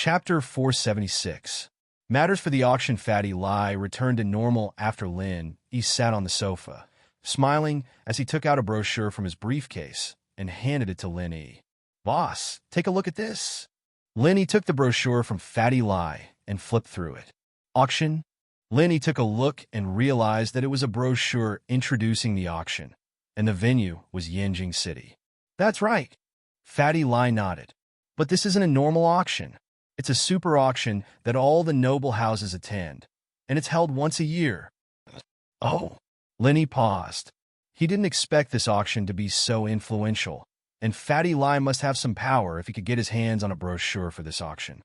Chapter 476. Matters for the auction. Fatty Lai returned to normal after Lin Yi sat on the sofa, smiling as he took out a brochure from his briefcase and handed it to Lin Yi. "Boss, take a look at this." Lin Yi took the brochure from Fatty Lai and flipped through it. Auction? Lin Yi took a look and realized that it was a brochure introducing the auction, and the venue was Yanjing City. "That's right." Fatty Lai nodded. "But this isn't a normal auction. It's a super auction that all the noble houses attend, and it's held once a year." "Oh." Lin Yi paused. He didn't expect this auction to be so influential, and Fatty Lai must have some power if he could get his hands on a brochure for this auction.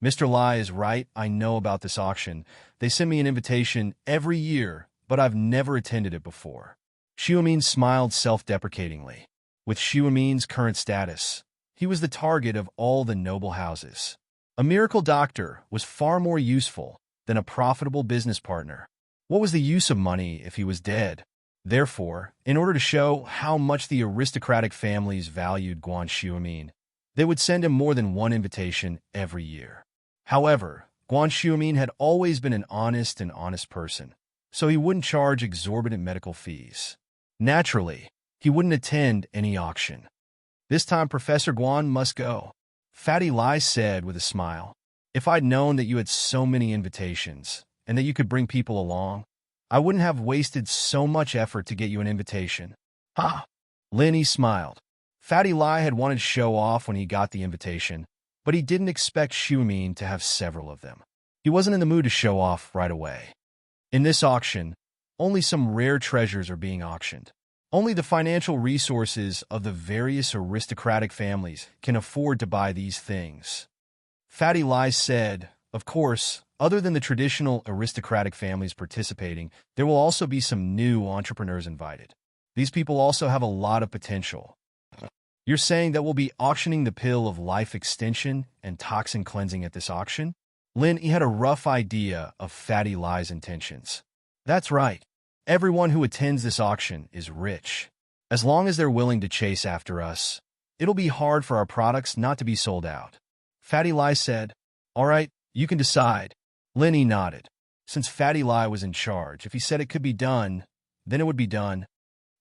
"Mr. Lai is right. I know about this auction. They send me an invitation every year, but I've never attended it before." Xiumin smiled self-deprecatingly. With Xiumin's current status, he was the target of all the noble houses. A miracle doctor was far more useful than a profitable business partner. What was the use of money if he was dead? Therefore, in order to show how much the aristocratic families valued Guan Xiumin, they would send him more than one invitation every year. However, Guan Xiumin had always been an honest person, so he wouldn't charge exorbitant medical fees. Naturally, he wouldn't attend any auction. "This time Professor Guan must go," Fatty Lai said with a smile. "If I'd known that you had so many invitations and that you could bring people along, I wouldn't have wasted so much effort to get you an invitation." "Ha!" Lin Yi smiled. Fatty Lai had wanted to show off when he got the invitation, but he didn't expect Xiumin to have several of them. He wasn't in the mood to show off right away. In this auction, only some rare treasures are being auctioned. Only the financial resources of the various aristocratic families can afford to buy these things. Fatty Lai said, "Of course, other than the traditional aristocratic families participating, there will also be some new entrepreneurs invited. These people also have a lot of potential." "You're saying that we'll be auctioning the pill of life extension and toxin cleansing at this auction?" Lin Yi had a rough idea of Fatty Lai's intentions. "That's right. Everyone who attends this auction is rich. As long as they're willing to chase after us, it'll be hard for our products not to be sold out." Fatty Lai said, "All right, you can decide." Lin Yi nodded. Since Fatty Lai was in charge, if he said it could be done, then it would be done.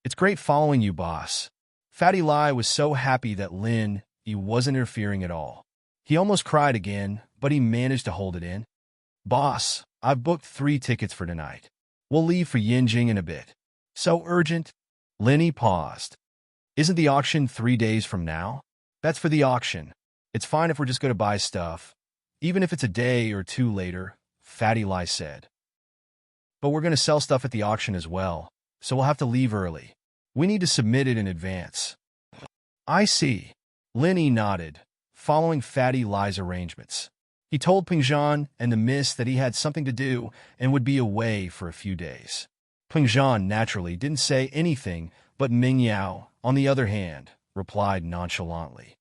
"It's great following you, boss." Fatty Lai was so happy that Lin Yi wasn't interfering at all. He almost cried again, but he managed to hold it in. "Boss, I've booked 3 tickets for tonight. We'll leave for Yanjing in a bit." "So urgent?" Lin Yi paused. "Isn't the auction 3 days from now?" "That's for the auction. It's fine if we're just going to buy stuff, even if it's a day or 2 later," Fatty Lai said. "But we're going to sell stuff at the auction as well, so we'll have to leave early. We need to submit it in advance." "I see." Lin Yi nodded, following Fatty Lai's arrangements. He told Pingzhan and the Miss that he had something to do and would be away for a few days. Pingzhan naturally didn't say anything, but Ming Yao, on the other hand, replied nonchalantly,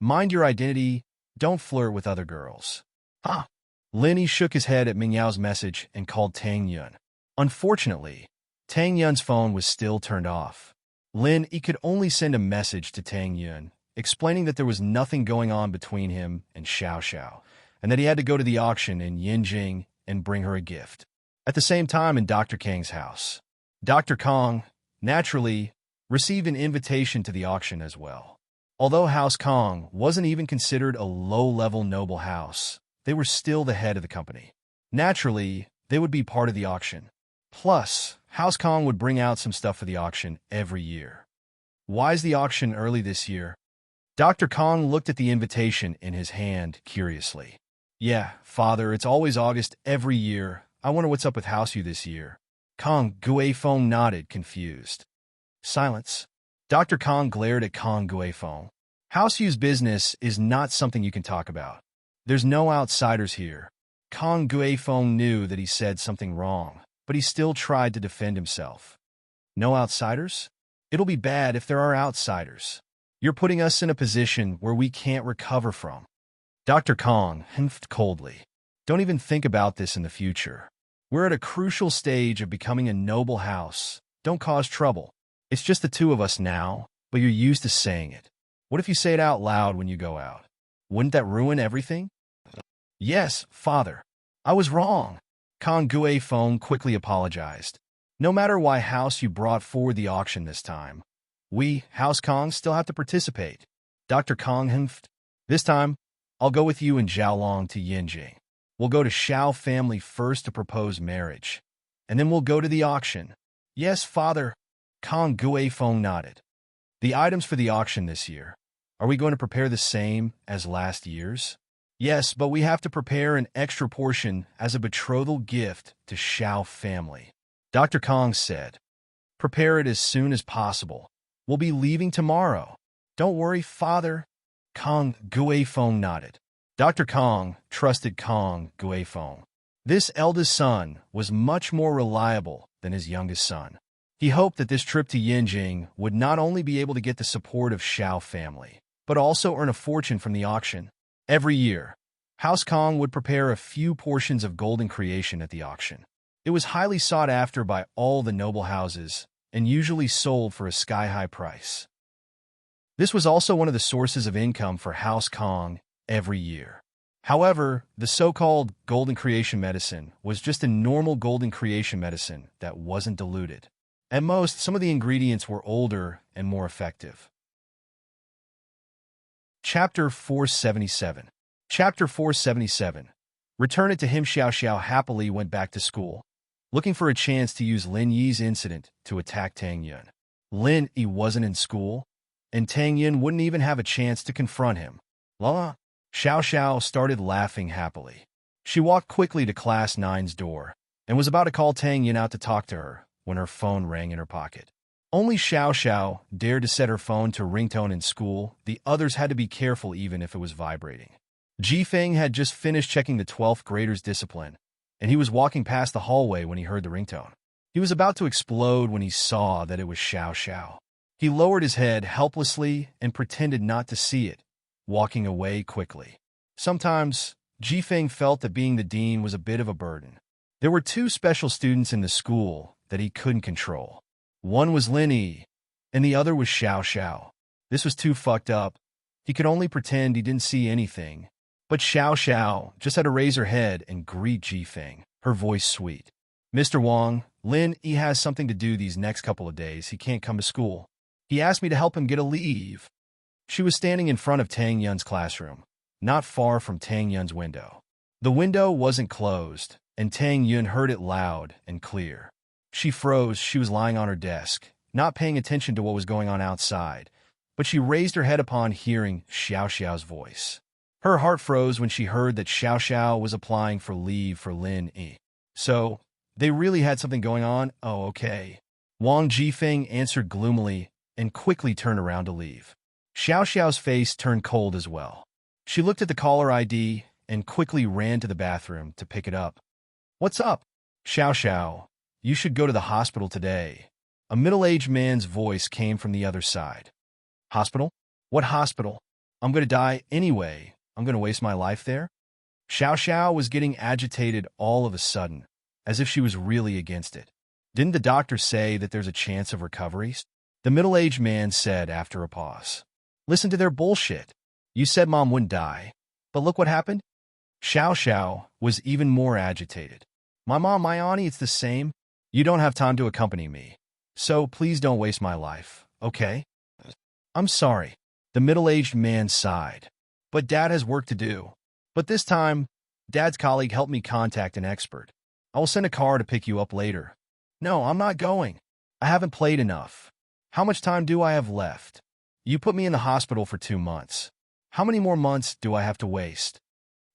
"Mind your identity, don't flirt with other girls." "Huh?" Lin Yi shook his head at Ming Yao's message and called Tang Yun. Unfortunately, Tang Yun's phone was still turned off. Lin Yi could only send a message to Tang Yun, explaining that there was nothing going on between him and Xiao Xiao, and that he had to go to the auction in Yanjing and bring her a gift. At the same time, in Dr. Kang's house, Dr. Kang, naturally, received an invitation to the auction as well. Although House Kang wasn't even considered a low-level noble house, they were still the head of the company. Naturally, they would be part of the auction. Plus, House Kang would bring out some stuff for the auction every year. "Why is the auction early this year?" Dr. Kang looked at the invitation in his hand curiously. "Yeah, father, it's always August every year. I wonder what's up with House Yu this year." Kang Guifeng nodded, confused. Silence. Dr. Kang glared at Kang Guifeng. "House Yu's business is not something you can talk about. There's no outsiders here." Kang Guifeng knew that he said something wrong, but he still tried to defend himself. "No outsiders? It'll be bad if there are outsiders. You're putting us in a position where we can't recover from." Dr. Kang hmphed coldly. "Don't even think about this in the future. We're at a crucial stage of becoming a noble house. Don't cause trouble. It's just the 2 of us now, but you're used to saying it. What if you say it out loud when you go out? Wouldn't that ruin everything?" Yes, father. I was wrong. Kong Gue Fong quickly apologized. No matter why house you brought forward the auction this time, we, House Kong, still have to participate. Dr. Kong hinfed. This time, I'll go with you and Xiaolong to Yinjing. We'll go to Xiao family first to propose marriage, and then we'll go to the auction. Yes, father. Kong Gue Fong nodded. The items for the auction this year, are we going to prepare the same as last year's? Yes, but we have to prepare an extra portion as a betrothal gift to Xiao family. Dr. Kong said, prepare it as soon as possible. We'll be leaving tomorrow. Don't worry, father. Kong Gue Fong nodded. Dr. Kong trusted Kong Gue Fong. This eldest son was much more reliable than his youngest son. He hoped that this trip to Yinjing would not only be able to get the support of Xiao family, but also earn a fortune from the auction. Every year, House Kong would prepare a few portions of golden creation at the auction. It was highly sought after by all the noble houses and usually sold for a sky-high price. This was also one of the sources of income for House Kong every year. However, the so-called golden creation medicine was just a normal golden creation medicine that wasn't diluted. At most, some of the ingredients were older and more effective. Chapter 477. Chapter 477. Return it to him. Xiao Xiao happily went back to school, looking for a chance to use Lin Yi's incident to attack Tang Yun. Lin Yi wasn't in school, and Tang Yun wouldn't even have a chance to confront him. La! Xiao Xiao started laughing happily. She walked quickly to Class 9's door and was about to call Tang Yun out to talk to her when her phone rang in her pocket. Only Xiao Xiao dared to set her phone to ringtone in school. The others had to be careful even if it was vibrating. Ji Feng had just finished checking the 12th grader's discipline, and he was walking past the hallway when he heard the ringtone. He was about to explode when he saw that it was Xiao Xiao. He lowered his head helplessly and pretended not to see it, walking away quickly. Sometimes, Ji Feng felt that being the dean was a bit of a burden. There were two special students in the school that he couldn't control. One was Lin Yi, and the other was Xiao Xiao. This was too fucked up. He could only pretend he didn't see anything. But Xiao Xiao just had to raise her head and greet Ji Feng, her voice sweet. Mr. Wang, Lin Yi has something to do these next couple of days. He can't come to school. He asked me to help him get a leave. She was standing in front of Tang Yun's classroom, not far from Tang Yun's window. The window wasn't closed, and Tang Yun heard it loud and clear. She froze. She was lying on her desk, not paying attention to what was going on outside, but she raised her head upon hearing Xiao Xiao's voice. Her heart froze when she heard that Xiao Xiao was applying for leave for Lin Yi. So, they really had something going on? Oh, okay. Wang Jifeng answered gloomily and quickly turned around to leave. Xiao Xiao's face turned cold as well. She looked at the caller ID and quickly ran to the bathroom to pick it up. What's up? Xiao Xiao, you should go to the hospital today. A middle-aged man's voice came from the other side. Hospital? What hospital? I'm going to die anyway. I'm going to waste my life there? Xiao Xiao was getting agitated all of a sudden, as if she was really against it. Didn't the doctor say that there's a chance of recovery? The middle-aged man said after a pause. Listen to their bullshit. You said Mom wouldn't die, but look what happened? Xiao Xiao was even more agitated. My mom, my auntie, it's the same. You don't have time to accompany me, so please don't waste my life, okay? I'm sorry. The middle-aged man sighed. But Dad has work to do. But this time, Dad's colleague helped me contact an expert. I will send a car to pick you up later. No, I'm not going. I haven't played enough. How much time do I have left? You put me in the hospital for 2 months. How many more months do I have to waste?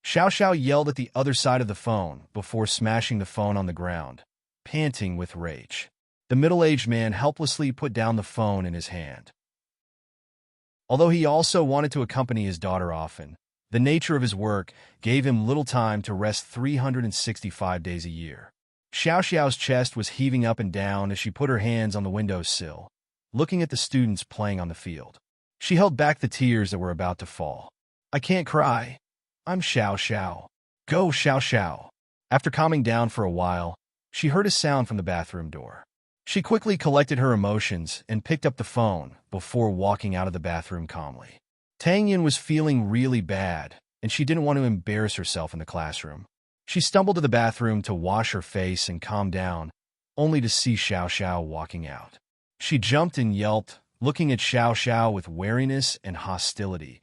Xiao Xiao yelled at the other side of the phone before smashing the phone on the ground, panting with rage. The middle-aged man helplessly put down the phone in his hand. Although he also wanted to accompany his daughter often, the nature of his work gave him little time to rest 365 days a year. Xiao Xiao's chest was heaving up and down as she put her hands on the windowsill, looking at the students playing on the field. She held back the tears that were about to fall. I can't cry. I'm Xiao Xiao. Go, Xiao Xiao. After calming down for a while, she heard a sound from the bathroom door. She quickly collected her emotions and picked up the phone before walking out of the bathroom calmly. Tang Yin was feeling really bad and she didn't want to embarrass herself in the classroom. She stumbled to the bathroom to wash her face and calm down, only to see Xiao Xiao walking out. She jumped and yelped, looking at Xiao Xiao with wariness and hostility.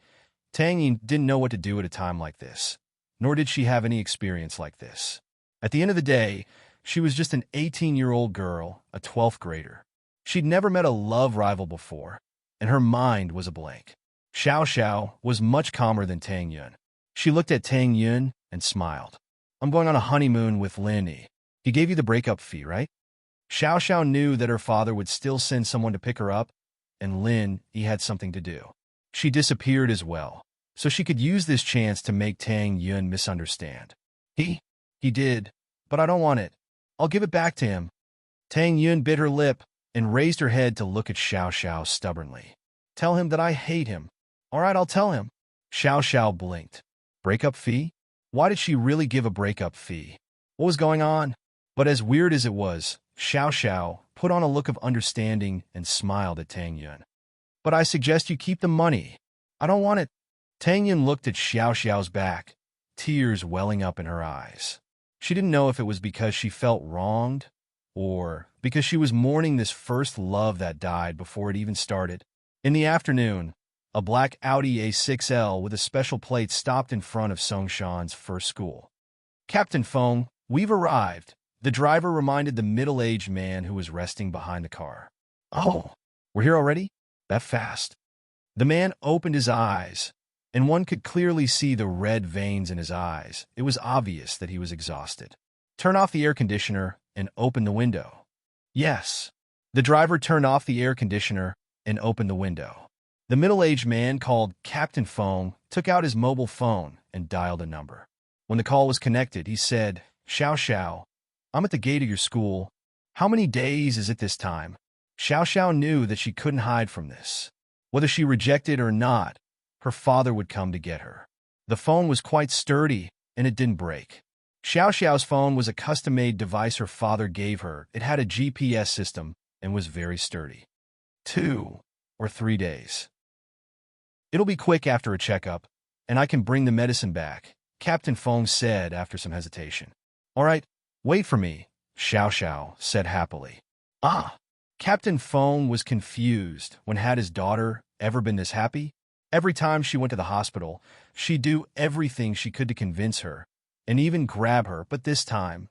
Tang Yin didn't know what to do at a time like this, nor did she have any experience like this. At the end of the day, she was just an 18-year-old girl, a 12th grader. She'd never met a love rival before, and her mind was a blank. Xiao Xiao was much calmer than Tang Yun. She looked at Tang Yun and smiled. I'm going on a honeymoon with Lin Yi. He gave you the breakup fee, right? Xiao Xiao knew that her father would still send someone to pick her up, and Lin Yi had something to do. She disappeared as well, so she could use this chance to make Tang Yun misunderstand. He did, but I don't want it. I'll give it back to him. Tang Yun bit her lip and raised her head to look at Xiao Xiao stubbornly. Tell him that I hate him. All right, I'll tell him. Xiao Xiao blinked. Breakup fee? Why did she really give a breakup fee? What was going on? But as weird as it was, Xiao Xiao put on a look of understanding and smiled at Tang Yun. But I suggest you keep the money. I don't want it. Tang Yun looked at Xiao Xiao's back, tears welling up in her eyes. She didn't know if it was because she felt wronged or because she was mourning this first love that died before it even started. In the afternoon, a black Audi A6L with a special plate stopped in front of Songshan's first school. Captain Feng, we've arrived, the driver reminded the middle-aged man who was resting behind the car. Oh, we're here already? That fast. The man opened his eyes, and one could clearly see the red veins in his eyes. It was obvious that he was exhausted. Turn off the air conditioner and open the window. Yes. The driver turned off the air conditioner and opened the window. The middle-aged man called Captain Feng took out his mobile phone and dialed a number. When the call was connected, he said, Xiao Xiao, I'm at the gate of your school. How many days is it this time? Xiao Xiao knew that she couldn't hide from this. Whether she rejected or not, her father would come to get her. The phone was quite sturdy, and it didn't break. Xiao Xiao's phone was a custom-made device her father gave her. It had a GPS system and was very sturdy. 2 or 3 days. It'll be quick after a checkup, and I can bring the medicine back, Captain Feng said after some hesitation. All right, wait for me, Xiao Xiao said happily. Ah! Captain Feng was confused. When had his daughter ever been this happy? Every time she went to the hospital, she'd do everything she could to convince her, and even grab her, but this time...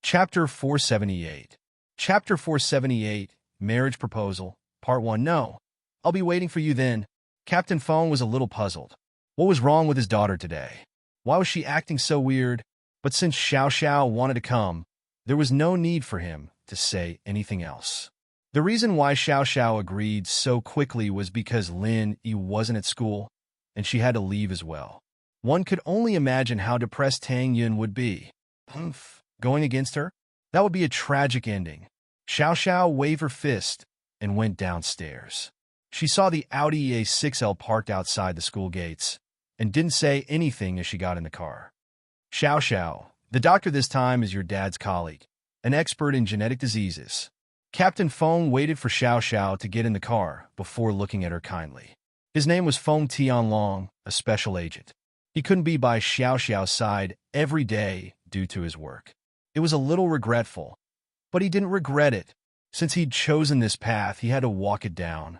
Chapter 478. Chapter 478, Marriage Proposal, Part 1. No, I'll be waiting for you then. Captain Feng was a little puzzled. What was wrong with his daughter today? Why was she acting so weird? But since Xiao Xiao wanted to come, there was no need for him to say anything else. The reason why Xiao Xiao agreed so quickly was because Lin Yi wasn't at school, and she had to leave as well. One could only imagine how depressed Tang Yun would be. Going against her? That would be a tragic ending. Xiao Xiao waved her fist and went downstairs. She saw the Audi A6L parked outside the school gates and didn't say anything as she got in the car. Xiao Xiao, the doctor this time is your dad's colleague, an expert in genetic diseases. Captain Feng waited for Xiao Xiao to get in the car before looking at her kindly. His name was Feng Tianlong, a special agent. He couldn't be by Xiao Xiao's side every day due to his work. It was a little regretful, but he didn't regret it. Since he'd chosen this path, he had to walk it down.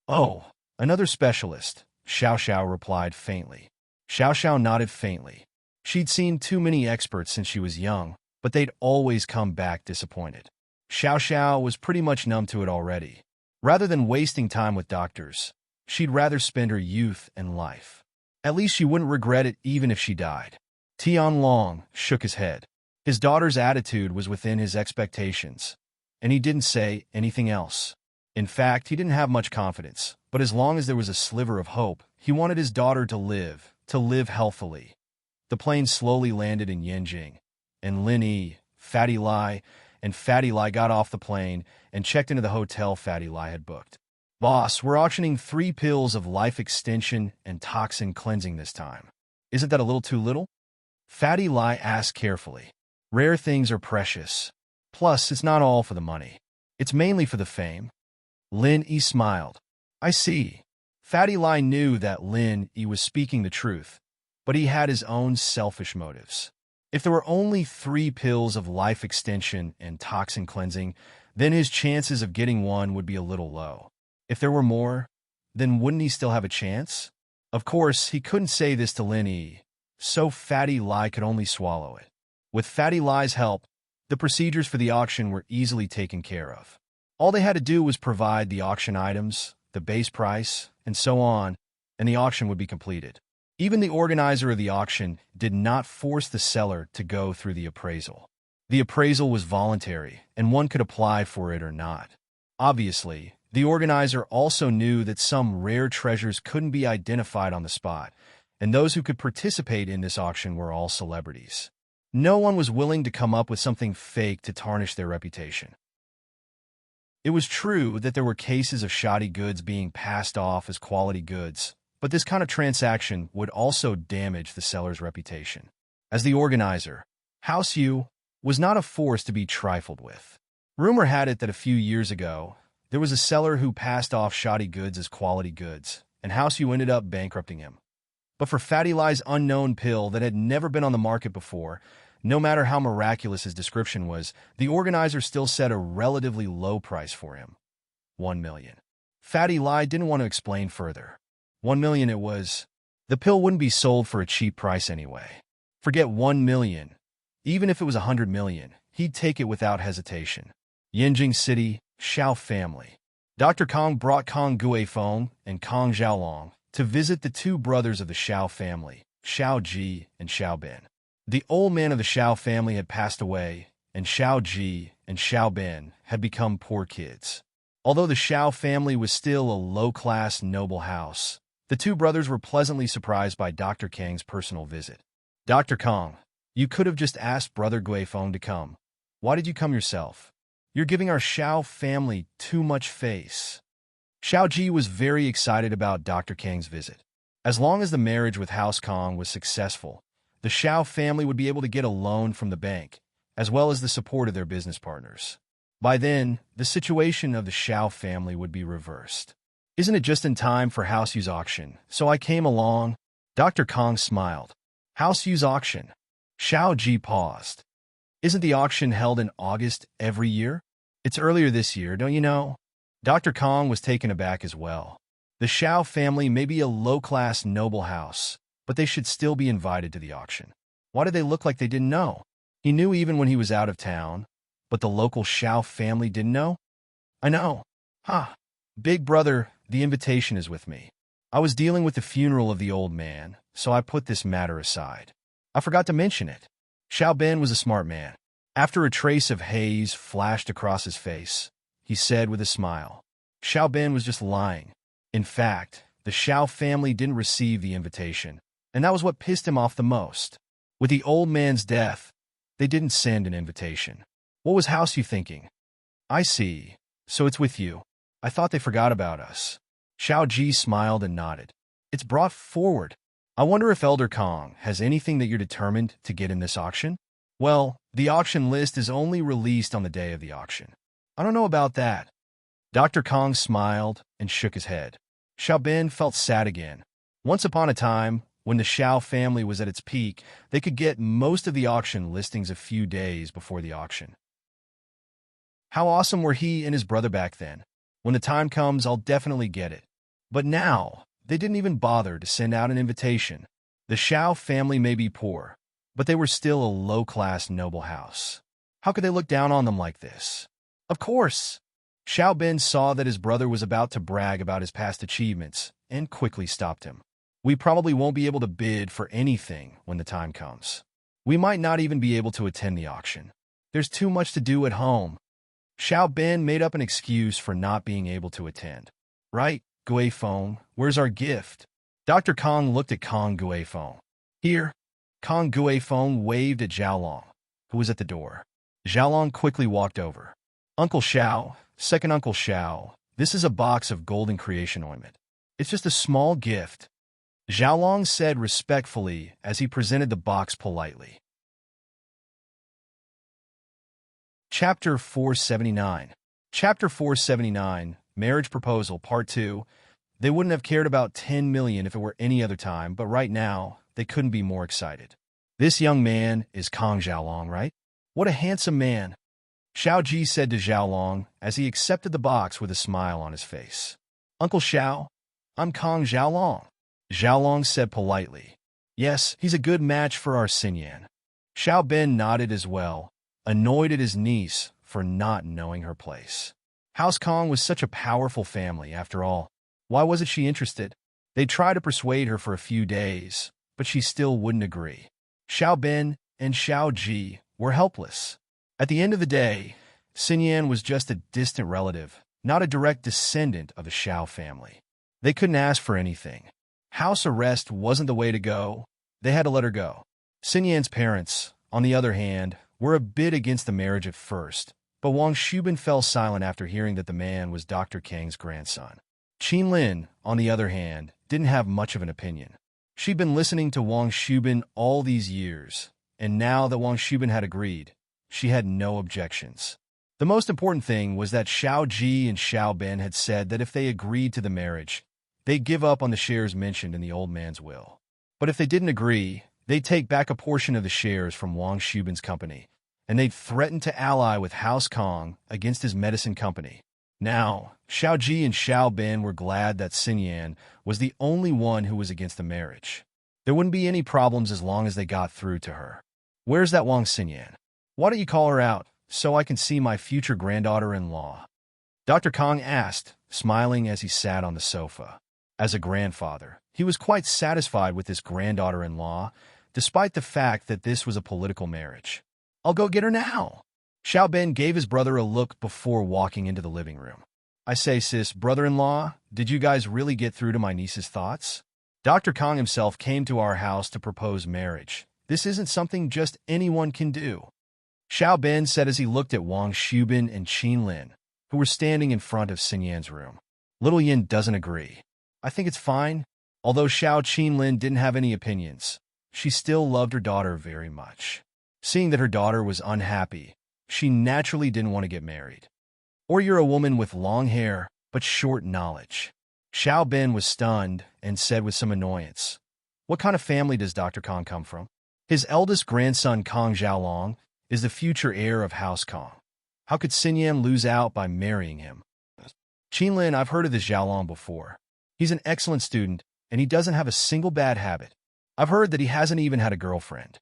Oh, another specialist, Xiao Xiao replied faintly. Xiao Xiao nodded faintly. She'd seen too many experts since she was young, but they'd always come back disappointed. Xiao Xiao was pretty much numb to it already. Rather than wasting time with doctors, she'd rather spend her youth and life. At least she wouldn't regret it even if she died. Tianlong shook his head. His daughter's attitude was within his expectations, and he didn't say anything else. In fact, he didn't have much confidence, but as long as there was a sliver of hope, he wanted his daughter to live healthily. The plane slowly landed in Yanjing, and Lin Yi, Fatty Lai, and Fatty Lai got off the plane and checked into the hotel Fatty Lai had booked. Boss, we're auctioning 3 pills of life extension and toxin cleansing this time. Isn't that a little too little? Fatty Lai asked carefully. Rare things are precious. Plus, it's not all for the money. It's mainly for the fame. Lin Yi smiled. I see. Fatty Lai knew that Lin Yi was speaking the truth, but he had his own selfish motives. If there were only 3 pills of life extension and toxin cleansing, then his chances of getting one would be a little low. If there were more, then wouldn't he still have a chance? Of course, he couldn't say this to Lin Yi, so Fatty Lai could only swallow it. With Fatty Lai's help, the procedures for the auction were easily taken care of. All they had to do was provide the auction items, the base price, and so on, and the auction would be completed. Even the organizer of the auction did not force the seller to go through the appraisal. The appraisal was voluntary, and one could apply for it or not. Obviously, the organizer also knew that some rare treasures couldn't be identified on the spot, and those who could participate in this auction were all celebrities. No one was willing to come up with something fake to tarnish their reputation. It was true that there were cases of shoddy goods being passed off as quality goods, but this kind of transaction would also damage the seller's reputation. As the organizer, House Yu was not a force to be trifled with. Rumor had it that a few years ago, there was a seller who passed off shoddy goods as quality goods, and House Yu ended up bankrupting him. But for Fatty Lai's unknown pill that had never been on the market before, no matter how miraculous his description was, the organizer still set a relatively low price for him. 1 million. Fatty Lai didn't want to explain further. 1 million it was. The pill wouldn't be sold for a cheap price anyway. Forget 1 million. Even if it was 100 million, he'd take it without hesitation. Yinjing City, Xiao family. Dr. Kong brought Kong Guifeng and Kong Xiaolong to visit the 2 brothers of the Xiao family, Xiao Ji and Xiao Ben. The old man of the Xiao family had passed away, and Xiao Ji and Xiao Ben had become poor kids. Although the Xiao family was still a low-class noble house, the 2 brothers were pleasantly surprised by Dr. Kang's personal visit. Dr. Kong, you could have just asked Brother Guifeng to come. Why did you come yourself? You're giving our Xiao family too much face. Xiao Ji was very excited about Dr. Kang's visit. As long as the marriage with House Kong was successful, the Xiao family would be able to get a loan from the bank, as well as the support of their business partners. By then, the situation of the Xiao family would be reversed. Isn't it just in time for House Yu's auction? So I came along. Dr. Kong smiled. House Yu's auction. Xiao Ji paused. Isn't the auction held in August every year? It's earlier this year, don't you know? Dr. Kong was taken aback as well. The Xiao family may be a low-class noble house, but they should still be invited to the auction. Why did they look like they didn't know? He knew even when he was out of town, but the local Xiao family didn't know? I know. Big brother, the invitation is with me. I was dealing with the funeral of the old man, so I put this matter aside. I forgot to mention it. Xiao Ben was a smart man. After a trace of haze flashed across his face, he said with a smile, Xiao Ben was just lying. In fact, the Xiao family didn't receive the invitation, and that was what pissed him off the most. With the old man's death, they didn't send an invitation. What was House Yu thinking? I see. So it's with you. I thought they forgot about us. Xiao Ji smiled and nodded. It's brought forward. I wonder if Elder Kong has anything that you're determined to get in this auction? Well, the auction list is only released on the day of the auction. I don't know about that. Dr. Kong smiled and shook his head. Xiao Ben felt sad again. Once upon a time, when the Xiao family was at its peak, they could get most of the auction listings a few days before the auction. How awesome were he and his brother back then? When the time comes, I'll definitely get it. But now, they didn't even bother to send out an invitation. The Xiao family may be poor, but they were still a low-class noble house. How could they look down on them like this? Of course! Xiao Ben saw that his brother was about to brag about his past achievements and quickly stopped him. We probably won't be able to bid for anything when the time comes. We might not even be able to attend the auction. There's too much to do at home. Xiao Ben made up an excuse for not being able to attend. Right, Guifeng, where's our gift? Dr. Kong looked at Kong Guifeng. Here. Kong Guifeng waved at Xiaolong, who was at the door. Xiaolong quickly walked over. Uncle Xiao, second Uncle Xiao, this is a box of golden creation ointment. It's just a small gift. Xiaolong said respectfully as he presented the box politely. Chapter 479. Chapter 479, Marriage Proposal, Part 2. They wouldn't have cared about 10 million if it were any other time, but right now, they couldn't be more excited. This young man is Kong Xiaolong, right? What a handsome man. Xiao Ji said to Xiaolong as he accepted the box with a smile on his face. Uncle Xiao, I'm Kong Xiaolong. Xiaolong said politely. Yes, he's a good match for our Xinyan. Xiao Ben nodded as well, annoyed at his niece for not knowing her place. House Kong was such a powerful family, after all. Why wasn't she interested? They tried to persuade her for a few days, but she still wouldn't agree. Xiao Ben and Xiao Ji were helpless. At the end of the day, Xinyan was just a distant relative, not a direct descendant of the Xiao family. They couldn't ask for anything. House arrest wasn't the way to go. They had to let her go. Xinyan's parents, on the other hand, were a bit against the marriage at first, but Wang Shubin fell silent after hearing that the man was Dr. Kang's grandson. Qin Lin, on the other hand, didn't have much of an opinion. She'd been listening to Wang Shubin all these years, and now that Wang Shubin had agreed, she had no objections. The most important thing was that Xiao Ji and Xiao Ben had said that if they agreed to the marriage, they'd give up on the shares mentioned in the old man's will. But if they didn't agree, they'd take back a portion of the shares from Wang Shubin's company, and they'd threaten to ally with House Kong against his medicine company. Now, Xiao Ji and Xiao Ben were glad that Xinyan was the only one who was against the marriage. There wouldn't be any problems as long as they got through to her. Where's that Wang Xinyan? Why don't you call her out, so I can see my future granddaughter-in-law? Dr. Kong asked, smiling as he sat on the sofa. As a grandfather, he was quite satisfied with his granddaughter-in-law, despite the fact that this was a political marriage. I'll go get her now. Xiao Ben gave his brother a look before walking into the living room. I say, sis, brother-in-law, did you guys really get through to my niece's thoughts? Dr. Kong himself came to our house to propose marriage. This isn't something just anyone can do. Xiao Ben said as he looked at Wang Shubin and Qin Lin, who were standing in front of Xinyan's room. Little Yin doesn't agree. I think it's fine. Although Xiao Qin Lin didn't have any opinions, she still loved her daughter very much. Seeing that her daughter was unhappy, she naturally didn't want to get married. Or you're a woman with long hair, but short knowledge. Xiao Ben was stunned and said with some annoyance, what kind of family does Dr. Kong come from? His eldest grandson, Kong Xiaolong, is the future heir of House Kong. How could Xinyan lose out by marrying him? Qin Lin, I've heard of this Xiaolong before. He's an excellent student, and he doesn't have a single bad habit. I've heard that he hasn't even had a girlfriend.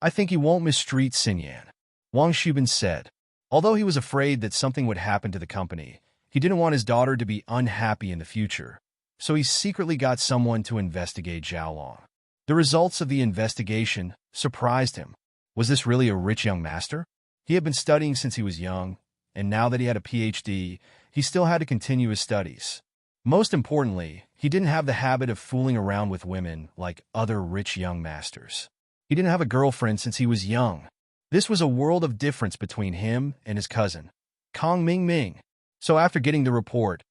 I think he won't mistreat Xinyan, Wang Shubin said. Although he was afraid that something would happen to the company, he didn't want his daughter to be unhappy in the future, so he secretly got someone to investigate Xiaolong. The results of the investigation surprised him. Was this really a rich young master? He had been studying since he was young, and now that he had a PhD, he still had to continue his studies. Most importantly, he didn't have the habit of fooling around with women like other rich young masters. He didn't have a girlfriend since he was young. This was a world of difference between him and his cousin, Kong Ming. So after getting the report,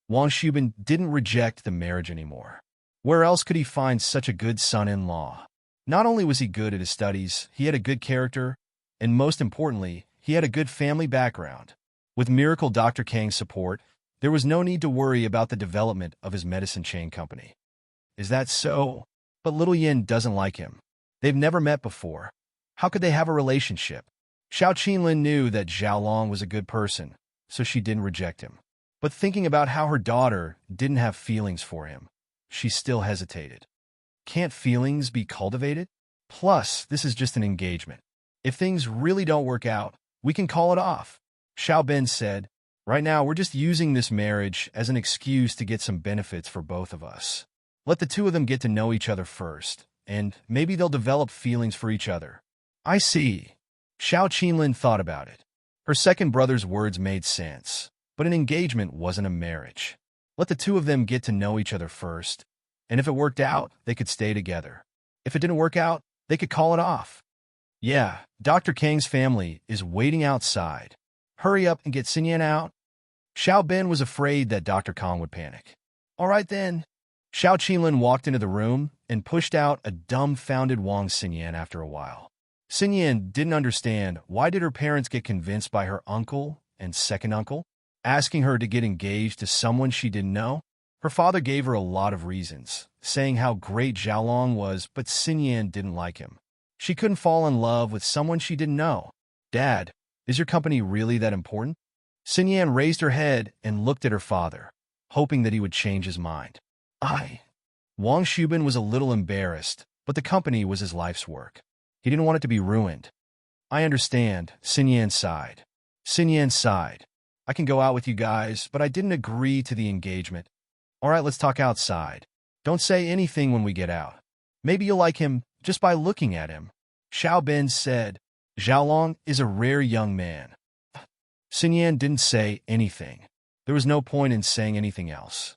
Wang Shubin didn't reject the marriage anymore. Where else could he find such a good son-in-law? Not only was he good at his studies, he had a good character, and most importantly, he had a good family background. With Miracle Dr. Kang's support, there was no need to worry about the development of his medicine chain company. Is that so? But Little Yin doesn't like him. They've never met before. How could they have a relationship? Xiao Qinlin knew that Xiaolong was a good person, so she didn't reject him. But thinking about how her daughter didn't have feelings for him, she still hesitated. Can't feelings be cultivated? Plus, this is just an engagement. If things really don't work out, we can call it off. Xiao Ben said, right now we're just using this marriage as an excuse to get some benefits for both of us. Let the two of them get to know each other first, and maybe they'll develop feelings for each other. I see. Xiao Qinlin thought about it. Her second brother's words made sense, but an engagement wasn't a marriage. Let the two of them get to know each other first, and if it worked out, they could stay together. If it didn't work out, they could call it off. Yeah, Dr. Kang's family is waiting outside. Hurry up and get Xinyan out. Xiao Ben was afraid that Dr. Kong would panic. All right then. Xiao Qinlin walked into the room and pushed out a dumbfounded Wang Xinyan after a while. Xinyan didn't understand why did her parents get convinced by her uncle and second uncle. asking her to get engaged to someone she didn't know? Her father gave her a lot of reasons, saying how great Xiaolong was, but Xinyan didn't like him. She couldn't fall in love with someone she didn't know. Dad, is your company really that important? Xinyan raised her head and looked at her father, hoping that he would change his mind. Wang Shubin was a little embarrassed, but the company was his life's work. He didn't want it to be ruined. I understand, Xinyan sighed. I can go out with you guys, but I didn't agree to the engagement. All right, let's talk outside. Don't say anything when we get out. Maybe you'll like him just by looking at him. Xiao Bin said. Xiaolong is a rare young man. Xinyan didn't say anything. There was no point in saying anything else.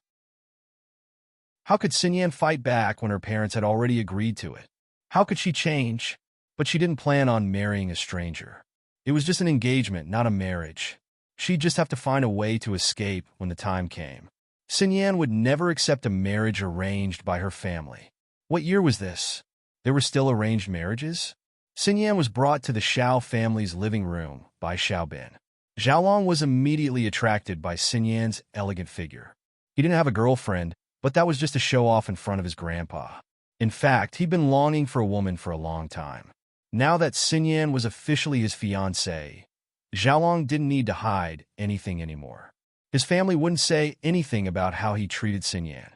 How could Xinyan fight back when her parents had already agreed to it? How could she change? But she didn't plan on marrying a stranger. It was just an engagement, not a marriage. She'd just have to find a way to escape when the time came. Xinyan would never accept a marriage arranged by her family. What year was this? There were still arranged marriages? Xinyan was brought to the Xiao family's living room by Xiao Bin. Xiaolong was immediately attracted by Xinyan's elegant figure. He didn't have a girlfriend, but that was just a show-off in front of his grandpa. In fact, he'd been longing for a woman for a long time. Now that Xinyan was officially his fiancée, Xiaolong didn't need to hide anything anymore. His family wouldn't say anything about how he treated Xinyan.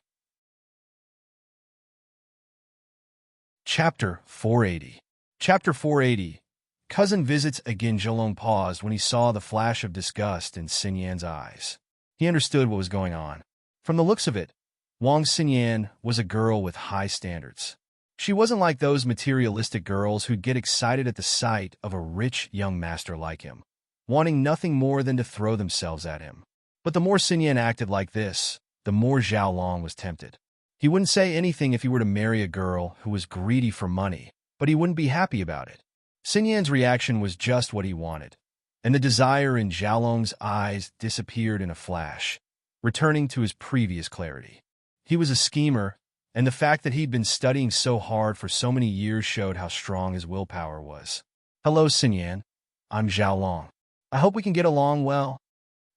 Chapter 480. Chapter 480. Cousin visits again. Xiaolong paused when he saw the flash of disgust in Xinyan's eyes. He understood what was going on. From the looks of it, Wang Xinyan was a girl with high standards. She wasn't like those materialistic girls who'd get excited at the sight of a rich young master like him, wanting nothing more than to throw themselves at him. But the more Xinyan acted like this, the more Xiaolong was tempted. He wouldn't say anything if he were to marry a girl who was greedy for money, but he wouldn't be happy about it. Xinyan's reaction was just what he wanted, and the desire in Xiaolong's eyes disappeared in a flash, returning to his previous clarity. He was a schemer, and the fact that he'd been studying so hard for so many years showed how strong his willpower was. Hello, Xinyan. I'm Xiaolong. I hope we can get along well.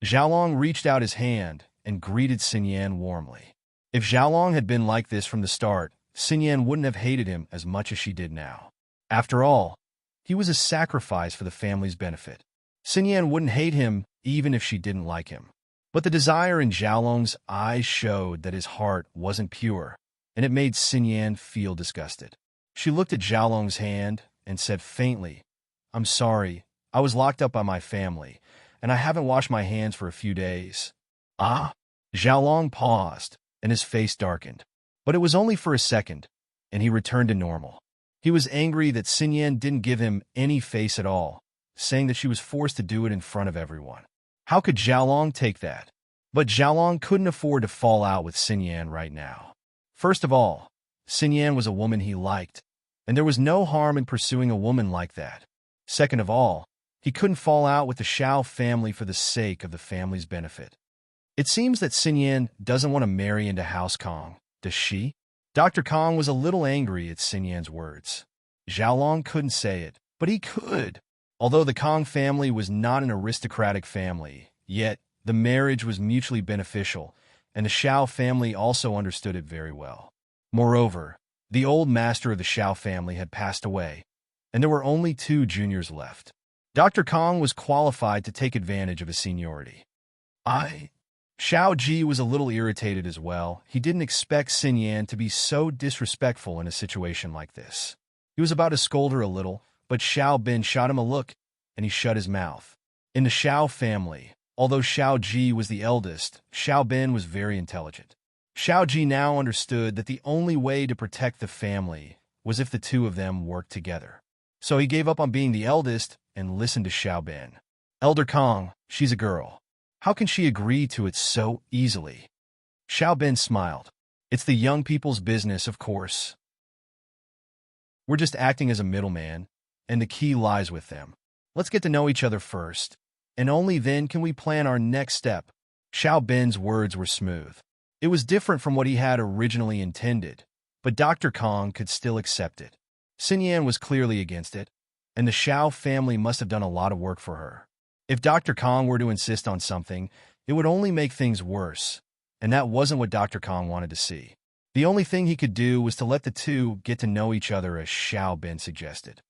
Xiaolong reached out his hand and greeted Xinyan warmly. If Xiaolong had been like this from the start, Xinyan wouldn't have hated him as much as she did now. After all, he was a sacrifice for the family's benefit. Xinyan wouldn't hate him even if she didn't like him. But the desire in Xiaolong's eyes showed that his heart wasn't pure, and it made Xinyan feel disgusted. She looked at Xiaolong's hand and said faintly, I'm sorry, I was locked up by my family, and I haven't washed my hands for a few days. Xiaolong paused, and his face darkened. But it was only for a second, and he returned to normal. He was angry that Xinyan didn't give him any face at all, saying that she was forced to do it in front of everyone. How could Xiaolong take that? But Xiaolong couldn't afford to fall out with Xinyan right now. First of all, Xinyan was a woman he liked, and there was no harm in pursuing a woman like that. Second of all, he couldn't fall out with the Xiao family for the sake of the family's benefit. It seems that Xinyan doesn't want to marry into House Kong, does she? Dr. Kong was a little angry at Xinyan's words. Xiaolong couldn't say it, but he could. Although the Kong family was not an aristocratic family, yet the marriage was mutually beneficial, and the Xiao family also understood it very well. Moreover, the old master of the Xiao family had passed away, and there were only 2 juniors left. Dr. Kong was qualified to take advantage of his seniority. Xiao Ji was a little irritated as well. He didn't expect Xinyan to be so disrespectful in a situation like this. He was about to scold her a little, but Xiao Bin shot him a look, and he shut his mouth. In the Xiao family, although Xiao Ji was the eldest, Xiao Bin was very intelligent. Xiao Ji now understood that the only way to protect the family was if the 2 of them worked together. So he gave up on being the eldest and listened to Xiao Bin. Elder Kong, she's a girl. How can she agree to it so easily? Xiao Bin smiled. It's the young people's business, of course. We're just acting as a middleman, and the key lies with them. Let's get to know each other first, and only then can we plan our next step. Xiao Bin's words were smooth. It was different from what he had originally intended, but Dr. Kong could still accept it. Xinyan was clearly against it, and the Xiao family must have done a lot of work for her. If Dr. Kong were to insist on something, It would only make things worse, and that wasn't what Dr. Kong wanted to see. The only thing he could do was to let the two get to know each other, as Xiao Bin suggested.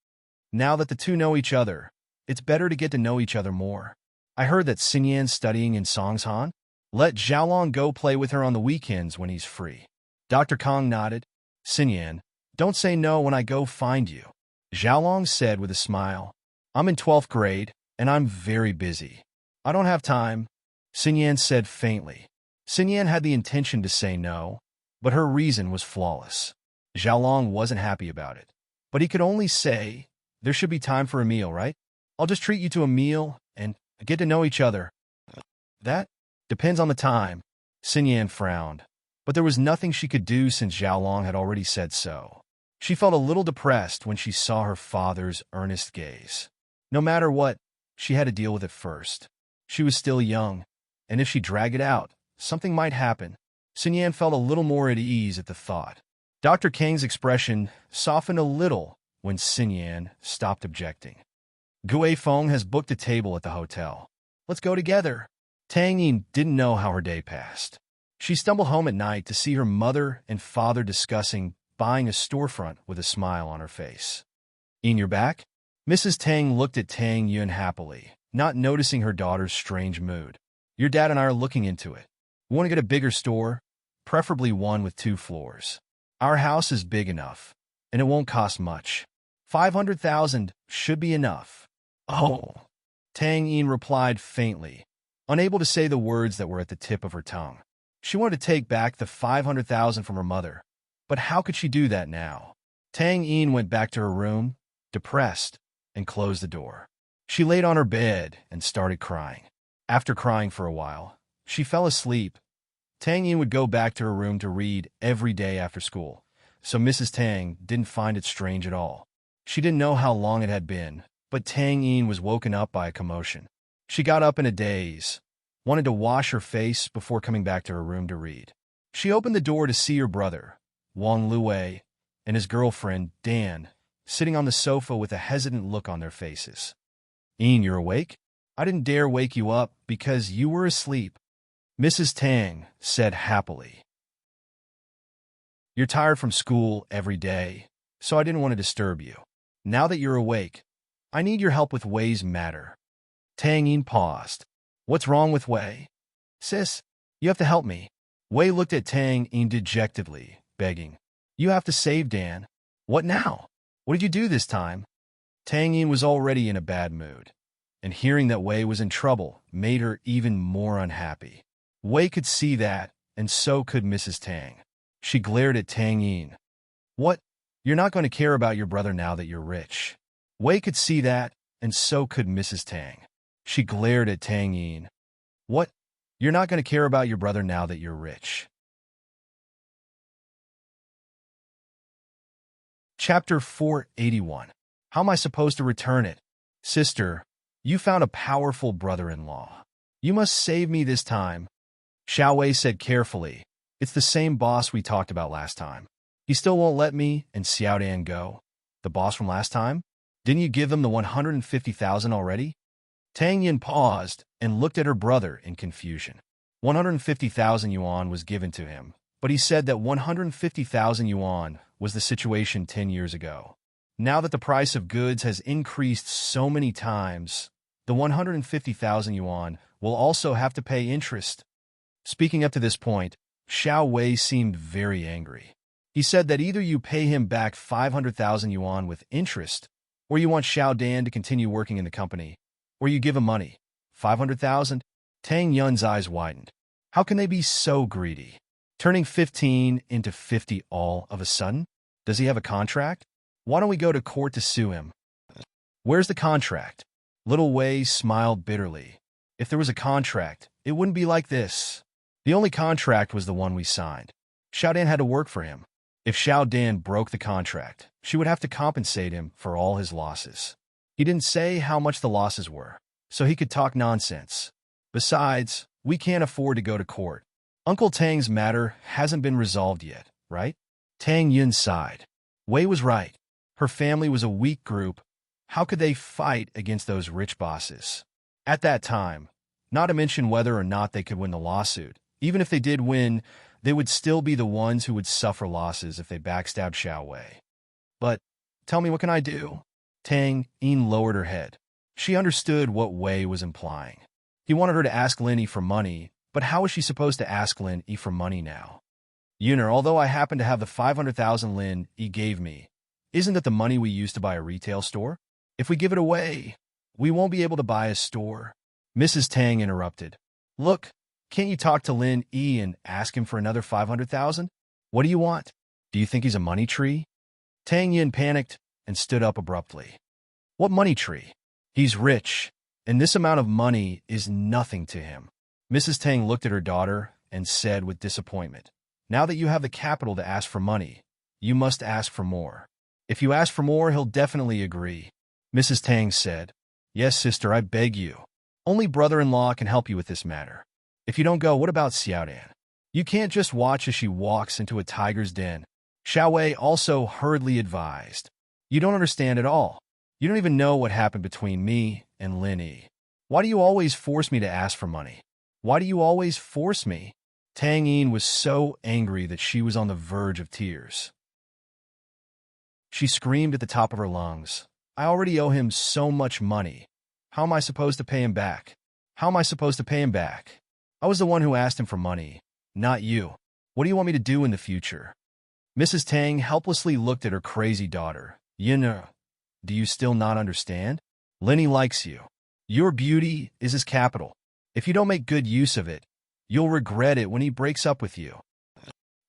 Now that the two know each other, it's better to get to know each other more. I heard that Xinyan's studying in Songshan. Let Xiaolong go play with her on the weekends when he's free. Dr. Kong nodded. Xinyan, don't say no when I go find you, Xiaolong said with a smile. I'm in 12th grade, and I'm very busy. I don't have time, Xinyan said faintly. Xinyan had the intention to say no, but her reason was flawless. Xiaolong wasn't happy about it, but he could only say, there should be time for a meal, right? I'll just treat you to a meal and get to know each other. That depends on the time, Xinyan frowned, but there was nothing she could do since Xiaolong had already said so. She felt a little depressed when she saw her father's earnest gaze. No matter what, she had to deal with it first. She was still young, and if she dragged it out, something might happen. Xinyan felt a little more at ease at the thought. Dr. Kang's expression softened a little when Xinyan stopped objecting. Gue Feng has booked a table at the hotel. Let's go together. Tang Yin didn't know how her day passed. She stumbled home at night to see her mother and father discussing buying a storefront with a smile on her face. Yin, you're back? Mrs. Tang looked at Tang Yun happily, not noticing her daughter's strange mood. Your dad and I are looking into it. We want to get a bigger store, preferably one with 2 floors. Our house is big enough, and it won't cost much. 500,000 should be enough. Oh, Tang Yin replied faintly, unable to say the words that were at the tip of her tongue. She wanted to take back the 500,000 from her mother, but how could she do that now? Tang Yin went back to her room, depressed, and closed the door. She laid on her bed and started crying. After crying for a while, she fell asleep. Tang Yin would go back to her room to read every day after school, so Mrs. Tang didn't find it strange at all. She didn't know how long it had been, but Tang Yin was woken up by a commotion. She got up in a daze, wanted to wash her face before coming back to her room to read. She opened the door to see her brother, Wang Luwei, and his girlfriend, Dan, sitting on the sofa with a hesitant look on their faces. Yin, you're awake? I didn't dare wake you up because you were asleep, Mrs. Tang said happily. You're tired from school every day, so I didn't want to disturb you. Now that you're awake, I need your help with Wei's matter. Tang Yin paused. What's wrong with Wei? Sis, you have to help me. Wei looked at Tang Yin dejectedly, begging. You have to save Dan. What now? What did you do this time? Tang Yin was already in a bad mood, and hearing that Wei was in trouble made her even more unhappy. Wei could see that, and so could Mrs. Tang. She glared at Tang Yin. What? You're not going to care about your brother now that you're rich. Wei could see that, and so could Mrs. Tang. She glared at Tang Yin. What? You're not going to care about your brother now that you're rich. Chapter 481. How am I supposed to return it? Sister, you found a powerful brother-in-law. You must save me this time. Xiao Wei said carefully. It's the same boss we talked about last time. He still won't let me and Xiao Dan go. The boss from last time? Didn't you give them the 150,000 already? Tang Yin paused and looked at her brother in confusion. 150,000 yuan was given to him, but he said that 150,000 yuan was the situation 10 years ago. Now that the price of goods has increased so many times, the 150,000 yuan will also have to pay interest. Speaking up to this point, Xiao Wei seemed very angry. He said that either you pay him back 500,000 yuan with interest, or you want Xiao Dan to continue working in the company, or you give him money. 500,000? Tang Yun's eyes widened. How can they be so greedy? Turning 15 into 50 all of a sudden? Does he have a contract? Why don't we go to court to sue him? Where's the contract? Little Wei smiled bitterly. If there was a contract, it wouldn't be like this. The only contract was the one we signed. Xiao Dan had to work for him. If Xiao Dan broke the contract, she would have to compensate him for all his losses. He didn't say how much the losses were, so he could talk nonsense. Besides, we can't afford to go to court. Uncle Tang's matter hasn't been resolved yet, right? Tang Yun sighed. Wei was right. Her family was a weak group. How could they fight against those rich bosses? At that time, not to mention whether or not they could win the lawsuit. Even if they did win, they would still be the ones who would suffer losses if they backstabbed Xiao Wei. But, tell me, what can I do? Tang Yin lowered her head. She understood what Wei was implying. He wanted her to ask Lin Yi for money, but how was she supposed to ask Lin Yi for money now? Yuner, although I happen to have the 500,000 Lin Yi gave me, isn't that the money we use to buy a retail store? If we give it away, we won't be able to buy a store. Mrs. Tang interrupted. Look, can't you talk to Lin Yi and ask him for another 500,000? What do you want? Do you think he's a money tree? Tang Yin panicked and stood up abruptly. What money tree? He's rich, and this amount of money is nothing to him. Mrs. Tang looked at her daughter and said with disappointment, now that you have the capital to ask for money, you must ask for more. If you ask for more, he'll definitely agree. Mrs. Tang said, yes, sister, I beg you. Only brother-in-law can help you with this matter. If you don't go, what about Xiaodan? You can't just watch as she walks into a tiger's den. Xiao Wei also hurriedly advised. You don't understand at all. You don't even know what happened between me and Lin Yi. Why do you always force me to ask for money? Why do you always force me? Tang Yin was so angry that she was on the verge of tears. She screamed at the top of her lungs. I already owe him so much money. How am I supposed to pay him back? How am I supposed to pay him back? I was the one who asked him for money, not you. What do you want me to do in the future? Mrs. Tang helplessly looked at her crazy daughter. Yuner, do you still not understand? Lin Yi likes you. Your beauty is his capital. If you don't make good use of it, you'll regret it when he breaks up with you.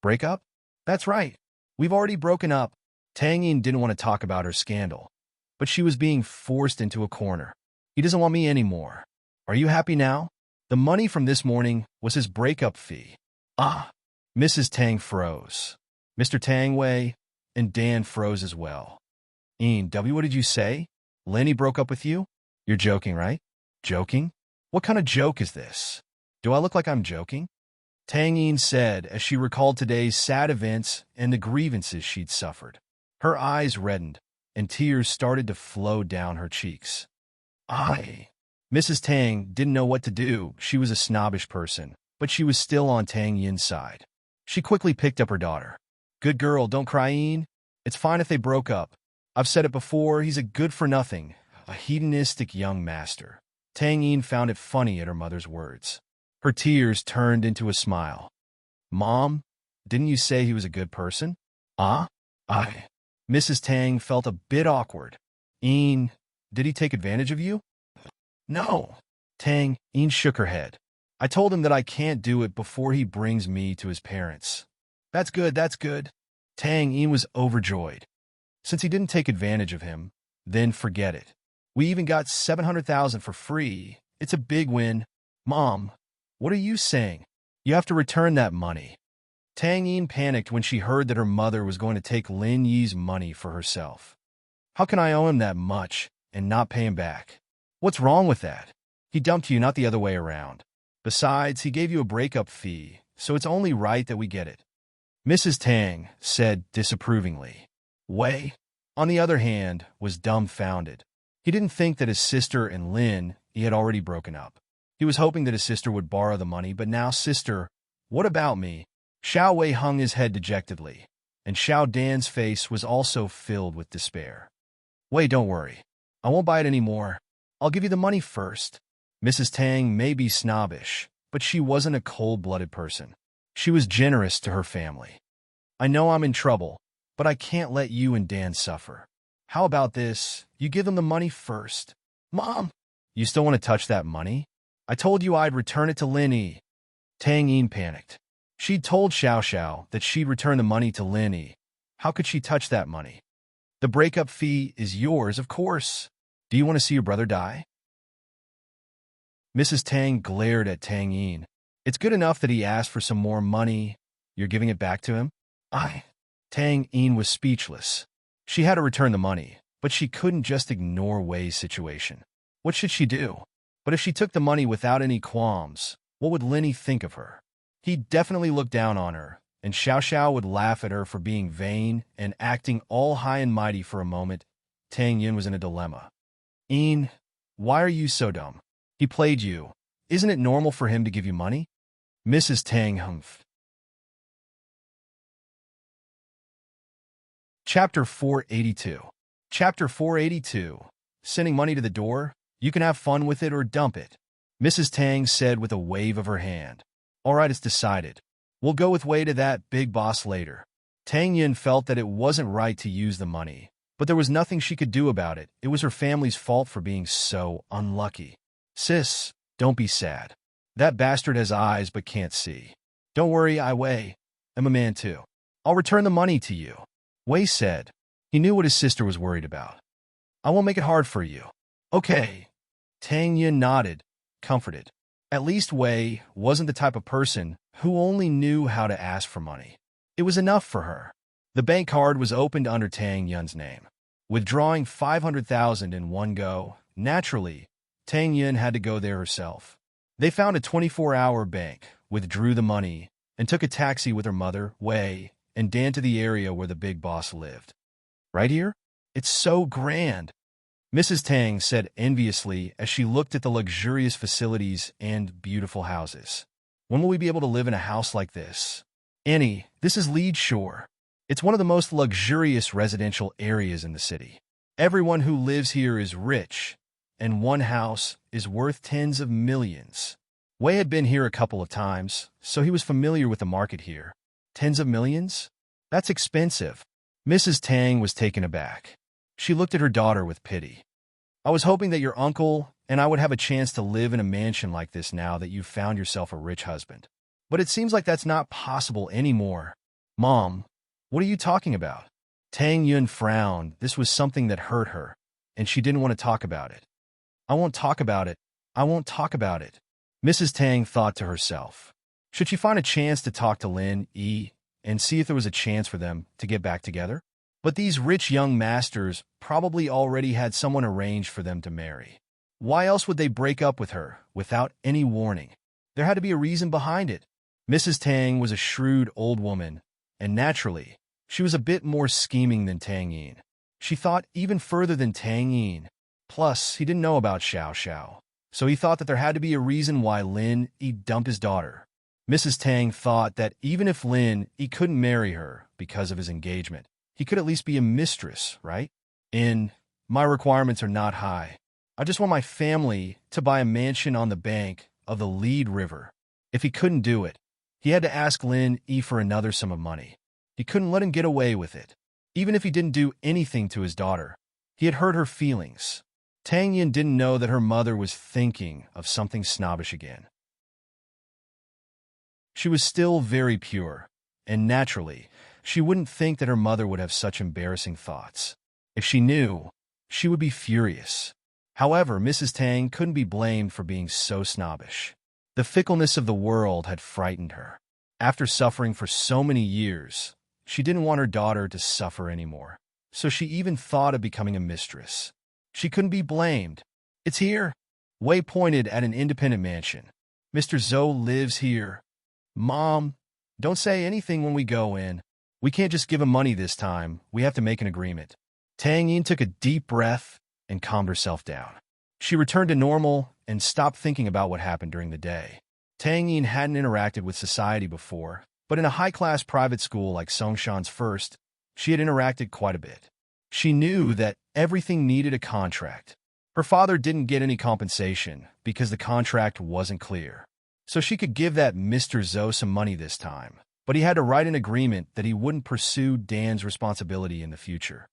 Break up? That's right. We've already broken up. Tang Yin didn't want to talk about her scandal, but she was being forced into a corner. He doesn't want me anymore. Are you happy now? The money from this morning was his breakup fee. Ah! Mrs. Tang froze. Mr. Tang Wei and Dan froze as well. Yin, what did you say? Lin Yi broke up with you? You're joking, right? Joking? What kind of joke is this? Do I look like I'm joking? Tang Yin said as she recalled today's sad events and the grievances she'd suffered. Her eyes reddened, and tears started to flow down her cheeks. Mrs. Tang didn't know what to do. She was a snobbish person, but she was still on Tang Yin's side. She quickly picked up her daughter. Good girl, don't cry, Yin. It's fine if they broke up. I've said it before, he's a good-for-nothing, a hedonistic young master. Tang Yin found it funny at her mother's words. Her tears turned into a smile. Mom, didn't you say he was a good person? Mrs. Tang felt a bit awkward. Yin, did he take advantage of you? No. Tang Yin shook her head. I told him that I can't do it before he brings me to his parents. That's good, that's good. Tang Yin was overjoyed. Since he didn't take advantage of him, then forget it. We even got 700,000 for free. It's a big win. Mom, what are you saying? You have to return that money. Tang Yin panicked when she heard that her mother was going to take Lin Yi's money for herself. How can I owe him that much and not pay him back? What's wrong with that? He dumped you, not the other way around. Besides, he gave you a breakup fee, so it's only right that we get it. Mrs. Tang said disapprovingly. Wei, on the other hand, was dumbfounded. He didn't think that his sister and Lin Yi had already broken up. He was hoping that his sister would borrow the money, but now, sister, what about me? Xiao Wei hung his head dejectedly, and Xiao Dan's face was also filled with despair. Wei, don't worry. I won't buy it anymore. I'll give you the money first. Mrs. Tang may be snobbish, but she wasn't a cold-blooded person. She was generous to her family. I know I'm in trouble, but I can't let you and Dan suffer. How about this? You give them the money first. Mom! You still want to touch that money? I told you I'd return it to Lin Yi. Tang Yin panicked. She'd told Xiao Xiao that she'd return the money to Lin Yi. How could she touch that money? The breakup fee is yours, of course. Do you want to see your brother die? Mrs. Tang glared at Tang Yin. It's good enough that he asked for some more money. You're giving it back to him? Tang Yin was speechless. She had to return the money, but she couldn't just ignore Wei's situation. What should she do? But if she took the money without any qualms, what would Lin Yi think of her? He'd definitely look down on her, and Xiao Xiao would laugh at her for being vain and acting all high and mighty for a moment. Tang Yin was in a dilemma. Yin, why are you so dumb? He played you. Isn't it normal for him to give you money? Mrs. Tang humphed. Chapter 482. Chapter 482. Sending money to the door? You can have fun with it or dump it. Mrs. Tang said with a wave of her hand. All right, it's decided. We'll go with Wei to that big boss later. Tang Yin felt that it wasn't right to use the money, but there was nothing she could do about it. It was her family's fault for being so unlucky. Sis, don't be sad. That bastard has eyes but can't see. Don't worry, Wei. I'm a man too. I'll return the money to you. Wei said. He knew what his sister was worried about. I won't make it hard for you. Okay. Tang Yin nodded, comforted. At least Wei wasn't the type of person who only knew how to ask for money. It was enough for her. The bank card was opened under Tang Yin's name. Withdrawing 500,000 in one go, naturally, Tang Yin had to go there herself. They found a 24-hour bank, withdrew the money, and took a taxi with her mother, Wei, and Dan to the area where the big boss lived. Right here? It's so grand. Mrs. Tang said enviously as she looked at the luxurious facilities and beautiful houses. When will we be able to live in a house like this? Annie, this is Lead Shore. It's one of the most luxurious residential areas in the city. Everyone who lives here is rich, and one house is worth tens of millions. Wei had been here a couple of times, so he was familiar with the market here. Tens of millions? That's expensive. Mrs. Tang was taken aback. She looked at her daughter with pity. I was hoping that your uncle and I would have a chance to live in a mansion like this now that you've found yourself a rich husband. But it seems like that's not possible anymore. Mom, what are you talking about? Tang Yun frowned. This was something that hurt her, and she didn't want to talk about it. I won't talk about it. I won't talk about it. Mrs. Tang thought to herself. Should she find a chance to talk to Lin Yi and see if there was a chance for them to get back together? But these rich young masters probably already had someone arranged for them to marry. Why else would they break up with her without any warning? There had to be a reason behind it. Mrs. Tang was a shrewd old woman, and naturally, she was a bit more scheming than Tang Yin. She thought even further than Tang Yin. Plus, he didn't know about Xiao Xiao, so he thought that there had to be a reason why Lin Yi dumped his daughter. Mrs. Tang thought that even if Lin Yi couldn't marry her because of his engagement, he could at least be a mistress, right? My requirements are not high. I just want my family to buy a mansion on the bank of the Lead River. If he couldn't do it, he had to ask Lin Yi for another sum of money. He couldn't let him get away with it. Even if he didn't do anything to his daughter, he had hurt her feelings. Tang Yin didn't know that her mother was thinking of something snobbish again. She was still very pure, and naturally, she wouldn't think that her mother would have such embarrassing thoughts. If she knew, she would be furious. However, Mrs. Tang couldn't be blamed for being so snobbish. The fickleness of the world had frightened her. After suffering for so many years, she didn't want her daughter to suffer anymore. So she even thought of becoming a mistress. She couldn't be blamed. It's here. Wei pointed at an independent mansion. Mr. Zhou lives here. Mom, don't say anything when we go in. We can't just give him money this time. We have to make an agreement. Tang Yin took a deep breath and calmed herself down. She returned to normal and stopped thinking about what happened during the day. Tang Yin hadn't interacted with society before, but in a high-class private school like Songshan's First, she had interacted quite a bit. She knew that everything needed a contract. Her father didn't get any compensation because the contract wasn't clear. So she could give that Mr. Zhou some money this time, but he had to write an agreement that he wouldn't pursue Dan's responsibility in the future.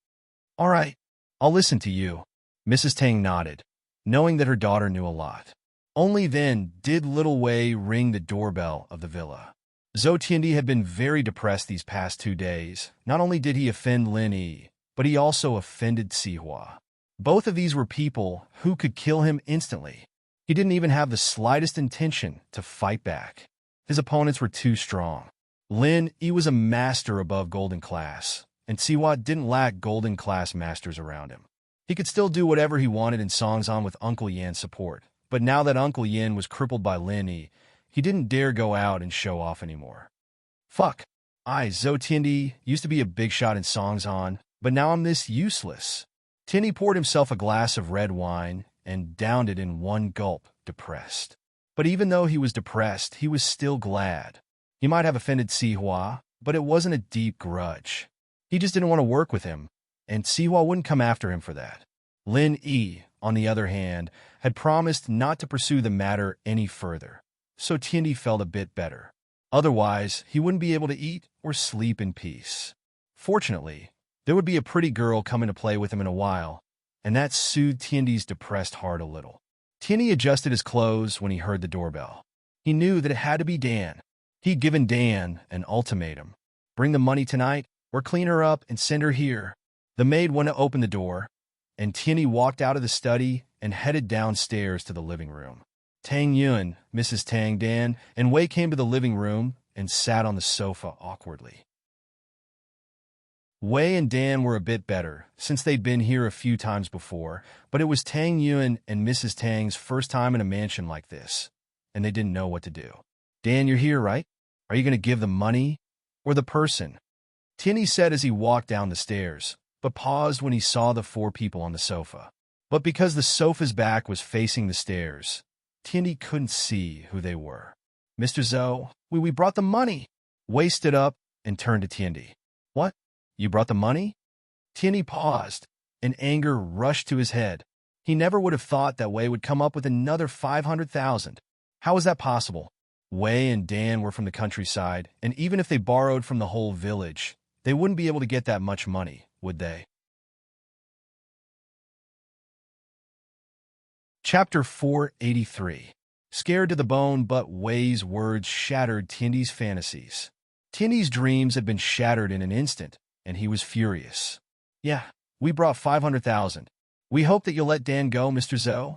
All right, I'll listen to you. Mrs. Tang nodded, knowing that her daughter knew a lot. Only then did little Wei ring the doorbell of the villa. Zhou Tiandi had been very depressed these past 2 days. Not only did he offend Lin Yi, but he also offended Sihua. Both of these were people who could kill him instantly. He didn't even have the slightest intention to fight back. His opponents were too strong. Lin Yi was a master above golden class, and Sihua didn't lack golden class masters around him. He could still do whatever he wanted in Songzan with Uncle Yan's support, but now that Uncle Yan was crippled by Lin Yi, he didn't dare go out and show off anymore. Fuck. Zhou Tiandi used to be a big shot in Songzan, but now I'm this useless. Tiandi poured himself a glass of red wine and downed it in one gulp, depressed. But even though he was depressed, he was still glad. He might have offended Sihua, but it wasn't a deep grudge. He just didn't want to work with him, and Sihua wouldn't come after him for that. Lin Yi, on the other hand, had promised not to pursue the matter any further, so Tiandi felt a bit better. Otherwise, he wouldn't be able to eat or sleep in peace. Fortunately, there would be a pretty girl coming to play with him in a while, and that soothed Tiandi's depressed heart a little. Tiandi adjusted his clothes when he heard the doorbell. He knew that it had to be Dan. He'd given Dan an ultimatum. Bring the money tonight, or clean her up and send her here. The maid went to open the door, and Tiandi walked out of the study and headed downstairs to the living room. Tang Yun, Mrs. Tang, Dan, and Wei came to the living room and sat on the sofa awkwardly. Wei and Dan were a bit better, since they'd been here a few times before, but it was Tang Yun and Mrs. Tang's first time in a mansion like this, and they didn't know what to do. Dan, you're here, right? Are you going to give the money or the person? Tiandi said as he walked down the stairs, but paused when he saw the four people on the sofa. But because the sofa's back was facing the stairs, Tiandi couldn't see who they were. Mr. Zhou, we brought the money. Wei stood up and turned to Tiandi. What? You brought the money? Tiandi paused, and anger rushed to his head. He never would have thought that Wei would come up with another 500,000. How was that possible? Wei and Dan were from the countryside, and even if they borrowed from the whole village, they wouldn't be able to get that much money, would they? Chapter 483. Scared to the bone, but Wei's words shattered Tiandi's fantasies. Tiandi's dreams had been shattered in an instant, and he was furious. Yeah, we brought 500,000. We hope that you'll let Dan go, Mr. Zhou.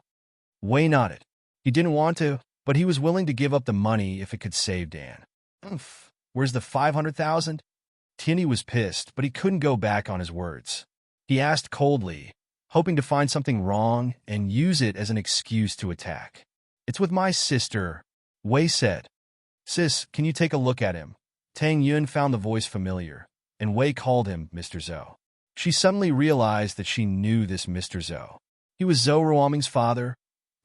Wei nodded. He didn't want to, but he was willing to give up the money if it could save Dan. Where's the 500,000? Tiandi was pissed, but he couldn't go back on his words. He asked coldly, hoping to find something wrong and use it as an excuse to attack. It's with my sister, Wei said. Sis, can you take a look at him? Tang Yun found the voice familiar, and Wei called him Mr. Zhou. She suddenly realized that she knew this Mr. Zhou. He was Zhou Ruoming's father,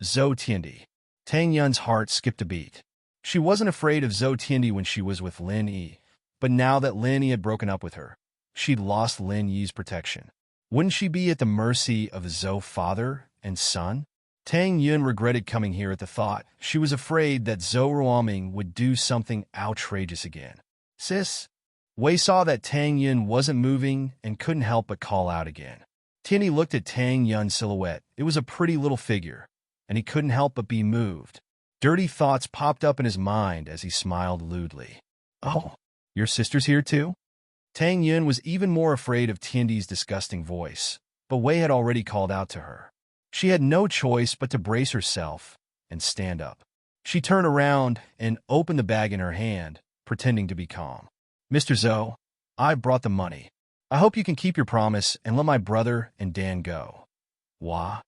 Zhou Tiandi. Tang Yun's heart skipped a beat. She wasn't afraid of Zhou Tiandi when she was with Lin Yi, but now that Lin Yi had broken up with her, she'd lost Lin Yi's protection. Wouldn't she be at the mercy of Zhou father and son? Tang Yun regretted coming here at the thought. She was afraid that Zhou Ruoming would do something outrageous again. Sis? Wei saw that Tang Yun wasn't moving and couldn't help but call out again. Tiandi looked at Tang Yun's silhouette. It was a pretty little figure, and he couldn't help but be moved. Dirty thoughts popped up in his mind as he smiled lewdly. Oh, your sister's here too? Tang Yun was even more afraid of Tiandi's disgusting voice, but Wei had already called out to her. She had no choice but to brace herself and stand up. She turned around and opened the bag in her hand, pretending to be calm. Mr. Zhou, I brought the money. I hope you can keep your promise and let my brother and Dan go. Wah?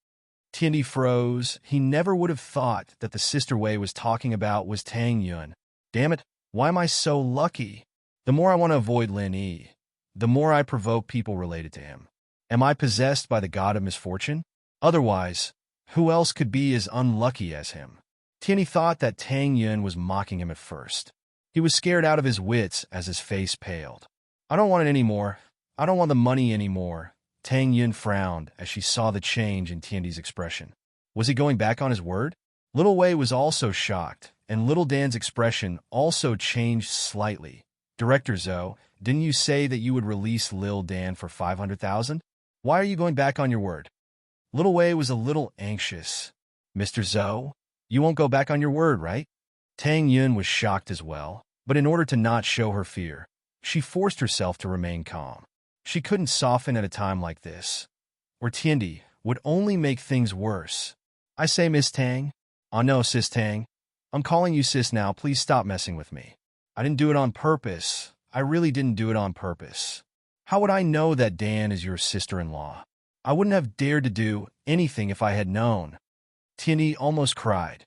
Tiandi froze. He never would have thought that the sister Wei was talking about was Tang Yun. Damn it, why am I so lucky? The more I want to avoid Lin Yi, the more I provoke people related to him. Am I possessed by the god of misfortune? Otherwise, who else could be as unlucky as him? Tiandi thought that Tang Yun was mocking him at first. He was scared out of his wits as his face paled. I don't want it anymore. I don't want the money anymore. Tang Yun frowned as she saw the change in Tiandi's expression. Was he going back on his word? Little Wei was also shocked, and Little Dan's expression also changed slightly. Director Zhou, didn't you say that you would release Lil Dan for 500,000? Why are you going back on your word? Little Wei was a little anxious. Mr. Zhou, you won't go back on your word, right? Tang Yun was shocked as well, but in order to not show her fear, she forced herself to remain calm. She couldn't soften at a time like this, or Tiandi would only make things worse. I say, Miss Tang. Oh no, Sis Tang. I'm calling you Sis now. Please stop messing with me. I didn't do it on purpose. I really didn't do it on purpose. How would I know that Dan is your sister-in-law? I wouldn't have dared to do anything if I had known. Tiandi almost cried.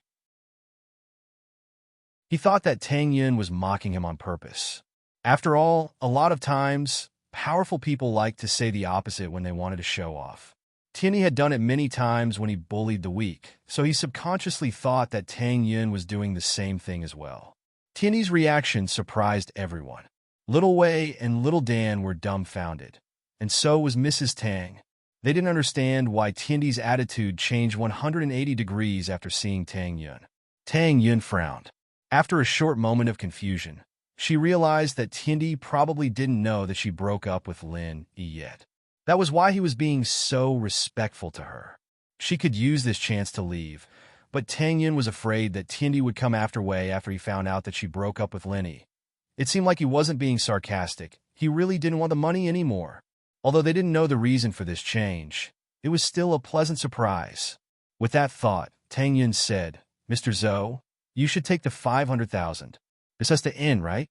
He thought that Tang Yun was mocking him on purpose. After all, a lot of times, powerful people like to say the opposite when they wanted to show off. Tierney had done it many times when he bullied the weak, so he subconsciously thought that Tang Yun was doing the same thing as well. Tierney's reaction surprised everyone. Little Wei and Little Dan were dumbfounded, and so was Mrs. Tang. They didn't understand why Tierney's attitude changed 180 degrees after seeing Tang Yun. Tang Yun frowned. After a short moment of confusion, she realized that Tierney probably didn't know that she broke up with Lin Yi yet. That was why he was being so respectful to her. She could use this chance to leave, but Tang Yun was afraid that Tierney would come after Wei after he found out that she broke up with Lin Yi. It seemed like he wasn't being sarcastic. He really didn't want the money anymore. Although they didn't know the reason for this change, it was still a pleasant surprise. With that thought, Tang Yun said, "Mr. Zhou, you should take the 500,000. This has to end, right?"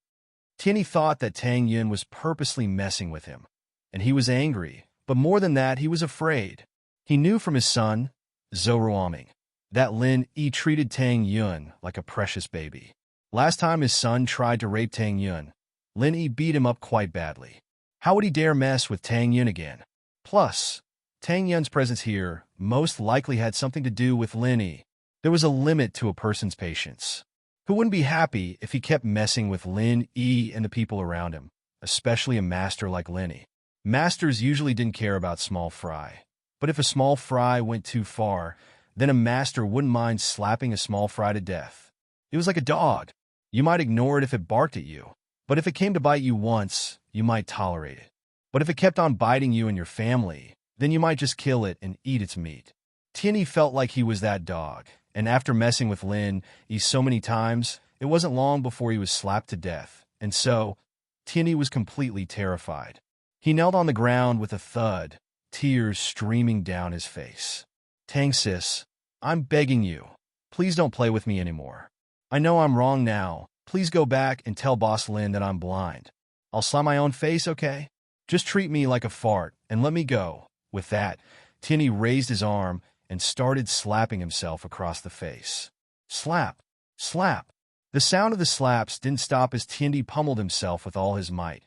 Tierney thought that Tang Yun was purposely messing with him, and he was angry, but more than that, he was afraid. He knew from his son, Zhou Ruoming, that Lin Yi treated Tang Yun like a precious baby. Last time his son tried to rape Tang Yun, Lin Yi beat him up quite badly. How would he dare mess with Tang Yun again? Plus, Tang Yun's presence here most likely had something to do with Lin Yi. There was a limit to a person's patience. Who wouldn't be happy if he kept messing with Lin Yi and the people around him, especially a master like Lin Yi? Masters usually didn't care about small fry, but if a small fry went too far, then a master wouldn't mind slapping a small fry to death. It was like a dog. You might ignore it if it barked at you, but if it came to bite you once, you might tolerate it. But if it kept on biting you and your family, then you might just kill it and eat its meat. Tierney felt like he was that dog, and after messing with Lin Yi so many times, it wasn't long before he was slapped to death, and so, Tierney was completely terrified. He knelt on the ground with a thud, tears streaming down his face. "Tang sis, I'm begging you, please don't play with me anymore. I know I'm wrong now. Please go back and tell Boss Lin that I'm blind. I'll slap my own face, okay? Just treat me like a fart and let me go." With that, Tierney raised his arm and started slapping himself across the face. Slap, slap. The sound of the slaps didn't stop as Tierney pummeled himself with all his might,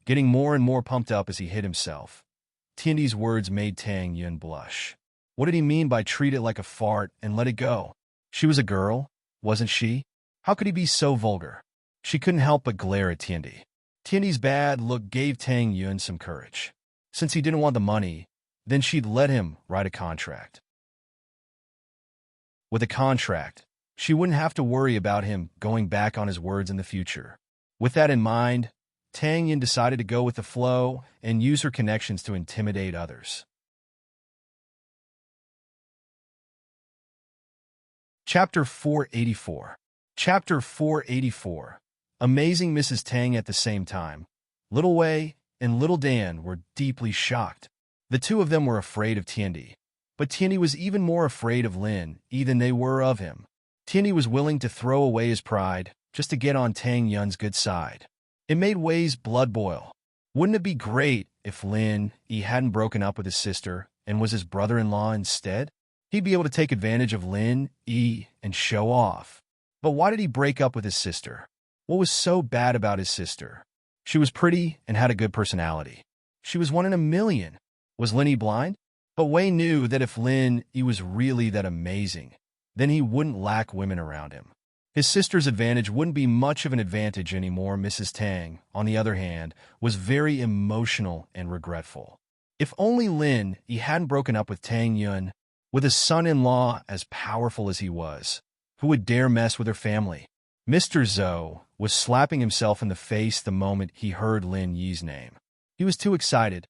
getting more and more pumped up as he hit himself. Tierney's words made Tang Yun blush. What did he mean by treat it like a fart and let it go? She was a girl, wasn't she? How could he be so vulgar? She couldn't help but glare at Tierney. Tierney's bad look gave Tang Yun some courage. Since he didn't want the money, then she'd let him write a contract. With a contract, she wouldn't have to worry about him going back on his words in the future. With that in mind, Tang Yun decided to go with the flow and use her connections to intimidate others. Chapter 484. Chapter 484. Amazing Mrs. Tang. At the same time, Little Wei and Little Dan were deeply shocked. The two of them were afraid of Tierney, but Tierney was even more afraid of Lin Yi than they were of him. Tierney was willing to throw away his pride just to get on Tang Yun's good side. It made Wei's blood boil. Wouldn't it be great if Lin Yi hadn't broken up with his sister and was his brother-in-law instead? He'd be able to take advantage of Lin Yi and show off. But why did he break up with his sister? What was so bad about his sister? She was pretty and had a good personality. She was one in a million. Was Lin Yi blind? But Wei knew that if Lin Yi was really that amazing, then he wouldn't lack women around him. His sister's advantage wouldn't be much of an advantage anymore. Mrs. Tang, on the other hand, was very emotional and regretful. If only Lin Yi hadn't broken up with Tang Yun, with a son-in-law as powerful as he was, who would dare mess with her family? Mr. Zhou was slapping himself in the face the moment he heard Lin Yi's name. He was too excited.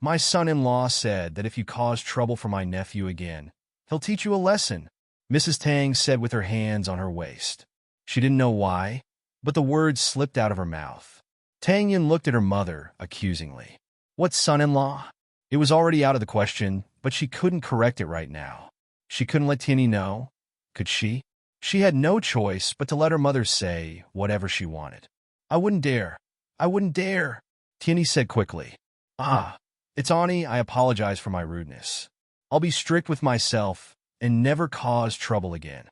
My son-in-law said that if you cause trouble for my nephew again, he'll teach you a lesson," Mrs. Tang said with her hands on her waist. She didn't know why, but the words slipped out of her mouth. Tang Yun looked at her mother accusingly. What son-in-law? It was already out of the question, but she couldn't correct it right now. She couldn't let Tierney know, could she? She had no choice but to let her mother say whatever she wanted. I wouldn't dare. I wouldn't dare," Tierney said quickly. It's Ani. I apologize for my rudeness. I'll be strict with myself and never cause trouble again.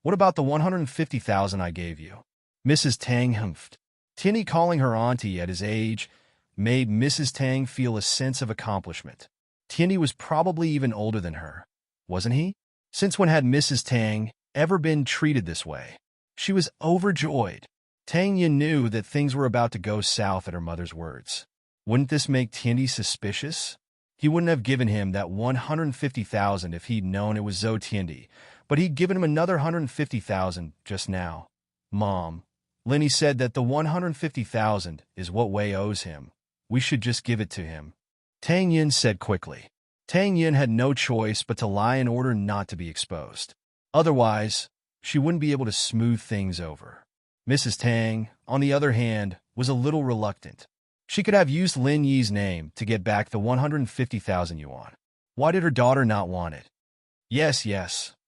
What about the 150,000 I gave you? Mrs. Tang humphed. Tierney calling her auntie at his age made Mrs. Tang feel a sense of accomplishment. Tiandi was probably even older than her, wasn't he? Since when had Mrs. Tang ever been treated this way? She was overjoyed. Tang Yin knew that things were about to go south at her mother's words. Wouldn't this make Tiandi suspicious? He wouldn't have given him that 150,000 if he'd known it was Zhou Tiandi, but he'd given him another 150,000 just now. Mom, Lenny said that the 150,000 is what Wei owes him. We should just give it to him. Tang Yin said quickly. Tang Yin had no choice but to lie in order not to be exposed. Otherwise, she wouldn't be able to smooth things over. Mrs. Tang, on the other hand, was a little reluctant. She could have used Lin Yi's name to get back the 150,000 yuan. Why did her daughter not want it? Yes,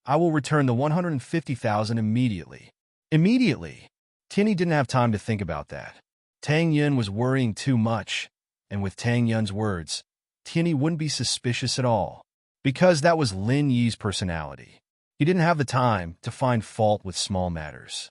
I will return the 150,000 immediately. Immediately? Tiandi didn't have time to think about that. Tang Yin was worrying too much, and with Tang Yun's words, Tiandi wouldn't be suspicious at all, because that was Lin Yi's personality. He didn't have the time to find fault with small matters.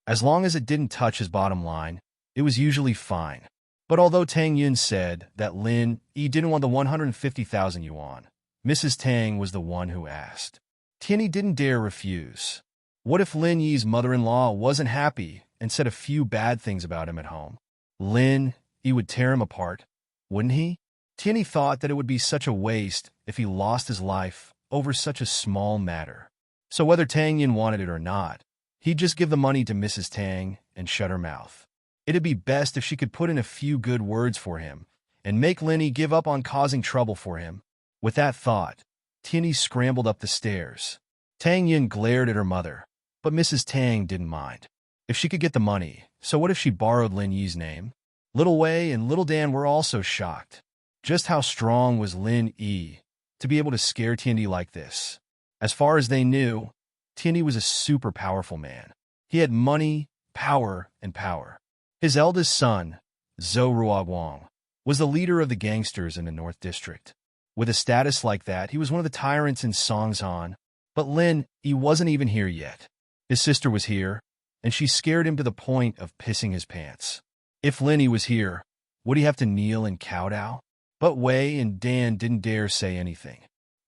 As long as it didn't touch his bottom line, it was usually fine. But although Tang Yun said that Lin Yi didn't want the 150,000 yuan, Mrs. Tang was the one who asked. Tiandi didn't dare refuse. What if Lin Yi's mother-in-law wasn't happy and said a few bad things about him at home? Lin Yi would tear him apart, wouldn't he? Tiandi thought that it would be such a waste if he lost his life over such a small matter. So whether Tang Yin wanted it or not, he'd just give the money to Mrs. Tang and shut her mouth. It'd be best if she could put in a few good words for him and make Lin Yi give up on causing trouble for him. With that thought, Tiandi scrambled up the stairs. Tang Yin glared at her mother, but Mrs. Tang didn't mind. If she could get the money, so what if she borrowed Lin Yi's name? Little Wei and Little Dan were also shocked. Just how strong was Lin Yi to be able to scare Tiandi like this? As far as they knew, Tiandi was a super powerful man. He had money, power, and power. His eldest son, Zhou Ruoguang, was the leader of the gangsters in the North District. With a status like that, he was one of the tyrants in Songzhan. But Lin Yi wasn't even here yet. His sister was here, and she scared him to the point of pissing his pants. If Lin Yi was here, would he have to kneel and kowtow? But Wei and Dan didn't dare say anything.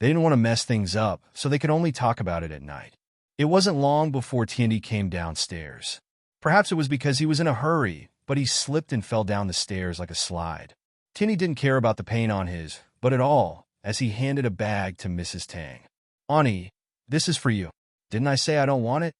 They didn't want to mess things up, so they could only talk about it at night. It wasn't long before Tiandi came downstairs. Perhaps it was because he was in a hurry, but he slipped and fell down the stairs like a slide. Tiandi didn't care about the pain on his butt at all as he handed a bag to Mrs. Tang. Ani, this is for you. Didn't I say I don't want it?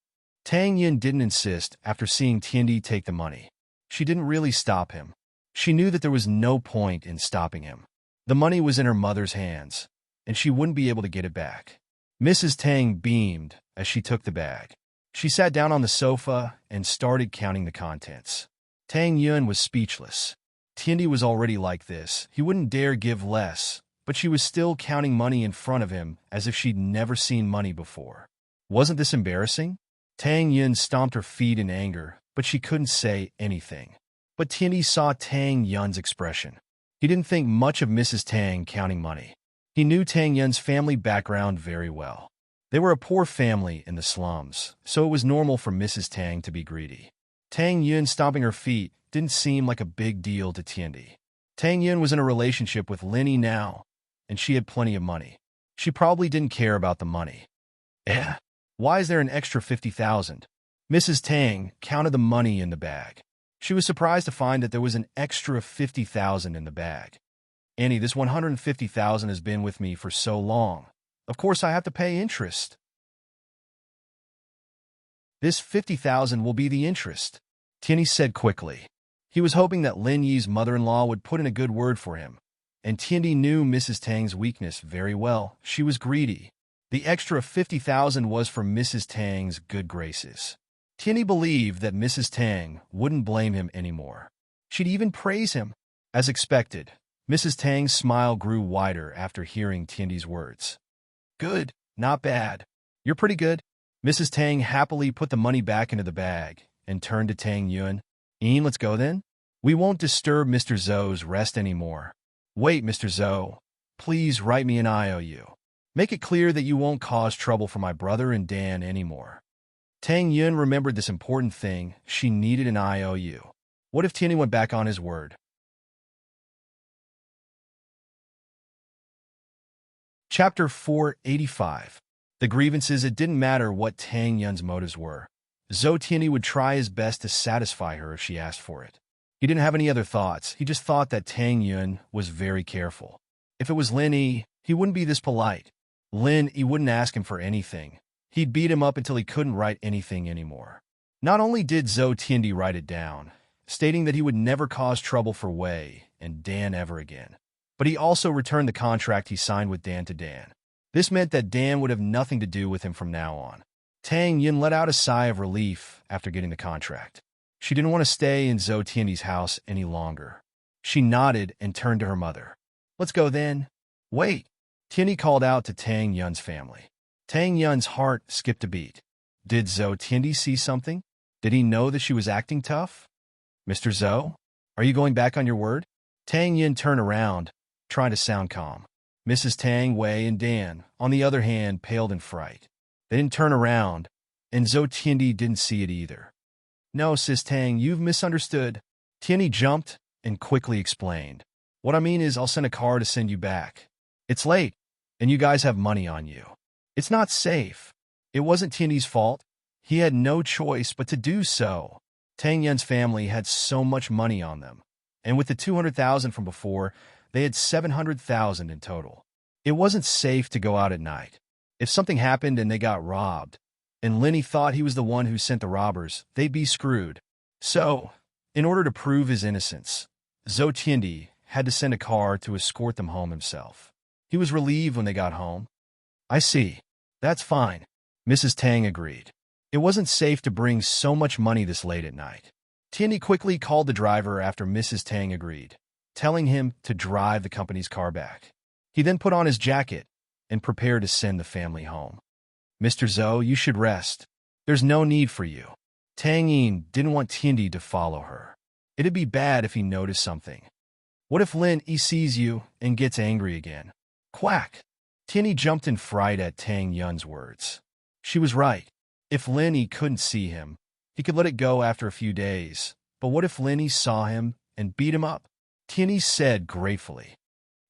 Tang Yin didn't insist after seeing Tiandi take the money. She didn't really stop him. She knew that there was no point in stopping him. The money was in her mother's hands, and she wouldn't be able to get it back. Mrs. Tang beamed as she took the bag. She sat down on the sofa and started counting the contents. Tang Yun was speechless. Tiandi was already like this. He wouldn't dare give less, but she was still counting money in front of him as if she'd never seen money before. Wasn't this embarrassing? Tang Yun stomped her feet in anger, but she couldn't say anything. But Tiandi saw Tang Yun's expression. He didn't think much of Mrs. Tang counting money. He knew Tang Yun's family background very well. They were a poor family in the slums, so it was normal for Mrs. Tang to be greedy. Tang Yun stomping her feet didn't seem like a big deal to Tiandi. Tang Yun was in a relationship with Lin Yi now, and she had plenty of money. She probably didn't care about the money. Why is there an extra 50,000? Mrs. Tang counted the money in the bag. She was surprised to find that there was an extra 50,000 in the bag. Annie, this 150,000 has been with me for so long. Of course I have to pay interest. This 50,000 will be the interest, Tiandi said quickly. He was hoping that Lin Yi's mother-in-law would put in a good word for him. And Tiandi knew Mrs. Tang's weakness very well. She was greedy. The extra 50,000 was for Mrs. Tang's good graces. Tiandi believed that Mrs. Tang wouldn't blame him anymore. She'd even praise him. As expected, Mrs. Tang's smile grew wider after hearing Tiandi's words. Good, not bad. You're pretty good. Mrs. Tang happily put the money back into the bag and turned to Tang Yun. Let's go then? We won't disturb Mr. Zhou's rest anymore. Wait, Mr. Zhou. Please write me an IOU. Make it clear that you won't cause trouble for my brother and Dan anymore. Tang Yun remembered this important thing. She needed an IOU. What if Tiandi went back on his word? Chapter 485. The grievances. It didn't matter what Tang Yun's motives were. Zhou Tianyi would try his best to satisfy her if she asked for it. He didn't have any other thoughts. He just thought that Tang Yun was very careful. If it was Lin Yi, he wouldn't be this polite. Lin Yi wouldn't ask him for anything. He'd beat him up until he couldn't write anything anymore. Not only did Zhou Tianyi write it down, stating that he would never cause trouble for Wei and Dan ever again, but he also returned the contract he signed with Dan to Dan. This meant that Dan would have nothing to do with him from now on. Tang Yun let out a sigh of relief after getting the contract. She didn't want to stay in Zhou Tianyi's house any longer. She nodded and turned to her mother. "Let's go then." "Wait," Tianyi called out to Tang Yun's family. Tang Yun's heart skipped a beat. Did Zhou Tianyi see something? Did he know that she was acting tough? "Mr. Zhou, are you going back on your word?" Tang Yun turned around, trying to sound calm. Mrs. Tang, Wei, and Dan, on the other hand, paled in fright. They didn't turn around, and Zhou Tianyi didn't see it either. "No, Sis Tang, you've misunderstood." Tianyi jumped and quickly explained. "What I mean is I'll send a car to send you back. It's late, and you guys have money on you. It's not safe." It wasn't Tianyi's fault. He had no choice but to do so. Tang Yun's family had so much money on them, and with the 200,000 from before, they had 700,000 in total. It wasn't safe to go out at night. If something happened and they got robbed, and Lin Yi thought he was the one who sent the robbers, they'd be screwed. So, in order to prove his innocence, Zhou Tianyi had to send a car to escort them home himself. He was relieved when they got home. "I see. That's fine," Mrs. Tang agreed. It wasn't safe to bring so much money this late at night. Tianyi quickly called the driver after Mrs. Tang agreed, telling him to drive the company's car back. He then put on his jacket and prepared to send the family home. "Mr. Zhou, you should rest. There's no need for you." Tang Yin didn't want Tianyi to follow her. It'd be bad if he noticed something. What if Lin Yi sees you and gets angry again? Quack! Tianyi jumped in fright at Tang Yun's words. She was right. If Lin Yi couldn't see him, he could let it go after a few days. But what if Lin Yi saw him and beat him up? Tianyi said gratefully.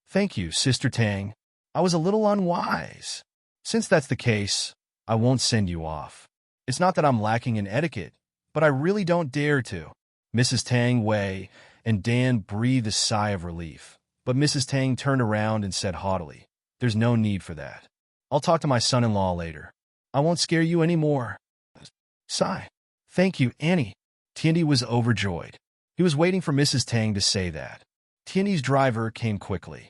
"Thank you, Sister Tang. I was a little unwise. Since that's the case, I won't send you off. It's not that I'm lacking in etiquette, but I really don't dare to." Mrs. Tang, Wei, and Dan breathed a sigh of relief, but Mrs. Tang turned around and said haughtily, "There's no need for that. I'll talk to my son-in-law later. I won't scare you anymore." Sigh. "Thank you, Annie." Tianyi was overjoyed. He was waiting for Mrs. Tang to say that. Tianyi's driver came quickly.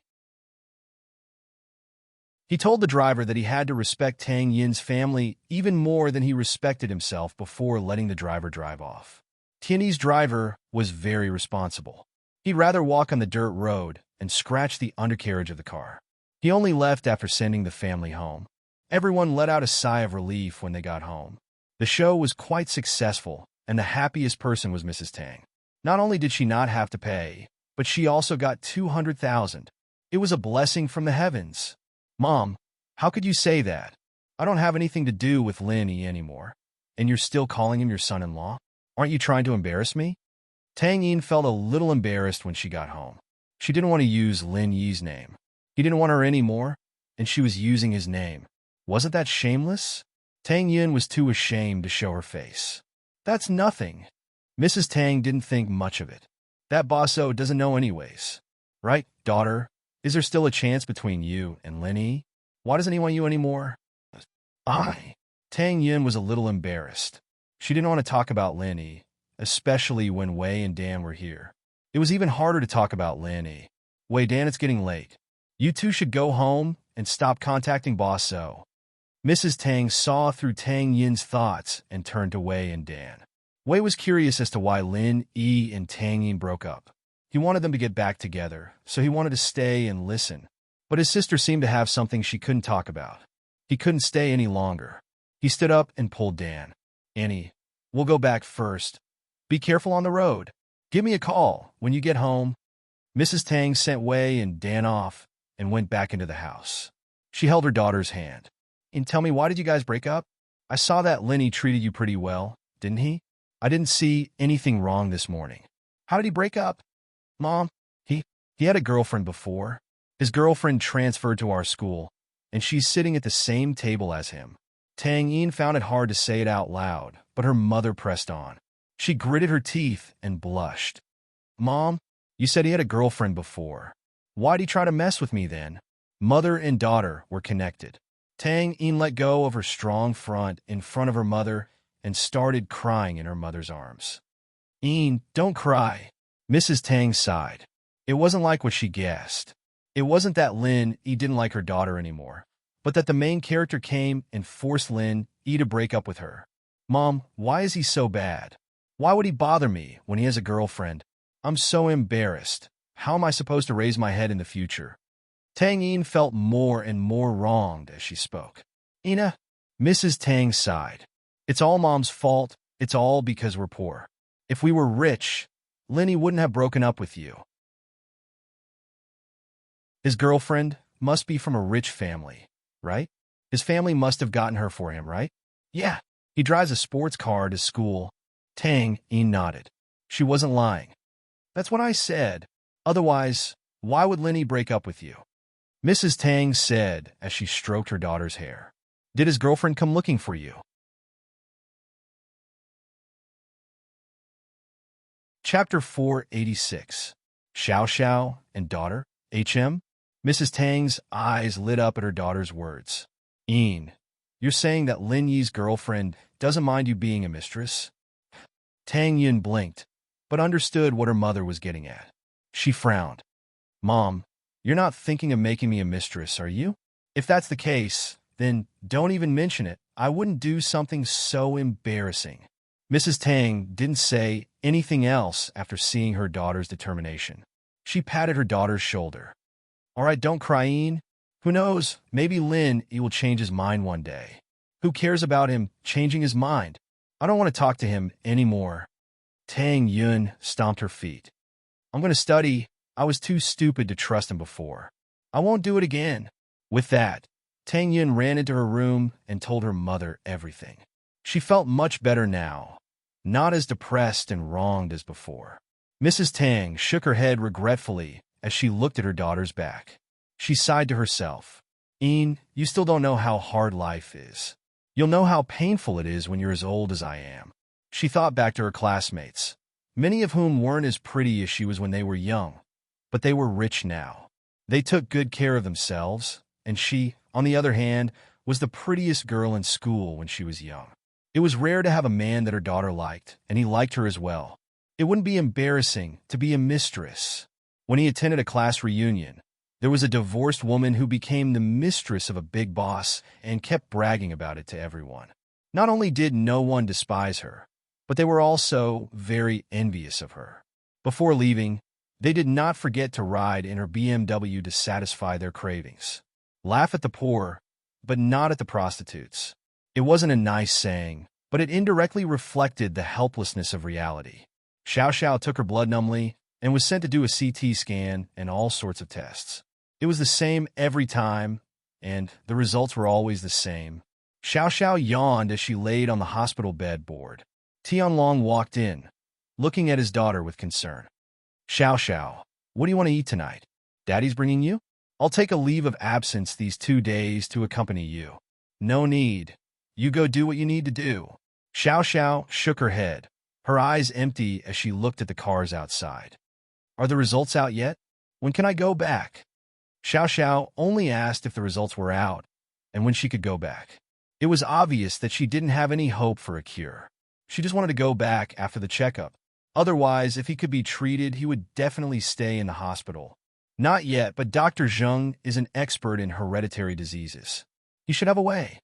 He told the driver that he had to respect Tang Yin's family even more than he respected himself before letting the driver drive off. Tianyi's driver was very responsible. He'd rather walk on the dirt road and scratch the undercarriage of the car. He only left after sending the family home. Everyone let out a sigh of relief when they got home. The show was quite successful, and the happiest person was Mrs. Tang. Not only did she not have to pay, but she also got 200,000. It was a blessing from the heavens. "Mom, how could you say that? I don't have anything to do with Lin Yi anymore. And you're still calling him your son-in-law? Aren't you trying to embarrass me?" Tang Yin felt a little embarrassed when she got home. She didn't want to use Lin Yi's name. He didn't want her anymore, and she was using his name. Wasn't that shameless? Tang Yin was too ashamed to show her face. "That's nothing." Mrs. Tang didn't think much of it. "That bosso doesn't know anyways. Right, daughter? Is there still a chance between you and Lin Yi? Why doesn't he want you anymore?" Tang Yin was a little embarrassed. She didn't want to talk about Lin Yi, especially when Wei and Dan were here. It was even harder to talk about Lin Yi. "Wei, Dan, it's getting late. You two should go home and stop contacting Bosso." Mrs. Tang saw through Tang Yin's thoughts and turned to Wei and Dan. Wei was curious as to why Lin Yi and Tang Yin broke up. He wanted them to get back together, so he wanted to stay and listen. But his sister seemed to have something she couldn't talk about. He couldn't stay any longer. He stood up and pulled Dan. "Annie, we'll go back first. Be careful on the road. Give me a call when you get home." Mrs. Tang sent Wei and Dan off and went back into the house. She held her daughter's hand. "And tell me, why did you guys break up? I saw that Lin Yi treated you pretty well, didn't he? I didn't see anything wrong this morning." "How did he break up?" "Mom, he had a girlfriend before. His girlfriend transferred to our school, and she's sitting at the same table as him. Tang Yin found it hard to say it out loud, but her mother pressed on. She gritted her teeth and blushed. Mom, you said he had a girlfriend before. Why'd he try to mess with me then? Mother and daughter were connected. Tang Yin let go of her strong front in front of her mother and started crying in her mother's arms. Yin, don't cry. Mrs. Tang sighed. It wasn't like what she guessed. It wasn't that Lin Yi didn't like her daughter anymore, but that the main character came and forced Lin Yi to break up with her. Mom, why is he so bad? Why would he bother me when he has a girlfriend? I'm so embarrassed. How am I supposed to raise my head in the future? Tang Yin felt more and more wronged as she spoke. Ina, Mrs. Tang sighed. It's all Mom's fault. It's all because we're poor. If we were rich, Lin Yi wouldn't have broken up with you. His girlfriend must be from a rich family, right? His family must have gotten her for him, right? Yeah, he drives a sports car to school. Tang Yin nodded. She wasn't lying. That's what I said. Otherwise, why would Lin Yi break up with you? Mrs. Tang said as she stroked her daughter's hair. Did his girlfriend come looking for you? Chapter 486. Xiao Xiao and Daughter, HM? Mrs. Tang's eyes lit up at her daughter's words. Yin, you're saying that Lin Yi's girlfriend doesn't mind you being a mistress? Tang Yin blinked, but understood what her mother was getting at. She frowned. Mom, you're not thinking of making me a mistress, are you? If that's the case, then don't even mention it. I wouldn't do something so embarrassing. Mrs. Tang didn't say anything else after seeing her daughter's determination. She patted her daughter's shoulder. All right, don't cry, Yin. Who knows, maybe Lin Yi will change his mind one day. Who cares about him changing his mind? I don't want to talk to him anymore. Tang Yun stomped her feet. I'm going to study. I was too stupid to trust him before. I won't do it again. With that, Tang Yun ran into her room and told her mother everything. She felt much better now, not as depressed and wronged as before. Mrs. Tang shook her head regretfully as she looked at her daughter's back. She sighed to herself. Yin, you still don't know how hard life is. You'll know how painful it is when you're as old as I am. She thought back to her classmates, many of whom weren't as pretty as she was when they were young, but they were rich now. They took good care of themselves, and she, on the other hand, was the prettiest girl in school when she was young. It was rare to have a man that her daughter liked, and he liked her as well. It wouldn't be embarrassing to be a mistress. When he attended a class reunion, there was a divorced woman who became the mistress of a big boss and kept bragging about it to everyone. Not only did no one despise her, but they were also very envious of her. Before leaving, they did not forget to ride in her BMW to satisfy their cravings. Laugh at the poor, but not at the prostitutes. It wasn't a nice saying, but it indirectly reflected the helplessness of reality. Xiao Xiao took her blood numbly and was sent to do a CT scan and all sorts of tests. It was the same every time, and the results were always the same. Xiao Xiao yawned as she laid on the hospital bed bored. Tianlong walked in, looking at his daughter with concern. Xiao Xiao, what do you want to eat tonight? Daddy's bringing you? I'll take a leave of absence these 2 days to accompany you. No need. You go do what you need to do. Xiao Xiao shook her head, her eyes empty as she looked at the cars outside. Are the results out yet? When can I go back? Xiao Xiao only asked if the results were out and when she could go back. It was obvious that she didn't have any hope for a cure. She just wanted to go back after the checkup. Otherwise, if he could be treated, he would definitely stay in the hospital. Not yet, but Dr. Zheng is an expert in hereditary diseases. He should have a way.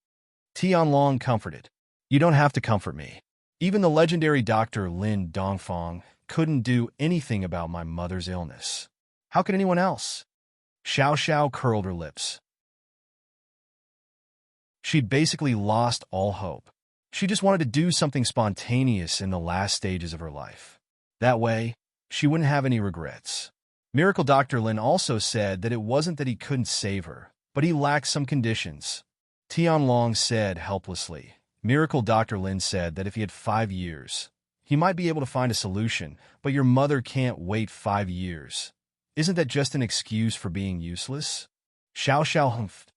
Tianlong comforted. You don't have to comfort me. Even the legendary Dr. Lin Dongfang couldn't do anything about my mother's illness. How could anyone else? Xiao Xiao curled her lips. She'd basically lost all hope. She just wanted to do something spontaneous in the last stages of her life. That way, she wouldn't have any regrets. Miracle Dr. Lin also said that it wasn't that he couldn't save her, but he lacked some conditions. Tianlong said helplessly. Miracle Dr. Lin said that if he had 5 years, he might be able to find a solution, but your mother can't wait 5 years. Isn't that just an excuse for being useless? Xiao Xiao humphed.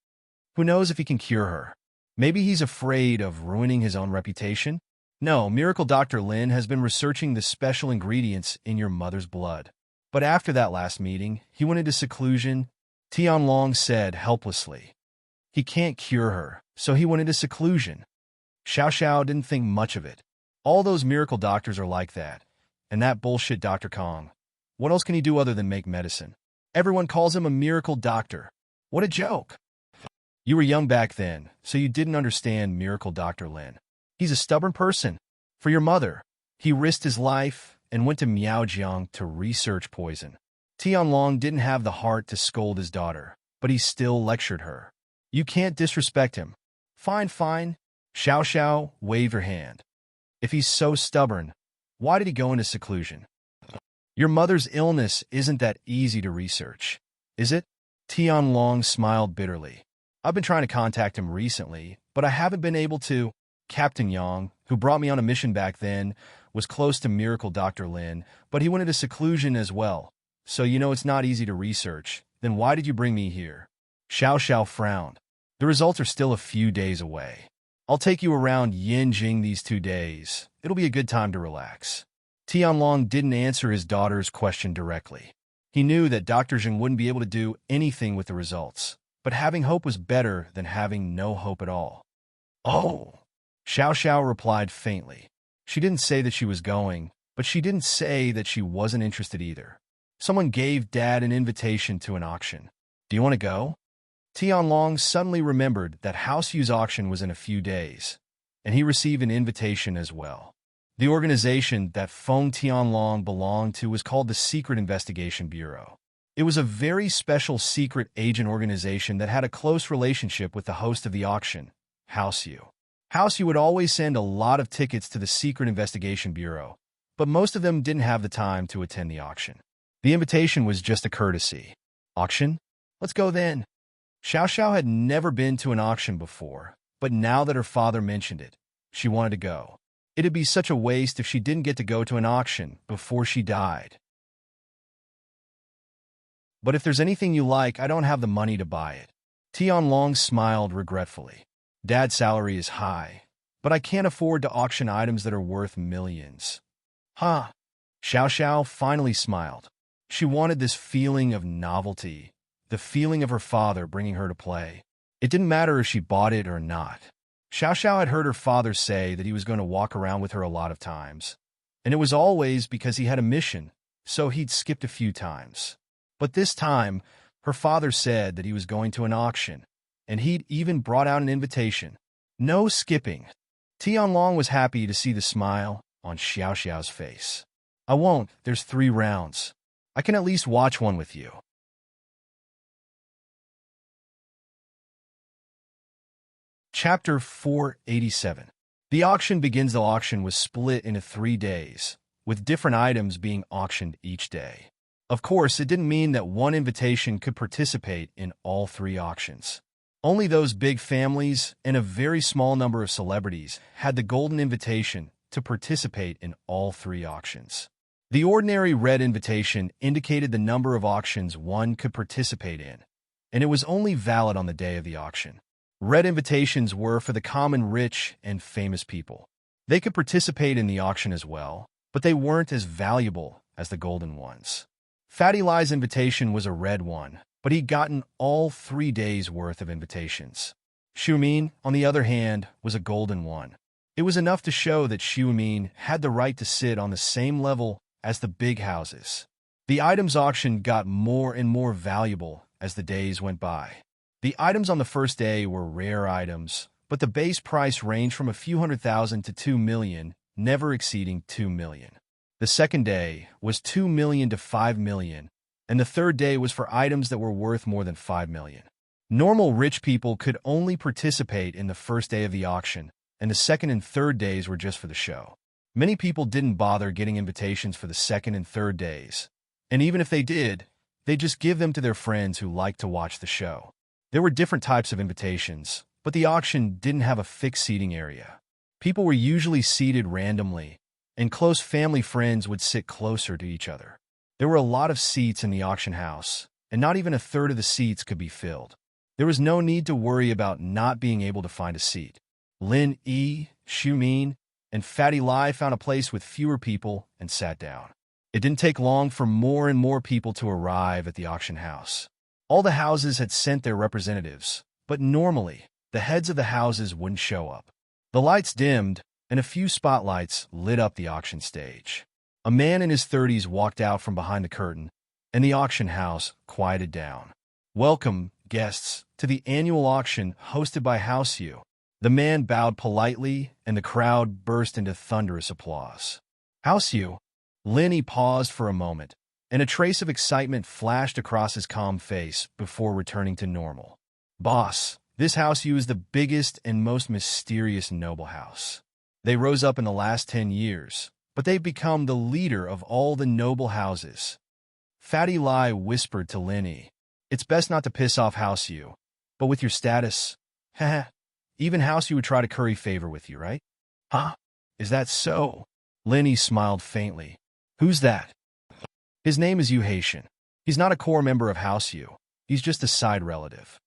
Who knows if he can cure her? Maybe he's afraid of ruining his own reputation? No, Miracle Dr. Lin has been researching the special ingredients in your mother's blood. But after that last meeting, he went into seclusion, Tianlong said helplessly. He can't cure her, so he went into seclusion. Xiao Xiao didn't think much of it. All those miracle doctors are like that. And that bullshit Dr. Kong. What else can he do other than make medicine? Everyone calls him a miracle doctor. What a joke. You were young back then, so you didn't understand Miracle Dr. Lin. He's a stubborn person. For your mother, he risked his life and went to Miaojiang to research poison. Tianlong didn't have the heart to scold his daughter, but he still lectured her. You can't disrespect him. Fine, fine. Xiao Xiao waved her hand. If he's so stubborn, why did he go into seclusion? Your mother's illness isn't that easy to research, is it? Tianlong smiled bitterly. I've been trying to contact him recently, but I haven't been able to. Captain Yang, who brought me on a mission back then, was close to Miracle Dr. Lin, but he went into seclusion as well. So you know it's not easy to research. Then why did you bring me here? Xiao Xiao frowned. The results are still a few days away. I'll take you around Yinjing these 2 days. It'll be a good time to relax. Tianlong didn't answer his daughter's question directly. He knew that Dr. Zheng wouldn't be able to do anything with the results, but having hope was better than having no hope at all. Oh! Xiao Xiao replied faintly. She didn't say that she was going, but she didn't say that she wasn't interested either. Someone gave Dad an invitation to an auction. Do you want to go? Tianlong suddenly remembered that House Yu's auction was in a few days, and he received an invitation as well. The organization that Feng Tianlong belonged to was called the Secret Investigation Bureau. It was a very special secret agent organization that had a close relationship with the host of the auction, House Yu. House Yu would always send a lot of tickets to the Secret Investigation Bureau, but most of them didn't have the time to attend the auction. The invitation was just a courtesy. Auction? Let's go then. Xiao Xiao had never been to an auction before, but now that her father mentioned it, she wanted to go. It'd be such a waste if she didn't get to go to an auction before she died. But if there's anything you like, I don't have the money to buy it. Tianlong smiled regretfully. Dad's salary is high, but I can't afford to auction items that are worth millions. Huh. Xiao Xiao finally smiled. She wanted this feeling of novelty, the feeling of her father bringing her to play. It didn't matter if she bought it or not. Xiao Xiao had heard her father say that he was going to walk around with her a lot of times, and it was always because he had a mission, so he'd skipped a few times. But this time, her father said that he was going to an auction, and he'd even brought out an invitation. No skipping. Tianlong was happy to see the smile on Xiao Xiao's face. I won't. There's 3 rounds. I can at least watch one with you. Chapter 487. The auction begins. The auction was split into 3 days, with different items being auctioned each day. Of course, it didn't mean that one invitation could participate in all 3 auctions. Only those big families and a very small number of celebrities had the golden invitation to participate in all 3 auctions. The ordinary red invitation indicated the number of auctions one could participate in, and it was only valid on the day of the auction. Red invitations were for the common rich and famous people. They could participate in the auction as well, but they weren't as valuable as the golden ones. Fatty Lie's invitation was a red one, but he'd gotten all 3 days' worth of invitations. Xiumin, on the other hand, was a golden one. It was enough to show that Xiumin had the right to sit on the same level as the big houses. The items auctioned got more and more valuable as the days went by. The items on the first day were rare items, but the base price ranged from a few $100,000 to 2 million, never exceeding 2 million. The second day was 2 million to 5 million, and the third day was for items that were worth more than 5 million. Normal rich people could only participate in the first day of the auction, and the second and third days were just for the show. Many people didn't bother getting invitations for the second and third days, and even if they did, they'd just give them to their friends who liked to watch the show. There were different types of invitations, but the auction didn't have a fixed seating area. People were usually seated randomly, and close family friends would sit closer to each other. There were a lot of seats in the auction house, and not even a third of the seats could be filled. There was no need to worry about not being able to find a seat. Lin E, Xiumin, and Fatty Lai found a place with fewer people and sat down. It didn't take long for more and more people to arrive at the auction house. All the houses had sent their representatives, but normally, the heads of the houses wouldn't show up. The lights dimmed, and a few spotlights lit up the auction stage. A man in his 30s walked out from behind the curtain, and the auction house quieted down. "Welcome, guests, to the annual auction hosted by House U." The man bowed politely, and the crowd burst into thunderous applause. "House U?" Lenny paused for a moment, and a trace of excitement flashed across his calm face before returning to normal. "Boss, this House U is the biggest and most mysterious noble house. They rose up in the last 10 years, but they've become the leader of all the noble houses." Fatty Lai whispered to Lenny, "It's best not to piss off House U, but with your status, haha, even House U would try to curry favor with you, right?" "Huh? Is that so?" Lenny smiled faintly. "Who's that?" "His name is Yu Haitian. He's not a core member of House U. He's just a side relative.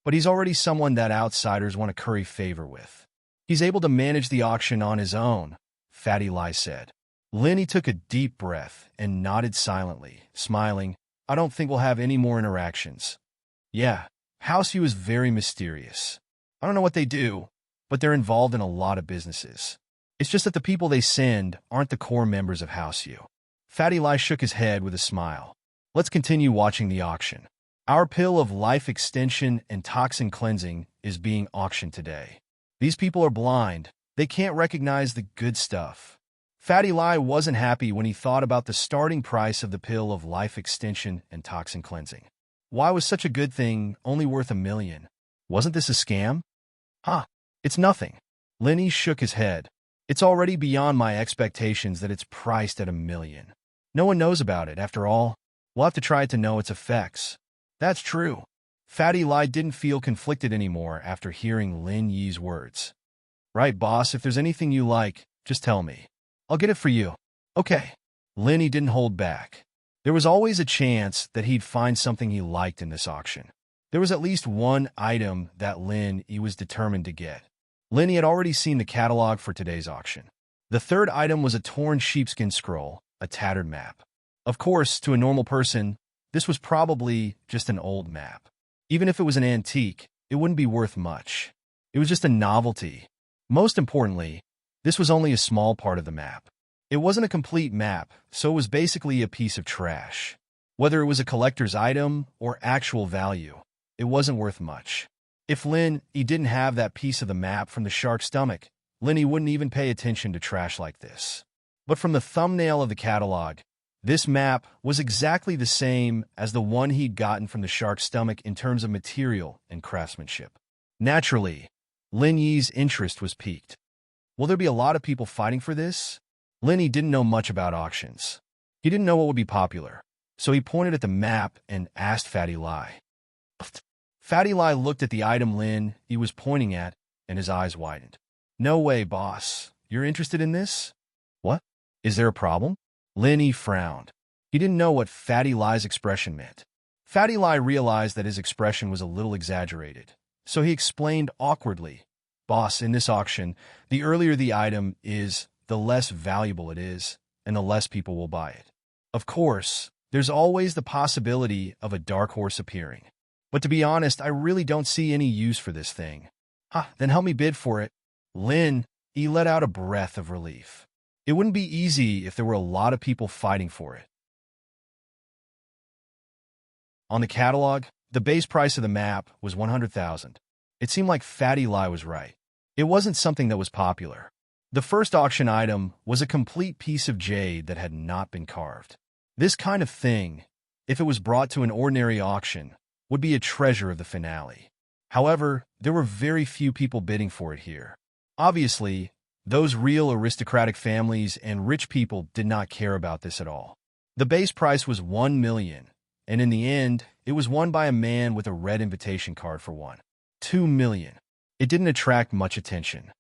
But he's already someone that outsiders want to curry favor with. He's able to manage the auction on his own," Fatty Lai said. Lenny took a deep breath and nodded silently, smiling. "I don't think we'll have any more interactions." "Yeah, House U is very mysterious. I don't know what they do, but they're involved in a lot of businesses. It's just that the people they send aren't the core members of House U." Fatty Lai shook his head with a smile. "Let's continue watching the auction. Our pill of life extension and toxin cleansing is being auctioned today. These people are blind. They can't recognize the good stuff." Fatty Lai wasn't happy when he thought about the starting price of the pill of life extension and toxin cleansing. Why was such a good thing only worth $1 million? Wasn't this a scam? "Huh, it's nothing." Lenny shook his head. "It's already beyond my expectations that it's priced at $1 million. No one knows about it, after all. We'll have to try it to know its effects." "That's true." Fatty Lai didn't feel conflicted anymore after hearing Lin Yi's words. "Right, boss, if there's anything you like, just tell me. I'll get it for you." "Okay." Lenny didn't hold back. There was always a chance that he'd find something he liked in this auction. There was at least one item that Lin Yi was determined to get. Lenny had already seen the catalog for today's auction. The third item was a torn sheepskin scroll, a tattered map. Of course, to a normal person, this was probably just an old map. Even if it was an antique, it wouldn't be worth much. It was just a novelty. Most importantly, this was only a small part of the map. It wasn't a complete map, so it was basically a piece of trash. Whether it was a collector's item or actual value, it wasn't worth much. If Lin Yi didn't have that piece of the map from the shark's stomach, Lin Yi wouldn't even pay attention to trash like this. But from the thumbnail of the catalog, this map was exactly the same as the one he'd gotten from the shark's stomach in terms of material and craftsmanship. Naturally, Lin Yi's interest was piqued. Will there be a lot of people fighting for this? Lin Yi didn't know much about auctions. He didn't know what would be popular, so he pointed at the map and asked Fatty Lai. Fatty Lai looked at the item Lin Yi was pointing at, and his eyes widened. "No way, boss. You're interested in this?" "What? Is there a problem?" Lin Yi frowned. He didn't know what Fatty Lai's expression meant. Fatty Lai realized that his expression was a little exaggerated, so he explained awkwardly, "Boss, in this auction, the earlier the item is, the less valuable it is, and the less people will buy it. Of course, there's always the possibility of a dark horse appearing. But to be honest, I really don't see any use for this thing." Then help me bid for it." Lin Yi let out a breath of relief. It wouldn't be easy if there were a lot of people fighting for it. On the catalog, the base price of the map was 100,000. It seemed like Fatty Lai was right. It wasn't something that was popular. The first auction item was a complete piece of jade that had not been carved. This kind of thing, if it was brought to an ordinary auction, would be a treasure of the finale. However, there were very few people bidding for it here. Obviously, those real aristocratic families and rich people did not care about this at all. The base price was 1 million, and in the end, it was won by a man with a red invitation card for 2 million. It didn't attract much attention.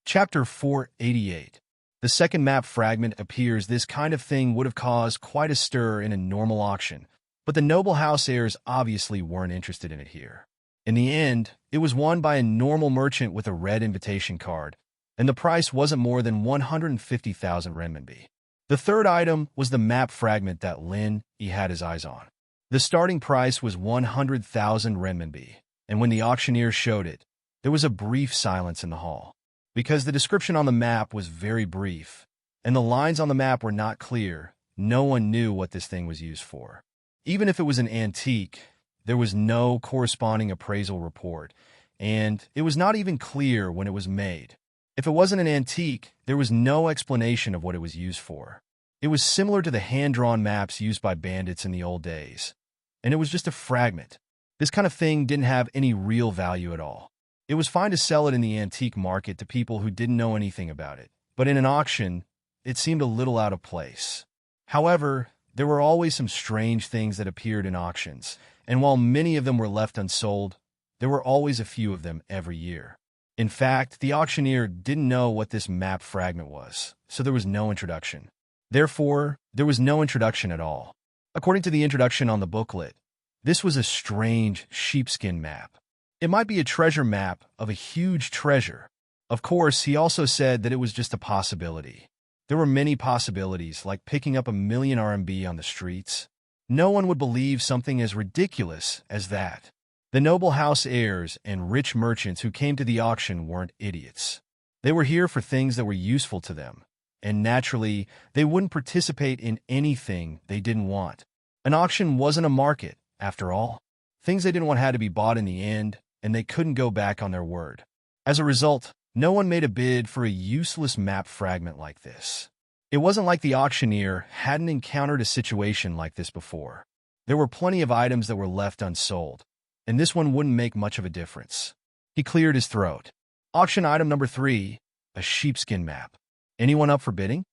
Chapter 488. The second map fragment appears. This kind of thing would have caused quite a stir in a normal auction, but the noble house heirs obviously weren't interested in it here. In the end, it was won by a normal merchant with a red invitation card, and the price wasn't more than 150,000 renminbi. The third item was the map fragment that he had his eyes on. The starting price was 100,000 renminbi, and when the auctioneer showed it, there was a brief silence in the hall. Because the description on the map was very brief, and the lines on the map were not clear, no one knew what this thing was used for. Even if it was an antique, there was no corresponding appraisal report, and it was not even clear when it was made. If it wasn't an antique, there was no explanation of what it was used for. It was similar to the hand-drawn maps used by bandits in the old days, and it was just a fragment. This kind of thing didn't have any real value at all. It was fine to sell it in the antique market to people who didn't know anything about it, but in an auction, it seemed a little out of place. However, there were always some strange things that appeared in auctions, and while many of them were left unsold, there were always a few of them every year. In fact, the auctioneer didn't know what this map fragment was, so there was no introduction. Therefore, there was no introduction at all. According to the introduction on the booklet, this was a strange sheepskin map. It might be a treasure map of a huge treasure. Of course, he also said that it was just a possibility. There were many possibilities, like picking up 1,000,000 RMB on the streets. No one would believe something as ridiculous as that. The noble house heirs and rich merchants who came to the auction weren't idiots. They were here for things that were useful to them, and naturally, they wouldn't participate in anything they didn't want. An auction wasn't a market, after all. Things they didn't want had to be bought in the end, and they couldn't go back on their word. As a result, no one made a bid for a useless map fragment like this. It wasn't like the auctioneer hadn't encountered a situation like this before. There were plenty of items that were left unsold, and this one wouldn't make much of a difference. He cleared his throat. Auction item number 3, a sheepskin map. Anyone up for bidding?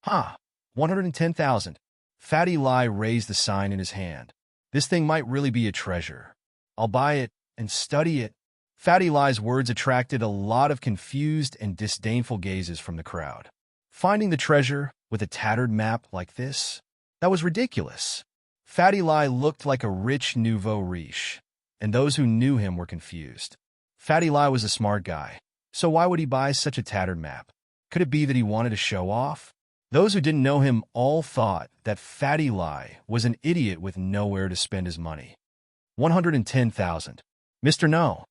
110,000. Fatty Lai raised the sign in his hand. This thing might really be a treasure. I'll buy it and study it. Fatty Lai's words attracted a lot of confused and disdainful gazes from the crowd. Finding the treasure with a tattered map like this? That was ridiculous. Fatty Lai looked like a rich nouveau riche, and those who knew him were confused. Fatty Lai was a smart guy, so why would he buy such a tattered map? Could it be that he wanted to show off? Those who didn't know him all thought that Fatty Lai was an idiot with nowhere to spend his money. 110,000. Mr. No.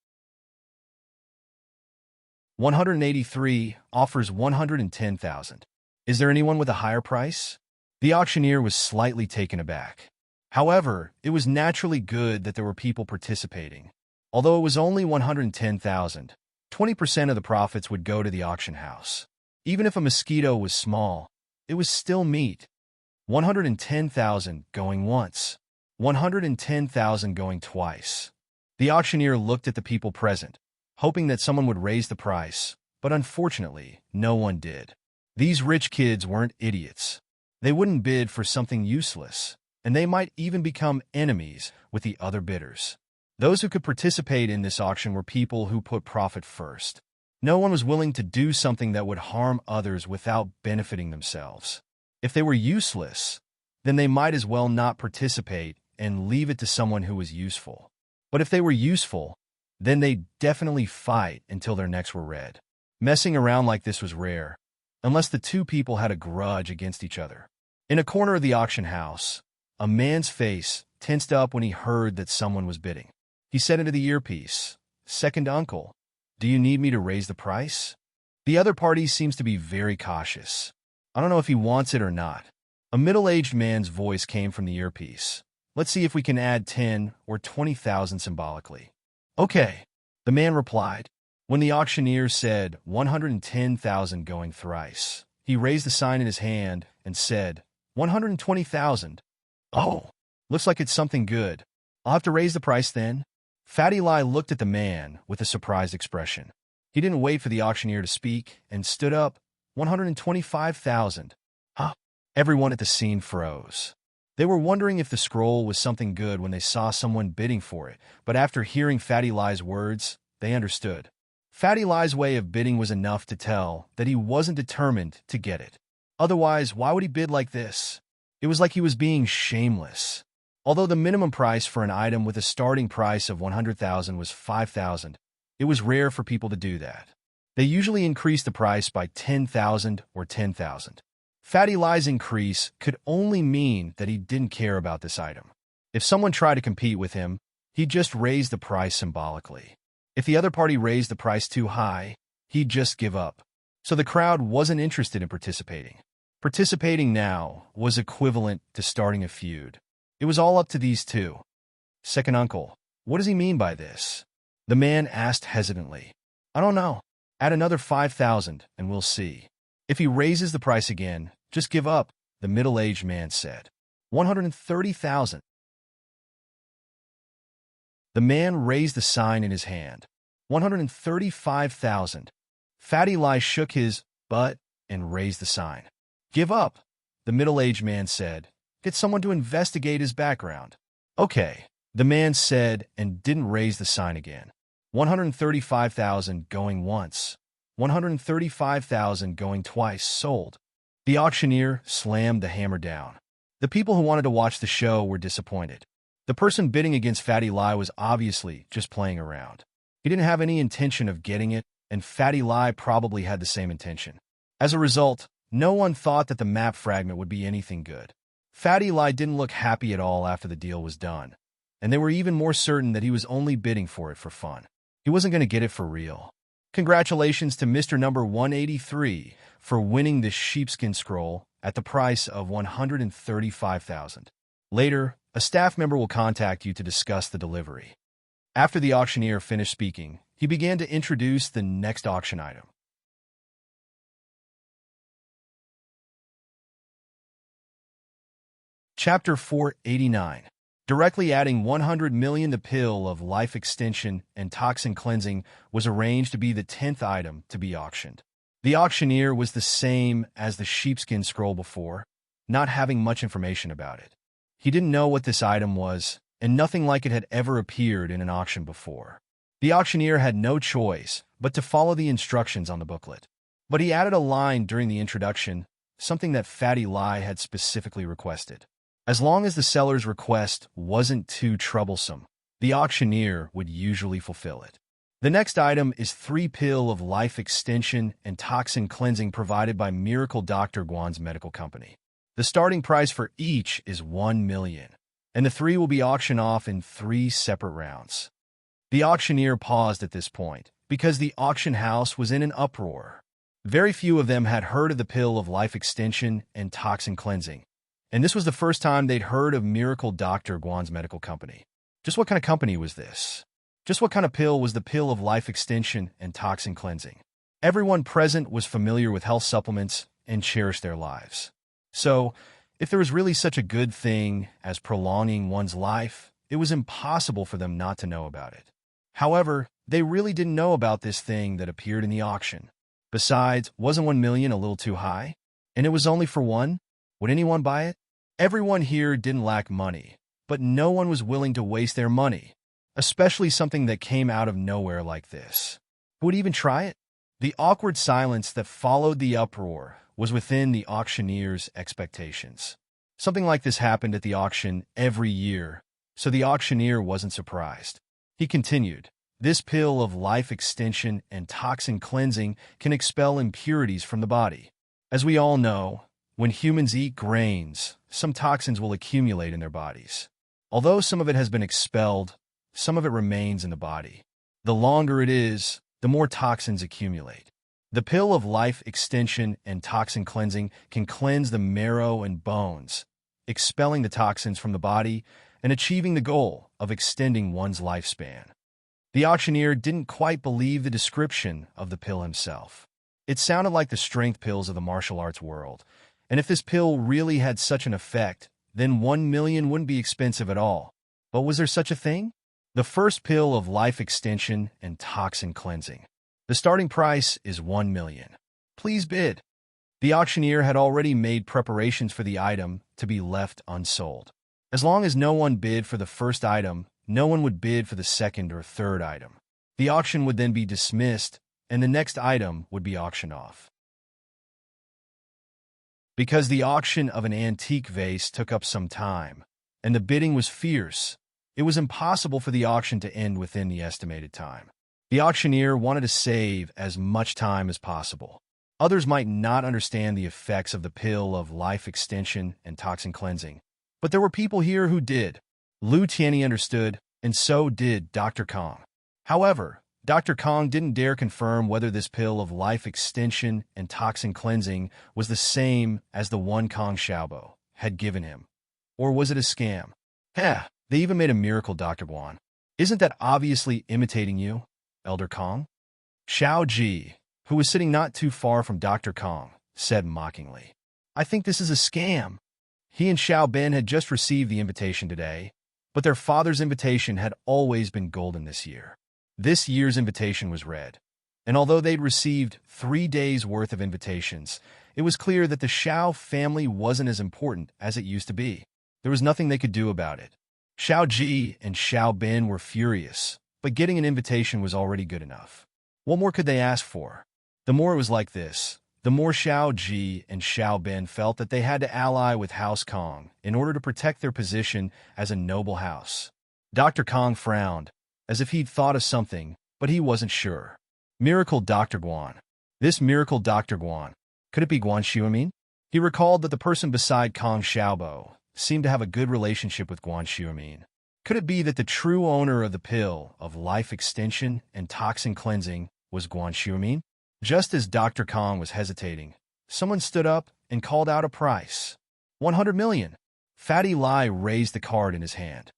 183 offers 110,000. Is there anyone with a higher price? The auctioneer was slightly taken aback. However, it was naturally good that there were people participating. Although it was only 110,000, 20% of the profits would go to the auction house. Even if a mosquito was small, it was still meat. 110,000 going once. 110,000 going twice. The auctioneer looked at the people present, hoping that someone would raise the price, but unfortunately, no one did. These rich kids weren't idiots. They wouldn't bid for something useless, and they might even become enemies with the other bidders. Those who could participate in this auction were people who put profit first. No one was willing to do something that would harm others without benefiting themselves. If they were useless, then they might as well not participate and leave it to someone who was useful. But if they were useful, then they'd definitely fight until their necks were red. Messing around like this was rare, unless the two people had a grudge against each other. In a corner of the auction house, a man's face tensed up when he heard that someone was bidding. He said into the earpiece, "Second uncle, do you need me to raise the price?" The other party seems to be very cautious. I don't know if he wants it or not. A middle-aged man's voice came from the earpiece. "Let's see if we can add 10 or 20,000 symbolically." "Okay," the man replied. When the auctioneer said 110,000 going thrice, he raised the sign in his hand and said, 120,000. "Oh, looks like it's something good. I'll have to raise the price then." Fatty Lai looked at the man with a surprised expression. He didn't wait for the auctioneer to speak and stood up. 125,000. Huh? Everyone at the scene froze. They were wondering if the scroll was something good when they saw someone bidding for it, but after hearing Fatty Lai's words, they understood. Fatty Lie's way of bidding was enough to tell that he wasn't determined to get it. Otherwise, why would he bid like this? It was like he was being shameless. Although the minimum price for an item with a starting price of 100,000 was 5,000, it was rare for people to do that. They usually increased the price by 10,000 or 10,000. Fatty Lie's increase could only mean that he didn't care about this item. If someone tried to compete with him, he'd just raise the price symbolically. If the other party raised the price too high, he'd just give up. So the crowd wasn't interested in participating. Participating now was equivalent to starting a feud. It was all up to these two. Second uncle, what does he mean by this? The man asked hesitantly. I don't know. Add another 5,000 and we'll see. If he raises the price again, just give up, the middle-aged man said. 130,000. The man raised the sign in his hand. 135,000. Fatty Lie shook his butt and raised the sign. Give up, the middle-aged man said. Get someone to investigate his background. Okay, the man said and didn't raise the sign again. 135,000 going once. 135,000 going twice, sold. The auctioneer slammed the hammer down. The people who wanted to watch the show were disappointed. The person bidding against Fatty Lie was obviously just playing around. He didn't have any intention of getting it, and Fatty Lie probably had the same intention. As a result, no one thought that the map fragment would be anything good. Fatty Lie didn't look happy at all after the deal was done, and they were even more certain that he was only bidding for it for fun. He wasn't going to get it for real. Congratulations to Mr. Number 183 for winning this sheepskin scroll at the price of 135,000. Later, a staff member will contact you to discuss the delivery. After the auctioneer finished speaking, he began to introduce the next auction item. Chapter 489. Directly adding 100 million. The pill of life extension and toxin cleansing was arranged to be the 10th item to be auctioned. The auctioneer was the same as the sheepskin scroll before, not having much information about it. He didn't know what this item was, and nothing like it had ever appeared in an auction before. The auctioneer had no choice but to follow the instructions on the booklet. But he added a line during the introduction, something that Fatty Lie had specifically requested. As long as the seller's request wasn't too troublesome, the auctioneer would usually fulfill it. The next item is 3 pill of life extension and toxin cleansing provided by Miracle Dr. Guan's medical company. The starting price for each is 1 million, and the 3 will be auctioned off in 3 separate rounds. The auctioneer paused at this point because the auction house was in an uproar. Very few of them had heard of the pill of life extension and toxin cleansing, and this was the first time they'd heard of Miracle Dr. Guan's medical company. Just what kind of company was this? Just what kind of pill was the pill of life extension and toxin cleansing? Everyone present was familiar with health supplements and cherished their lives. So, if there was really such a good thing as prolonging one's life, it was impossible for them not to know about it. However, they really didn't know about this thing that appeared in the auction. Besides, wasn't 1 million a little too high? And it was only for 1? Would anyone buy it? Everyone here didn't lack money, but no one was willing to waste their money, especially something that came out of nowhere like this. Who would even try it? The awkward silence that followed the uproar was within the auctioneer's expectations. Something like this happened at the auction every year, so the auctioneer wasn't surprised. He continued, "This pill of life extension and toxin cleansing can expel impurities from the body. As we all know, when humans eat grains, some toxins will accumulate in their bodies. Although some of it has been expelled, some of it remains in the body. The longer it is, the more toxins accumulate. The pill of life extension and toxin cleansing can cleanse the marrow and bones, expelling the toxins from the body and achieving the goal of extending one's lifespan." The auctioneer didn't quite believe the description of the pill himself. It sounded like the strength pills of the martial arts world, and if this pill really had such an effect, then 1 million wouldn't be expensive at all. But was there such a thing? The first pill of life extension and toxin cleansing. The starting price is 1 million. Please bid. The auctioneer had already made preparations for the item to be left unsold. As long as no one bid for the first item, no one would bid for the second or third item. The auction would then be dismissed, and the next item would be auctioned off. Because the auction of an antique vase took up some time, and the bidding was fierce, it was impossible for the auction to end within the estimated time. The auctioneer wanted to save as much time as possible. Others might not understand the effects of the pill of life extension and toxin cleansing, but there were people here who did. Lu Tianyi understood, and so did Dr. Kong. However, Dr. Kong didn't dare confirm whether this pill of life extension and toxin cleansing was the same as the one Kong Xiaobo had given him. Or was it a scam? Heh, they even made a miracle, Dr. Guan. Isn't that obviously imitating you, Elder Kong? Xiao Ji, who was sitting not too far from Dr. Kong, said mockingly. I think this is a scam. He and Xiao Ben had just received the invitation today, but their father's invitation had always been golden this year. This year's invitation was red, and although they'd received 3 days' worth of invitations, it was clear that the Xiao family wasn't as important as it used to be. There was nothing they could do about it. Xiao Ji and Xiao Ben were furious, but getting an invitation was already good enough. What more could they ask for? The more it was like this, the more Xiao Ji and Xiao Ben felt that they had to ally with House Kong in order to protect their position as a noble house. Dr. Kong frowned, as if he'd thought of something, but he wasn't sure. Miracle Dr. Guan. This miracle Dr. Guan. Could it be Guan Xuemin? He recalled that the person beside Kong Xiaobo seemed to have a good relationship with Guan Xuemin. Could it be that the true owner of the pill of life extension and toxin cleansing was Guan Xuemin? Just as Dr. Kong was hesitating, someone stood up and called out a price. 100 million. Fatty Lai raised the card in his hand.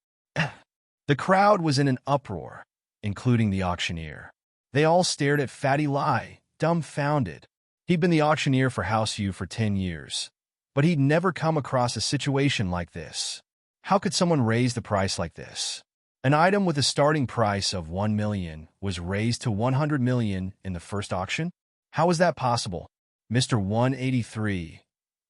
The crowd was in an uproar, including the auctioneer. They all stared at Fatty Lai, dumbfounded. He'd been the auctioneer for House Yu for 10 years, but he'd never come across a situation like this. How could someone raise the price like this? An item with a starting price of 1 million was raised to 100 million in the first auction? How is that possible? Mr. 183,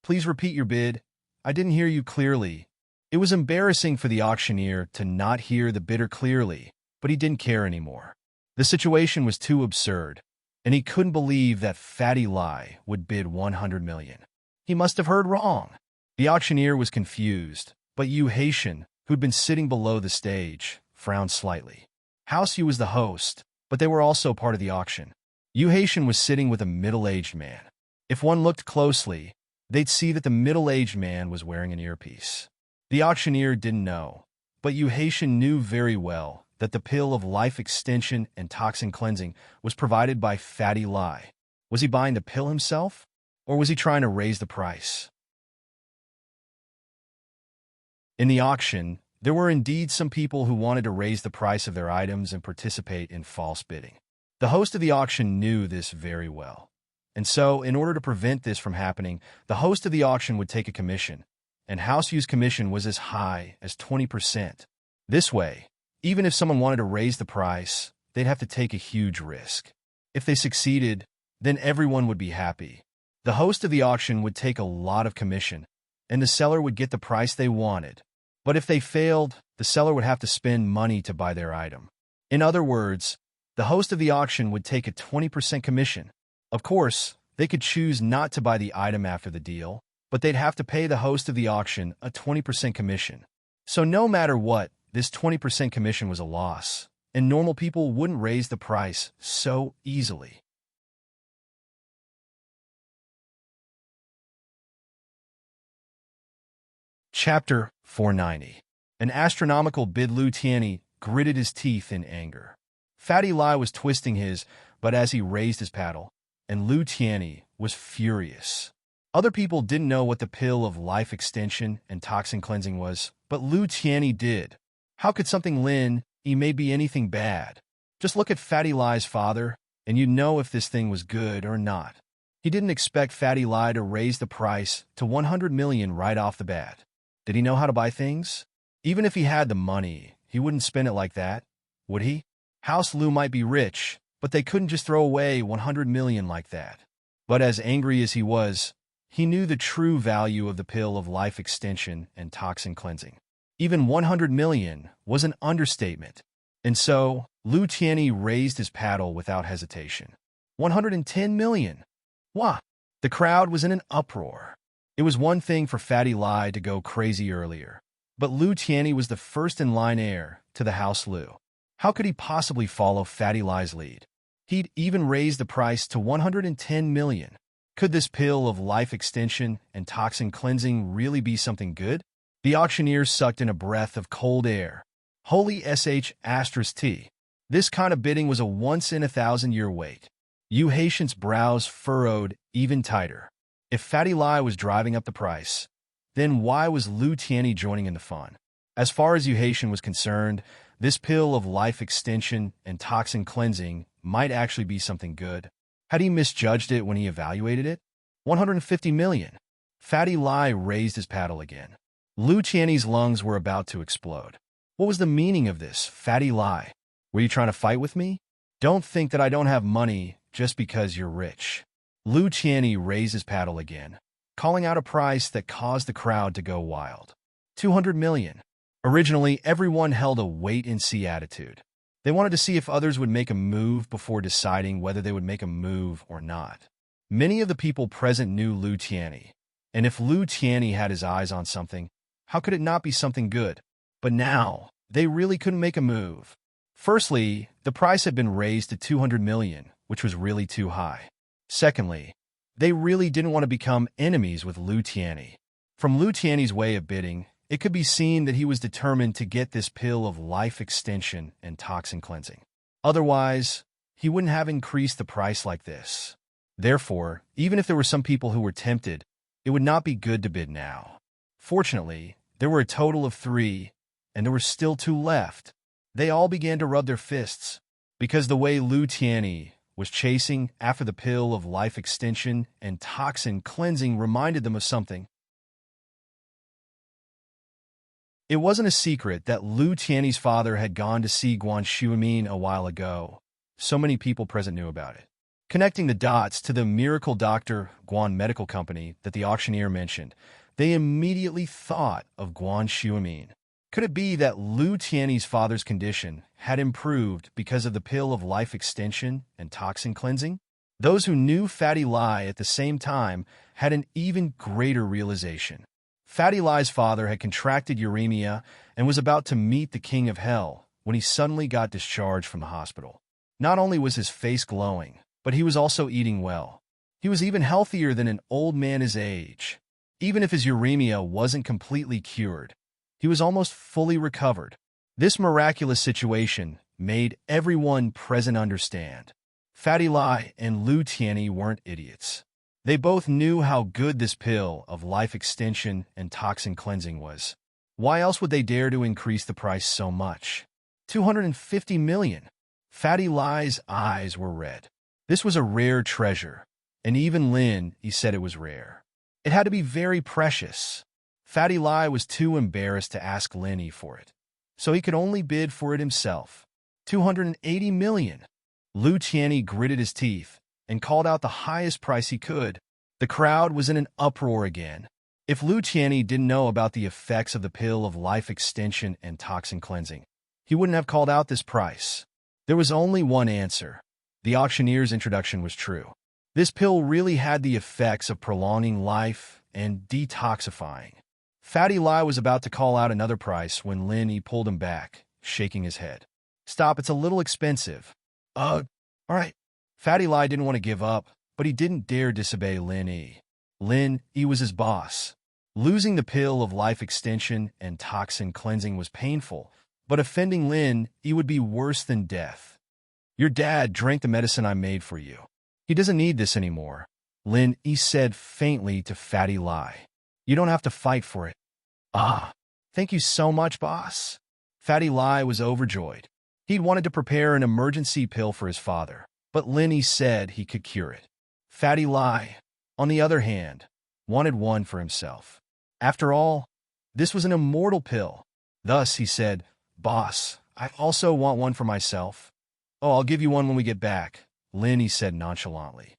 please repeat your bid. I didn't hear you clearly. It was embarrassing for the auctioneer to not hear the bidder clearly, but he didn't care anymore. The situation was too absurd, and he couldn't believe that Fatty Lai would bid 100 million. He must have heard wrong. The auctioneer was confused, but Yu Haitian, who'd been sitting below the stage, frowned slightly. House Yu was the host, but they were also part of the auction. Yu Haitian was sitting with a middle-aged man. If one looked closely, they'd see that the middle-aged man was wearing an earpiece. The auctioneer didn't know, but Yu Haitian knew very well that the pill of life extension and toxin cleansing was provided by Fatty Lai. Was he buying the pill himself, or was he trying to raise the price? In the auction, there were indeed some people who wanted to raise the price of their items and participate in false bidding. The host of the auction knew this very well. And so, in order to prevent this from happening, the host of the auction would take a commission, and House Yu's commission was as high as 20%. This way, even if someone wanted to raise the price, they'd have to take a huge risk. If they succeeded, then everyone would be happy. The host of the auction would take a lot of commission, and the seller would get the price they wanted. But if they failed, the seller would have to spend money to buy their item. In other words, the host of the auction would take a 20% commission. Of course, they could choose not to buy the item after the deal, but they'd have to pay the host of the auction a 20% commission. So no matter what, this 20% commission was a loss, and normal people wouldn't raise the price so easily. Chapter 490. An astronomical bid. Lu Tianyi gritted his teeth in anger. Fatty Lai was twisting his, but as he raised his paddle, and Lu Tianyi was furious. Other people didn't know what the pill of life extension and toxin cleansing was, but Lu Tianyi did. How could something may be anything bad? Just look at Fatty Lai's father, and you'd know if this thing was good or not. He didn't expect Fatty Lai to raise the price to 100 million right off the bat. Did he know how to buy things? Even if he had the money, he wouldn't spend it like that, would he? House Lu might be rich, but they couldn't just throw away 100 million like that. But as angry as he was, he knew the true value of the pill of life extension and toxin cleansing. Even 100 million was an understatement. And so, Lu Tianyi raised his paddle without hesitation. 110 million. Wah! The crowd was in an uproar. It was one thing for Fatty Lai to go crazy earlier, but Lu Tianyi was the first in line heir to the House Lu. How could he possibly follow Fatty Lai's lead? He'd even raised the price to 110 million. Could this pill of life extension and toxin cleansing really be something good? The auctioneers sucked in a breath of cold air. Holy sh*t. This kind of bidding was a once-in-a-thousand-year wait. Yu Haitian's brows furrowed even tighter. If Fatty Lai was driving up the price, then why was Lu Tianyi joining in the fun? As far as Yu Haitian was concerned, this pill of life extension and toxin cleansing might actually be something good. Had he misjudged it when he evaluated it? 150 million. Fatty Lai raised his paddle again. Lu Tianyi's lungs were about to explode. What was the meaning of this, Fatty Lai? Were you trying to fight with me? Don't think that I don't have money just because you're rich. Lu Tianyi raised his paddle again, calling out a price that caused the crowd to go wild. 200 million. Originally, everyone held a wait-and-see attitude. They wanted to see if others would make a move before deciding whether they would make a move or not. Many of the people present knew Lu Tianyi, and if Lu Tianyi had his eyes on something, how could it not be something good? But now, they really couldn't make a move. Firstly, the price had been raised to 200 million, which was really too high. Secondly, they really didn't want to become enemies with Lu Tianyi. From Lu Tianyi's way of bidding, it could be seen that he was determined to get this pill of life extension and toxin cleansing. Otherwise, he wouldn't have increased the price like this. Therefore, even if there were some people who were tempted, it would not be good to bid now. Fortunately, there were a total of 3, and there were still 2 left. They all began to rub their fists, because the way Lu Tianyi was chasing after the pill of life extension and toxin cleansing reminded them of something. It wasn't a secret that Lu Tianyi's father had gone to see Guan Xuemin a while ago. So many people present knew about it. Connecting the dots to the miracle doctor Guan Medical Company that the auctioneer mentioned, they immediately thought of Guan Xuemin. Could it be that Lu Tianyi's father's condition had improved because of the pill of life extension and toxin cleansing? Those who knew Fatty Lai at the same time had an even greater realization. Fatty Lai's father had contracted uremia and was about to meet the king of hell when he suddenly got discharged from the hospital. Not only was his face glowing, but he was also eating well. He was even healthier than an old man his age. Even if his uremia wasn't completely cured, he was almost fully recovered. This miraculous situation made everyone present understand. Fatty Lai and Lu Tianyi weren't idiots. They both knew how good this pill of life extension and toxin cleansing was. Why else would they dare to increase the price so much? 250 million. Fatty Lai's eyes were red. This was a rare treasure, and even Lin, he said it was rare. It had to be very precious. Fatty Lai was too embarrassed to ask Lin for it, so he could only bid for it himself. 280 million. Lu Tianyi gritted his teeth and called out the highest price he could. The crowd was in an uproar again. If Lu Tianyi didn't know about the effects of the pill of life extension and toxin cleansing, he wouldn't have called out this price. There was only one answer. The auctioneer's introduction was true. This pill really had the effects of prolonging life and detoxifying. Fatty Lai was about to call out another price when Lin pulled him back, shaking his head. Stop, it's a little expensive. All right. Fatty Lai didn't want to give up, but he didn't dare disobey Lin. Lin was his boss. Losing the pill of life extension and toxin cleansing was painful, but offending Lin would be worse than death. Your dad drank the medicine I made for you. He doesn't need this anymore, Lin said faintly to Fatty Lai. You don't have to fight for it. Thank you so much, boss. Fatty Lai was overjoyed. He'd wanted to prepare an emergency pill for his father, but Lin said he could cure it. Fatty Lai, on the other hand, wanted one for himself. After all, this was an immortal pill. Thus, he said, Boss, I also want one for myself. Oh, I'll give you one when we get back, Lin said nonchalantly.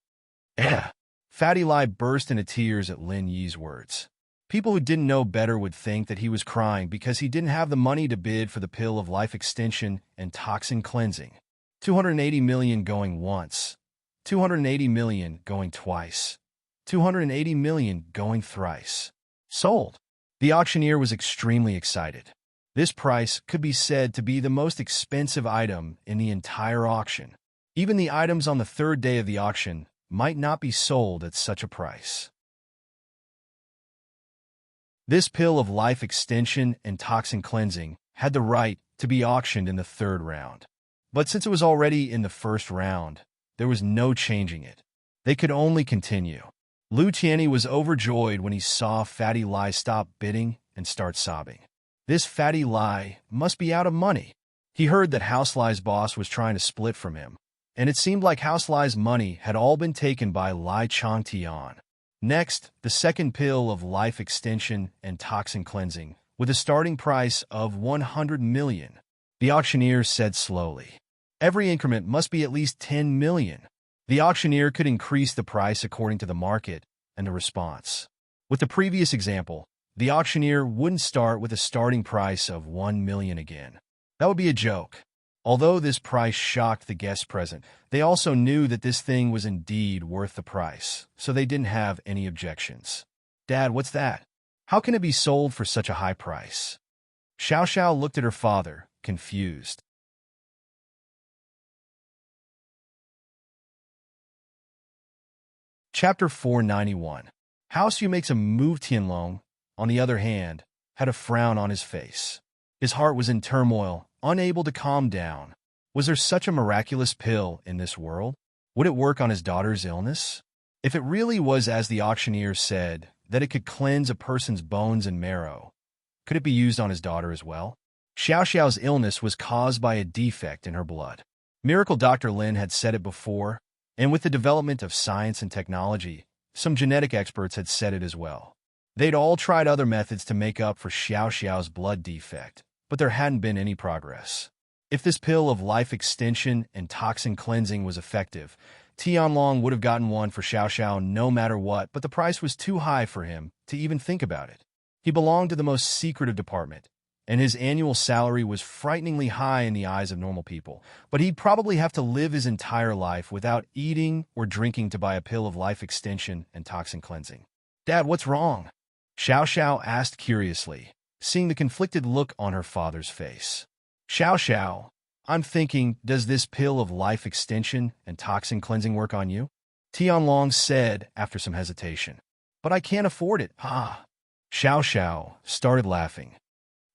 Fatty Lai burst into tears at Lin Yi's words. People who didn't know better would think that he was crying because he didn't have the money to bid for the pill of life extension and toxin cleansing. 280 million going once. 280 million going twice. 280 million going thrice. Sold. The auctioneer was extremely excited. This price could be said to be the most expensive item in the entire auction. Even the items on the third day of the auction might not be sold at such a price. This pill of life extension and toxin cleansing had the right to be auctioned in the third round. But since it was already in the first round, there was no changing it. They could only continue. Lu Tianyi was overjoyed when he saw Fatty Lai stop bidding and start sobbing. This Fatty Lai must be out of money. He heard that House Lai's boss was trying to split from him, and it seemed like House Lai's money had all been taken by Lai Changtian. Next, the second pill of life extension and toxin cleansing, with a starting price of 100 million. The auctioneer said slowly. Every increment must be at least 10 million. The auctioneer could increase the price according to the market and the response. With the previous example, the auctioneer wouldn't start with a starting price of 1 million again. That would be a joke. Although this price shocked the guests present, they also knew that this thing was indeed worth the price, so they didn't have any objections. Dad, what's that? How can it be sold for such a high price? Xiao Xiao looked at her father, confused. Chapter 491. House Yu makes a move. Tianlong, on the other hand, had a frown on his face. His heart was in turmoil, unable to calm down. Was there such a miraculous pill in this world? Would it work on his daughter's illness? If it really was as the auctioneer said, that it could cleanse a person's bones and marrow, could it be used on his daughter as well? Xiao Xiao's illness was caused by a defect in her blood. Miracle Dr. Lin had said it before, and with the development of science and technology, some genetic experts had said it as well. They'd all tried other methods to make up for Xiao Xiao's blood defect, but there hadn't been any progress. If this pill of life extension and toxin cleansing was effective, Tianlong would have gotten one for Xiao Xiao no matter what, but the price was too high for him to even think about it. He belonged to the most secretive department, and his annual salary was frighteningly high in the eyes of normal people, but he'd probably have to live his entire life without eating or drinking to buy a pill of life extension and toxin cleansing. Dad, what's wrong? Xiao Xiao asked curiously, seeing the conflicted look on her father's face. Xiao Xiao, I'm thinking, does this pill of life extension and toxin cleansing work on you? Tianlong said after some hesitation. But I can't afford it. Xiao Xiao started laughing.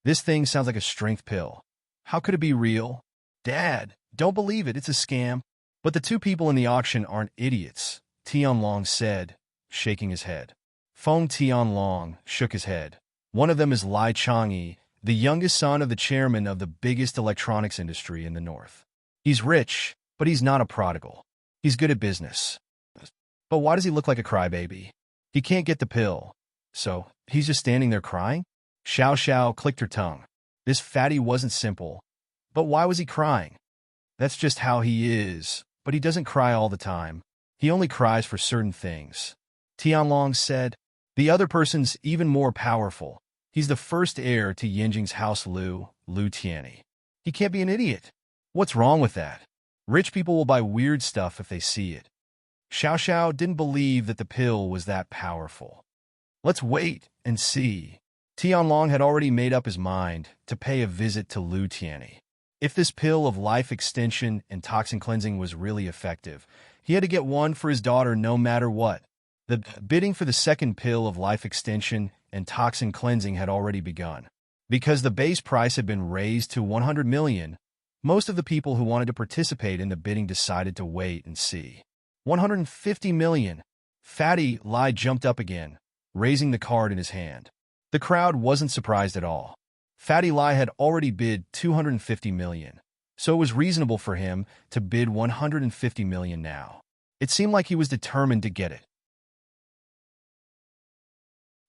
This thing sounds like a strength pill. How could it be real? Dad, don't believe it. It's a scam. But the two people in the auction aren't idiots, Tianlong said, shaking his head. Feng Tianlong shook his head. One of them is Lai Changyi, the youngest son of the chairman of the biggest electronics industry in the north. He's rich, but he's not a prodigal. He's good at business. But why does he look like a crybaby? He can't get the pill. So, he's just standing there crying? Xiao Xiao clicked her tongue. This fatty wasn't simple. But why was he crying? That's just how he is, but he doesn't cry all the time. He only cries for certain things. Tianlong said, the other person's even more powerful. He's the first heir to Yinjing's house Lu Tianyi. He can't be an idiot. What's wrong with that? Rich people will buy weird stuff if they see it. Xiao Xiao didn't believe that the pill was that powerful. Let's wait and see. Tianlong had already made up his mind to pay a visit to Lu Tianyi. If this pill of life extension and toxin cleansing was really effective, he had to get one for his daughter no matter what. The bidding for the second pill of life extension and toxin cleansing had already begun. Because the base price had been raised to 100 million, most of the people who wanted to participate in the bidding decided to wait and see. 150 million. Fatty Lai jumped up again, raising the card in his hand. The crowd wasn't surprised at all. Fatty Lai had already bid 250 million, so it was reasonable for him to bid 150 million now. It seemed like he was determined to get it.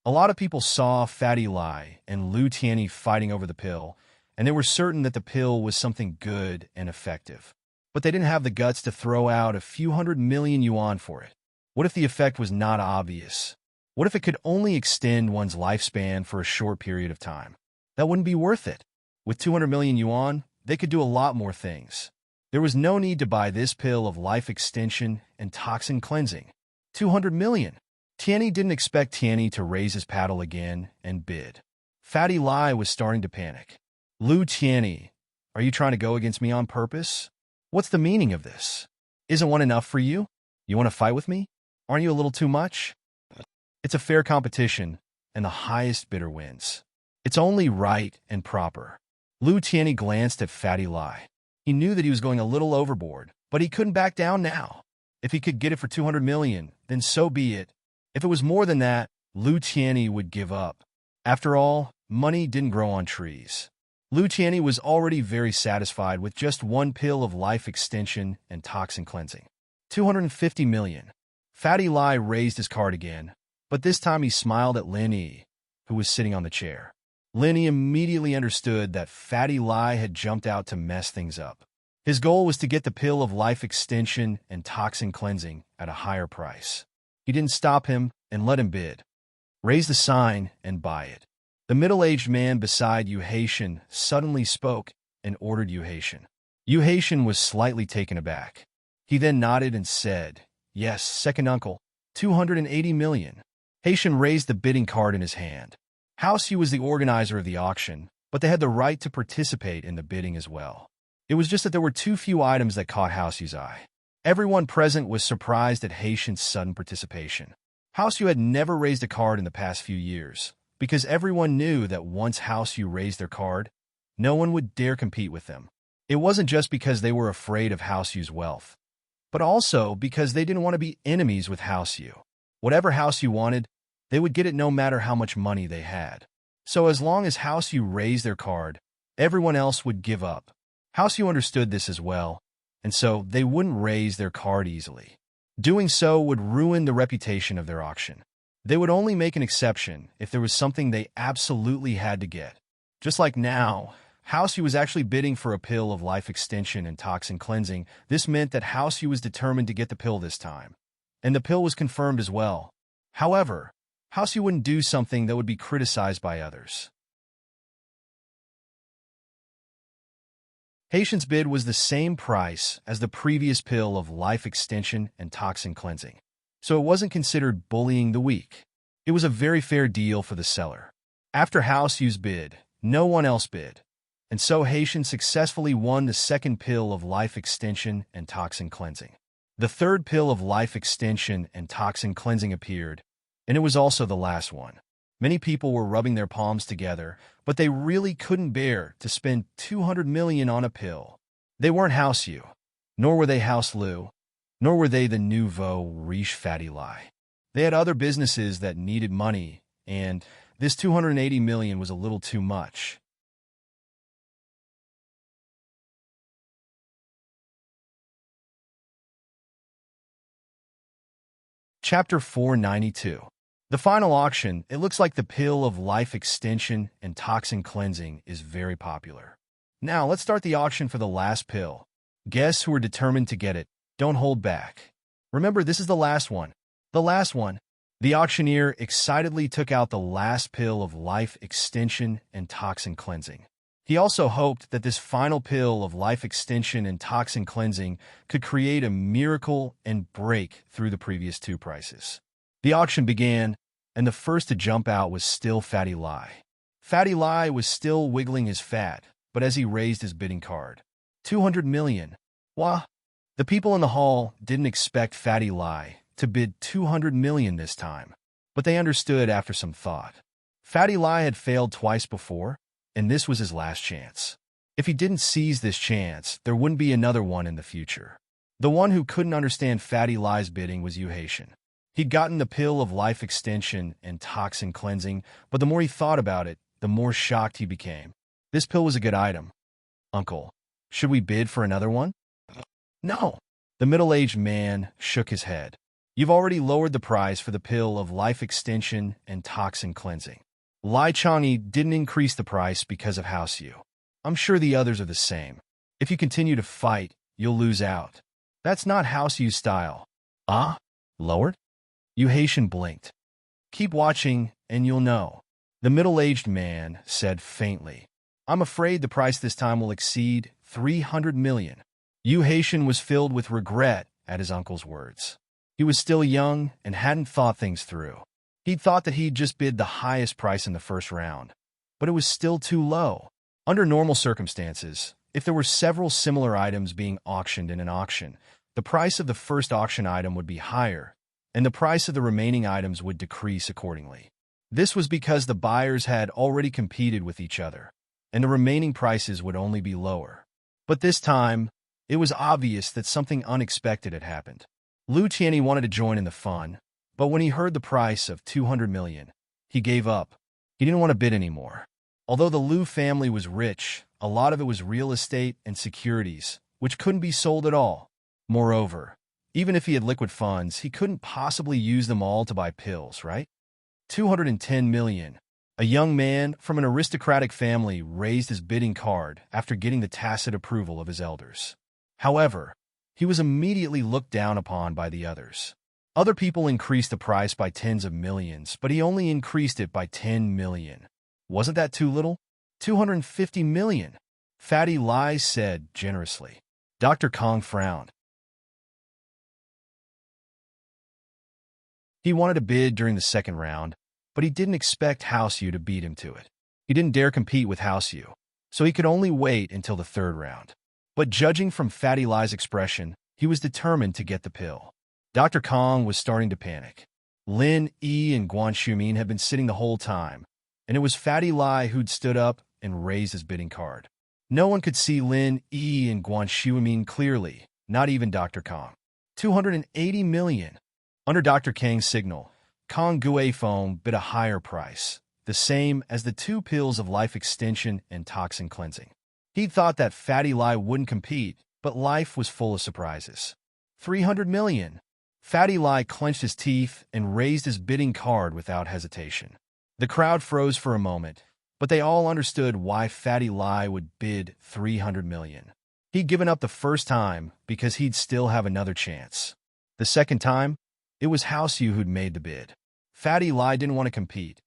A lot of people saw Fatty Lai and Lu Tianyi fighting over the pill, and they were certain that the pill was something good and effective. But they didn't have the guts to throw out a few 100 million yuan for it. What if the effect was not obvious? What if it could only extend one's lifespan for a short period of time? That wouldn't be worth it. With 200 million yuan, they could do a lot more things. There was no need to buy this pill of life extension and toxin cleansing. 200 million. Tianyi didn't expect Tianyi to raise his paddle again and bid. Fatty Lai was starting to panic. Lu Tianyi, are you trying to go against me on purpose? What's the meaning of this? Isn't one enough for you? You want to fight with me? Aren't you a little too much? It's a fair competition, and the highest bidder wins. It's only right and proper. Lu Tianyi glanced at Fatty Lai. He knew that he was going a little overboard, but he couldn't back down now. If he could get it for 200 million, then so be it. If it was more than that, Lu Tianyi would give up. After all, money didn't grow on trees. Lu Tianyi was already very satisfied with just one pill of life extension and toxin cleansing. 250 million. Fatty Lai raised his card again, but this time he smiled at Lin Yi, who was sitting on the chair. Lin Yi immediately understood that Fatty Lai had jumped out to mess things up. His goal was to get the pill of life extension and toxin cleansing at a higher price. He didn't stop him and let him bid. Raise the sign and buy it. The middle-aged man beside Yu Haitian suddenly spoke and ordered Yu Haitian. Yu Haitian was slightly taken aback. He then nodded and said, "Yes, second uncle, 280 million. Haitian raised the bidding card in his hand. House Yu was the organizer of the auction, but they had the right to participate in the bidding as well. It was just that there were too few items that caught House Yu's eye. Everyone present was surprised at Haitian's sudden participation. House Yu had never raised a card in the past few years, because everyone knew that once House Yu raised their card, no one would dare compete with them. It wasn't just because they were afraid of House Yu's wealth, but also because they didn't want to be enemies with House Yu. Whatever House Yu wanted, they would get it no matter how much money they had. So as long as House Yu raised their card, everyone else would give up. House Yu understood this as well, and so they wouldn't raise their card easily. Doing so would ruin the reputation of their auction. They would only make an exception if there was something they absolutely had to get. Just like now, House Yu was actually bidding for a pill of life extension and toxin cleansing. This meant that House Yu was determined to get the pill this time. And the pill was confirmed as well. However, House Yu wouldn't do something that would be criticized by others. Haitian's bid was the same price as the previous pill of life extension and toxin cleansing, so it wasn't considered bullying the weak. It was a very fair deal for the seller. After House Yu's bid, no one else bid, and so Haitian successfully won the second pill of life extension and toxin cleansing. The third pill of life extension and toxin cleansing appeared, and it was also the last one. Many people were rubbing their palms together, but they really couldn't bear to spend 200 million on a pill. They weren't House Yu, nor were they House Lu, nor were they the nouveau riche Fatty Lai. They had other businesses that needed money, and this 280 million was a little too much. Chapter 492. The final auction, it looks like the pill of life extension and toxin cleansing is very popular. Now, let's start the auction for the last pill. Guests who are determined to get it, don't hold back. Remember, this is the last one. The last one. The auctioneer excitedly took out the last pill of life extension and toxin cleansing. He also hoped that this final pill of life extension and toxin cleansing could create a miracle and break through the previous two prices. The auction began, and the first to jump out was still Fatty Lai. Fatty Lai was still wiggling his fat, but as he raised his bidding card, 200 million. Wah! The people in the hall didn't expect Fatty Lai to bid 200 million this time, but they understood after some thought. Fatty Lai had failed twice before, and this was his last chance. If he didn't seize this chance, there wouldn't be another one in the future. The one who couldn't understand Fatty Lai's bidding was Yu Haitian. He'd gotten the pill of life extension and toxin cleansing, but the more he thought about it, the more shocked he became. This pill was a good item. Uncle, should we bid for another one? No. The middle-aged man shook his head. You've already lowered the price for the pill of life extension and toxin cleansing. Lai Chang'e didn't increase the price because of House Yu. I'm sure the others are the same. If you continue to fight, you'll lose out. That's not House Yu's style. Ah? Lowered? Yu Haitian blinked. Keep watching, and you'll know. The middle-aged man said faintly. I'm afraid the price this time will exceed 300 million. Yu Haitian was filled with regret at his uncle's words. He was still young and hadn't thought things through. He'd thought that he'd just bid the highest price in the first round, but it was still too low. Under normal circumstances, if there were several similar items being auctioned in an auction, the price of the first auction item would be higher, and the price of the remaining items would decrease accordingly. This was because the buyers had already competed with each other, and the remaining prices would only be lower. But this time, it was obvious that something unexpected had happened. Liu Tianyi wanted to join in the fun, but when he heard the price of 200 million, he gave up. He didn't want to bid anymore. Although the Liu family was rich, a lot of it was real estate and securities, which couldn't be sold at all. Moreover, even if he had liquid funds, he couldn't possibly use them all to buy pills, right? 210 million. A young man from an aristocratic family raised his bidding card after getting the tacit approval of his elders. However, he was immediately looked down upon by the others. Other people increased the price by tens of millions, but he only increased it by 10 million. Wasn't that too little? 250 million. Fatty Lai said generously. Dr. Kong frowned. He wanted to bid during the second round, but he didn't expect House Yu to beat him to it. He didn't dare compete with House Yu, so he could only wait until the third round. But judging from Fatty Lai's expression, he was determined to get the pill. Dr. Kong was starting to panic. Lin Yi and Guan Shumin had been sitting the whole time, and it was Fatty Lai who'd stood up and raised his bidding card. No one could see Lin Yi and Guan Shumin clearly, not even Dr. Kong. 280 million. Under Dr. Kang's signal, Kong Guifeng bid a higher price, the same as the 2 pills of life extension and toxin cleansing. He'd thought that Fatty Lai wouldn't compete, but life was full of surprises. 300 million. Fatty Lai clenched his teeth and raised his bidding card without hesitation. The crowd froze for a moment, but they all understood why Fatty Lai would bid 300 million. He'd given up the first time because he'd still have another chance. The second time, it was House Yu who'd made the bid. Fatty Lai didn't want to compete,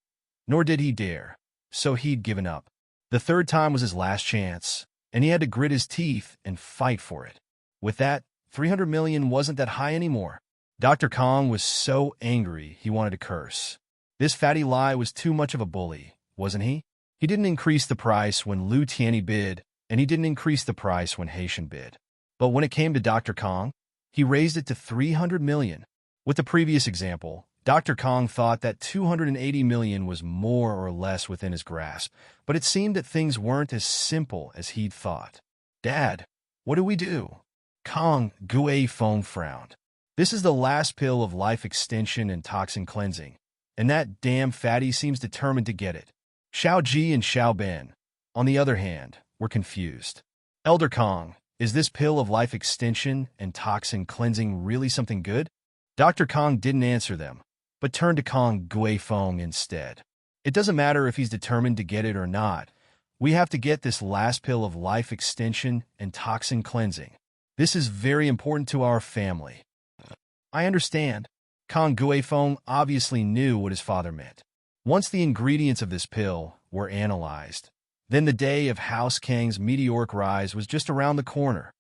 nor did he dare, so he'd given up. The third time was his last chance, and he had to grit his teeth and fight for it. With that, 300 million wasn't that high anymore. Dr. Kong was so angry he wanted to curse. This Fatty Lai was too much of a bully, wasn't he? He didn't increase the price when Liu Tianyi bid, and he didn't increase the price when Haitian bid. But when it came to Dr. Kong, he raised it to 300 million. With the previous example, Dr. Kong thought that 280 million was more or less within his grasp, but it seemed that things weren't as simple as he'd thought. Dad, what do we do? Kong Guifeng frowned. This is the last pill of life extension and toxin cleansing, and that damn fatty seems determined to get it. Xiao Ji and Xiao Ben, on the other hand, were confused. Elder Kong, is this pill of life extension and toxin cleansing really something good? Dr. Kong didn't answer them, but turned to Kong Guifeng instead. It doesn't matter if he's determined to get it or not. We have to get this last pill of life extension and toxin cleansing. This is very important to our family. I understand. Kong Guifeng obviously knew what his father meant. Once the ingredients of this pill were analyzed, then the day of House Kang's meteoric rise was just around the corner.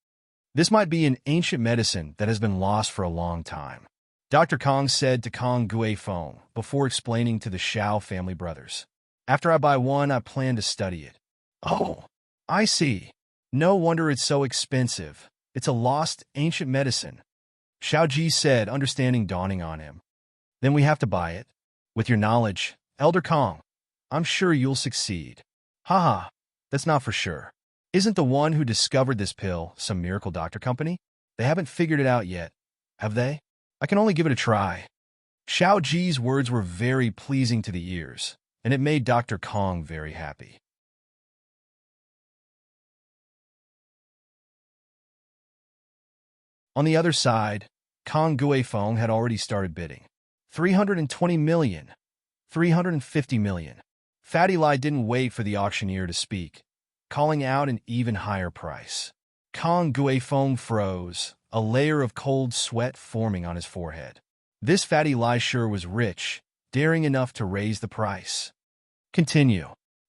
This might be an ancient medicine that has been lost for a long time, Dr. Kong said to Kong Guifeng before explaining to the Xiao family brothers. After I buy one, I plan to study it. Oh, I see. No wonder it's so expensive. It's a lost ancient medicine. Xiao Ji said, understanding dawning on him. Then we have to buy it. With your knowledge, Elder Kong, I'm sure you'll succeed. Haha, that's not for sure. Isn't the one who discovered this pill some miracle doctor company? They haven't figured it out yet, have they? I can only give it a try. Xiao Ji's words were very pleasing to the ears, and it made Dr. Kong very happy. On the other side, Kong Guifeng had already started bidding. 320 million. 350 million. Fatty Lai didn't wait for the auctioneer to speak, calling out an even higher price. Kong Guifeng froze, a layer of cold sweat forming on his forehead. This Fatty Lai sure was rich, daring enough to raise the price. Continue.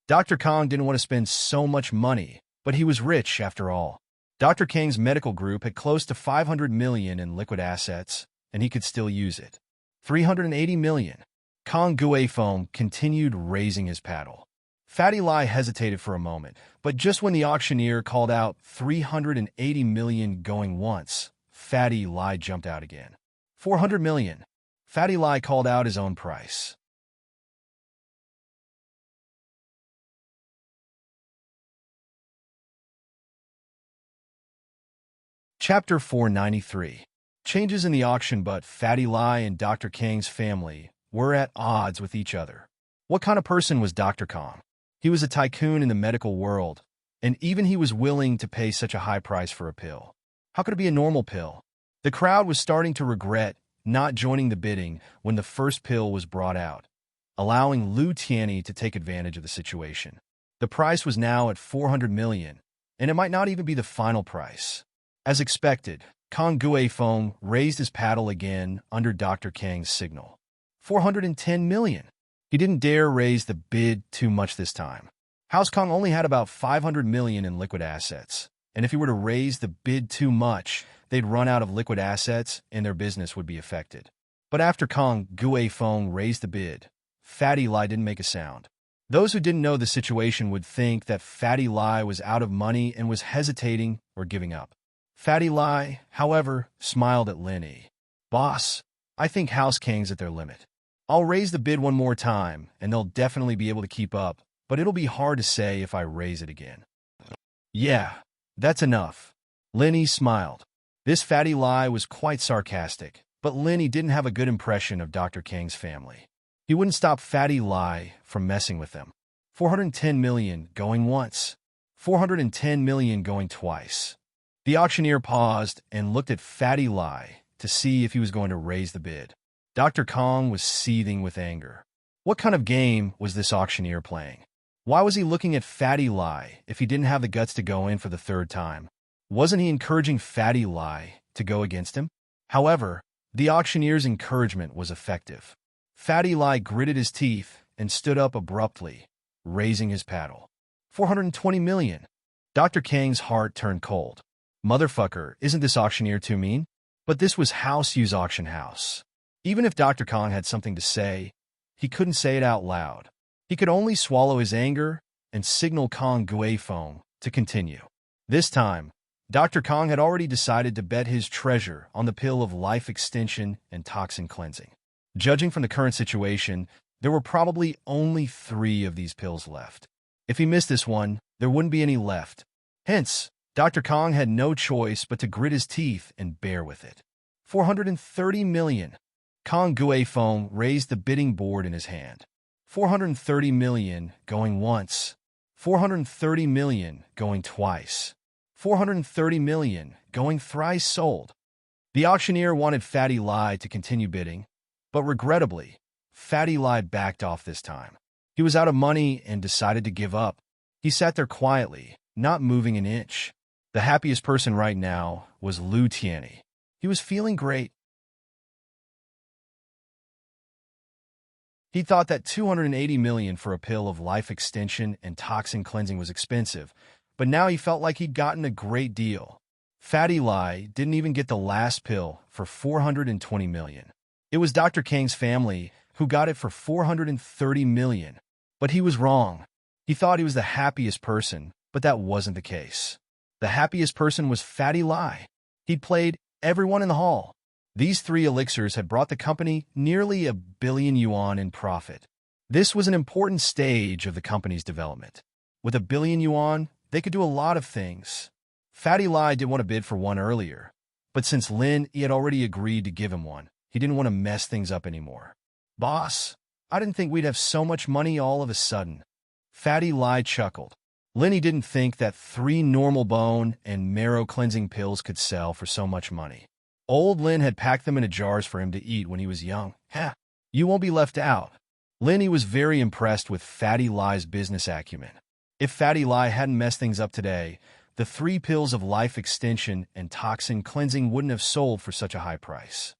Dr. Kong didn't want to spend so much money, but he was rich after all. Dr. Kang's medical group had close to 500 million in liquid assets, and he could still use it. 380 million. Kong Guifeng continued raising his paddle. Fatty Lai hesitated for a moment, but just when the auctioneer called out 380 million going once, Fatty Lai jumped out again. 400 million. Fatty Lai called out his own price. Chapter 493. Changes in the auction, but Fatty Lai and Dr. Kang's family were at odds with each other. What kind of person was Dr. Kang? He was a tycoon in the medical world, and even he was willing to pay such a high price for a pill. How could it be a normal pill? The crowd was starting to regret not joining the bidding when the first pill was brought out, allowing Lu Tianyi to take advantage of the situation. The price was now at 400 million, and it might not even be the final price. As expected, Kong Guifeng raised his paddle again under Dr. Kang's signal. 410 million. He didn't dare raise the bid too much this time. House Kong only had about 500 million in liquid assets, and if he were to raise the bid too much, they'd run out of liquid assets and their business would be affected. But after Kong Guifeng raised the bid, Fatty Lai didn't make a sound. Those who didn't know the situation would think that Fatty Lai was out of money and was hesitating or giving up. Fatty Lai, however, smiled at Lin Yi. Boss, I think House Kang's at their limit. I'll raise the bid one more time, and they'll definitely be able to keep up, but it'll be hard to say if I raise it again. Yeah, that's enough. Lin Yi smiled. This Fatty Lai was quite sarcastic, but Lin Yi didn't have a good impression of Dr. Kang's family. He wouldn't stop Fatty Lai from messing with them. 410 million going once. 410 million going twice. The auctioneer paused and looked at Fatty Lai to see if he was going to raise the bid. Dr. Kang was seething with anger. What kind of game was this auctioneer playing? Why was he looking at Fatty Lai if he didn't have the guts to go in for the third time? Wasn't he encouraging Fatty Lai to go against him? However, the auctioneer's encouragement was effective. Fatty Lai gritted his teeth and stood up abruptly, raising his paddle. 420 million. Dr. Kang's heart turned cold. Motherfucker, isn't this auctioneer too mean? But this was House Yu's auction house. Even if Dr. Kang had something to say, he couldn't say it out loud. He could only swallow his anger and signal Kong Guifeng to continue. This time, Dr. Kang had already decided to bet his treasure on the pill of life extension and toxin cleansing. Judging from the current situation, there were probably only 3 of these pills left. If he missed this one, there wouldn't be any left. Hence, Dr. Kang had no choice but to grit his teeth and bear with it. 430 million. Kong Guifeng raised the bidding board in his hand. 430 million going once. 430 million going twice. 430 million going thrice sold. The auctioneer wanted Fatty Lai to continue bidding, but regrettably, Fatty Lai backed off this time. He was out of money and decided to give up. He sat there quietly, not moving an inch. The happiest person right now was Lu Tianyi. He was feeling great. He thought that 280 million for a pill of life extension and toxin cleansing was expensive, but now he felt like he'd gotten a great deal. Fatty Lai didn't even get the last pill for 420 million. It was Dr. Kang's family who got it for 430 million. But he was wrong. He thought he was the happiest person, but that wasn't the case. The happiest person was Fatty Lai. He'd played everyone in the hall. These 3 elixirs had brought the company nearly $1 billion yuan in profit. This was an important stage of the company's development. With $1 billion yuan, they could do a lot of things. Fatty Lai didn't want to bid for one earlier, but since Lin Yi had already agreed to give him one, he didn't want to mess things up anymore. Boss, I didn't think we'd have so much money all of a sudden. Fatty Lai chuckled. Lin Yi didn't think that 3 normal bone and marrow cleansing pills could sell for so much money. Old Lin had packed them in jars for him to eat when he was young. Ha! You won't be left out. Lin Yi was very impressed with Fatty Lai's business acumen. If Fatty Lai hadn't messed things up today, the 3 pills of life extension and toxin cleansing wouldn't have sold for such a high price.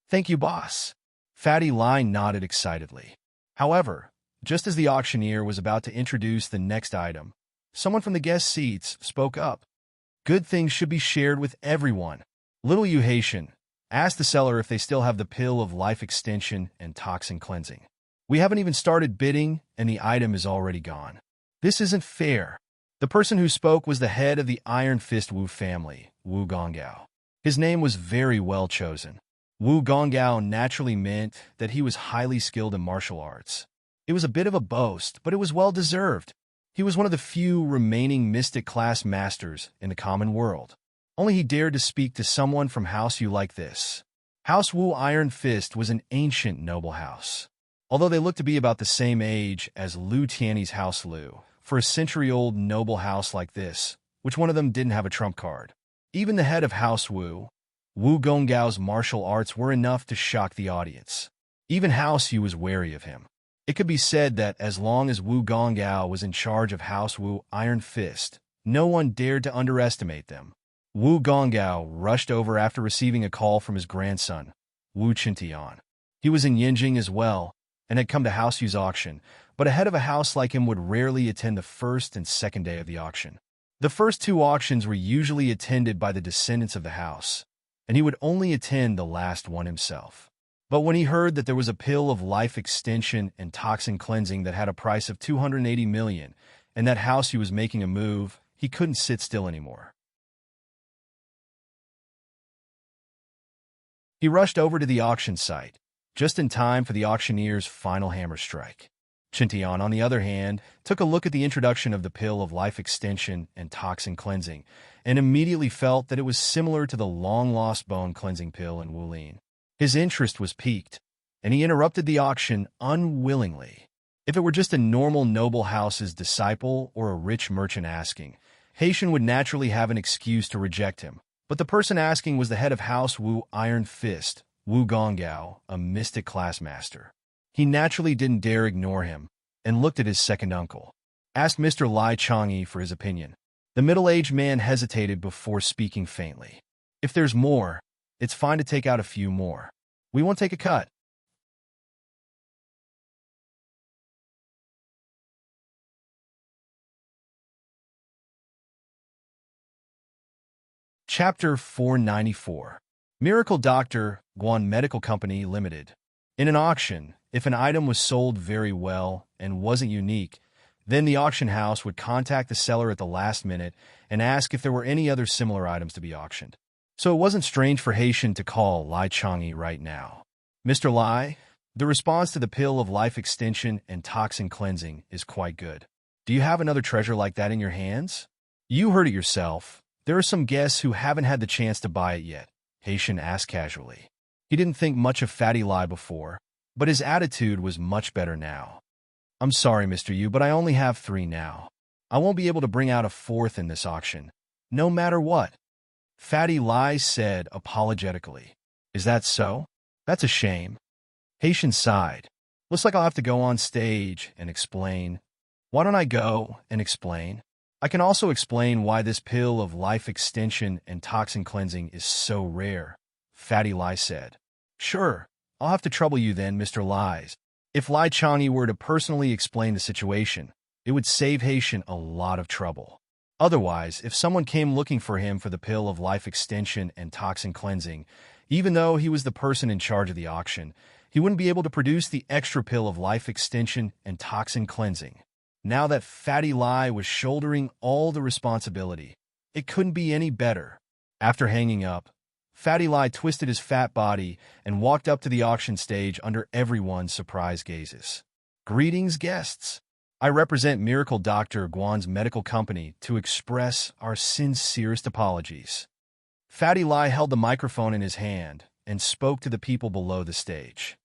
Thank you, boss. Fatty Lai nodded excitedly. However, just as the auctioneer was about to introduce the next item, someone from the guest seats spoke up. Good things should be shared with everyone. Little Yu Haitian asked the seller if they still have the pill of life extension and toxin cleansing. We haven't even started bidding, and the item is already gone. This isn't fair. The person who spoke was the head of the Iron Fist Wu family, Wu Gongao. His name was very well chosen. Wu Gongao naturally meant that he was highly skilled in martial arts. It was a bit of a boast, but it was well deserved. He was one of the few remaining mystic class masters in the common world. Only he dared to speak to someone from House Yu like this. House Wu Iron Fist was an ancient noble house. Although they looked to be about the same age as Liu Tiany's House Liu, for a century-old noble house like this, which one of them didn't have a trump card. Even the head of House Wu, Wu Gonggao's martial arts were enough to shock the audience. Even House Yu was wary of him. It could be said that as long as Wu Gonggao was in charge of House Wu Iron Fist, no one dared to underestimate them. Wu Gongggao rushed over after receiving a call from his grandson, Wu Qintian. He was in Yinjing as well, and had come to House Yu's auction, but a head of a house like him would rarely attend the first and second day of the auction. The first two auctions were usually attended by the descendants of the house, and he would only attend the last one himself. But when he heard that there was a pill of life extension and toxin cleansing that had a price of 280 million, and that House Yu was making a move, he couldn't sit still anymore. He rushed over to the auction site, just in time for the auctioneer's final hammer strike. Qintian, on the other hand, took a look at the introduction of the pill of life extension and toxin cleansing, and immediately felt that it was similar to the long-lost bone cleansing pill in Wulin. His interest was piqued, and he interrupted the auction unwillingly. If it were just a normal noble house's disciple or a rich merchant asking, Haitian would naturally have an excuse to reject him. But the person asking was the head of House Wu Iron Fist, Wu Gongggao, a mystic class master. He naturally didn't dare ignore him, and looked at his second uncle. Asked Mr. Lai Changyi for his opinion. The middle-aged man hesitated before speaking faintly. If there's more, it's fine to take out a few more. We won't take a cut. Chapter 494. Miracle Doctor, Guan Medical Company Limited. In an auction, if an item was sold very well and wasn't unique, then the auction house would contact the seller at the last minute and ask if there were any other similar items to be auctioned. So it wasn't strange for Haitian to call Lai Changyi right now. Mr. Lai, the response to the pill of life extension and toxin cleansing is quite good. Do you have another treasure like that in your hands? You heard it yourself. There are some guests who haven't had the chance to buy it yet, Haitian asked casually. He didn't think much of Fatty Lai before, but his attitude was much better now. I'm sorry, Mr. Yu, but I only have 3 now. I won't be able to bring out a 4th in this auction, no matter what. Fatty Lai said apologetically. Is that so? That's a shame. Haitian sighed. Looks like I'll have to go on stage and explain. Why don't I go and explain? I can also explain why this pill of life extension and toxin cleansing is so rare, Fatty Lai said. Sure, I'll have to trouble you then, Mr. Lai. If Lai Changyi were to personally explain the situation, it would save Haitian a lot of trouble. Otherwise, if someone came looking for him for the pill of life extension and toxin cleansing, even though he was the person in charge of the auction, he wouldn't be able to produce the extra pill of life extension and toxin cleansing. Now that Fatty Lai was shouldering all the responsibility, it couldn't be any better. After hanging up, Fatty Lai twisted his fat body and walked up to the auction stage under everyone's surprised gazes. Greetings, guests. I represent Miracle Doctor Guan's medical company to express our sincerest apologies. Fatty Lai held the microphone in his hand and spoke to the people below the stage.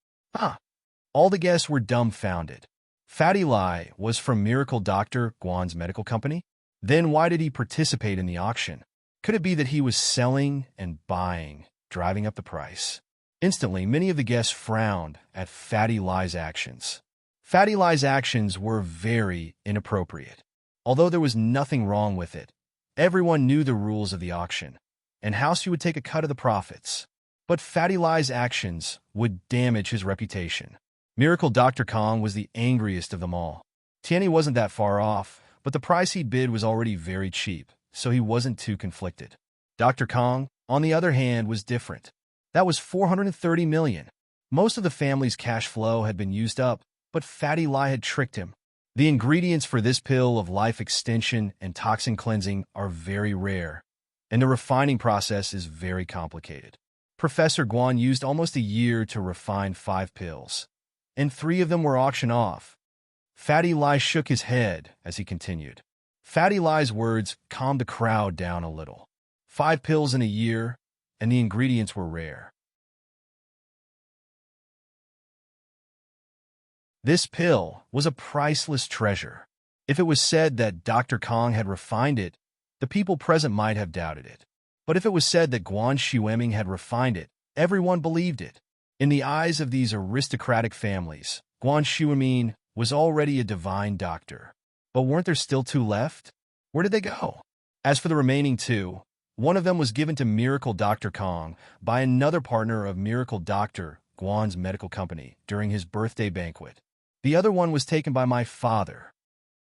All the guests were dumbfounded. Fatty Lai was from Miracle Doctor Guan's medical company? Then why did he participate in the auction? Could it be that he was selling and buying, driving up the price? Instantly, many of the guests frowned at Fatty Lai's actions. Fatty Lai's actions were very inappropriate. Although there was nothing wrong with it, everyone knew the rules of the auction, and House Yu would take a cut of the profits. But Fatty Lai's actions would damage his reputation. Miracle Dr. Kong was the angriest of them all. Tiany wasn't that far off, but the price he'd bid was already very cheap, so he wasn't too conflicted. Dr. Kong, on the other hand, was different. That was $430 million. Most of the family's cash flow had been used up, but Fatty Lie had tricked him. The ingredients for this pill of life extension and toxin cleansing are very rare, and the refining process is very complicated. Professor Guan used almost a year to refine 5 pills, and 3 of them were auctioned off. Fatty Lie shook his head as he continued. Fatty Lie's words calmed the crowd down a little. 5 pills in a year, and the ingredients were rare. This pill was a priceless treasure. If it was said that Dr. Kong had refined it, the people present might have doubted it. But if it was said that Guan Xueming had refined it, everyone believed it. In the eyes of these aristocratic families, Guan Xueming was already a divine doctor. But weren't there still 2 left? Where did they go? As for the remaining 2, one of them was given to Miracle Dr. Kong by another partner of Miracle Dr. Guan's medical company during his birthday banquet. The other one was taken by my father.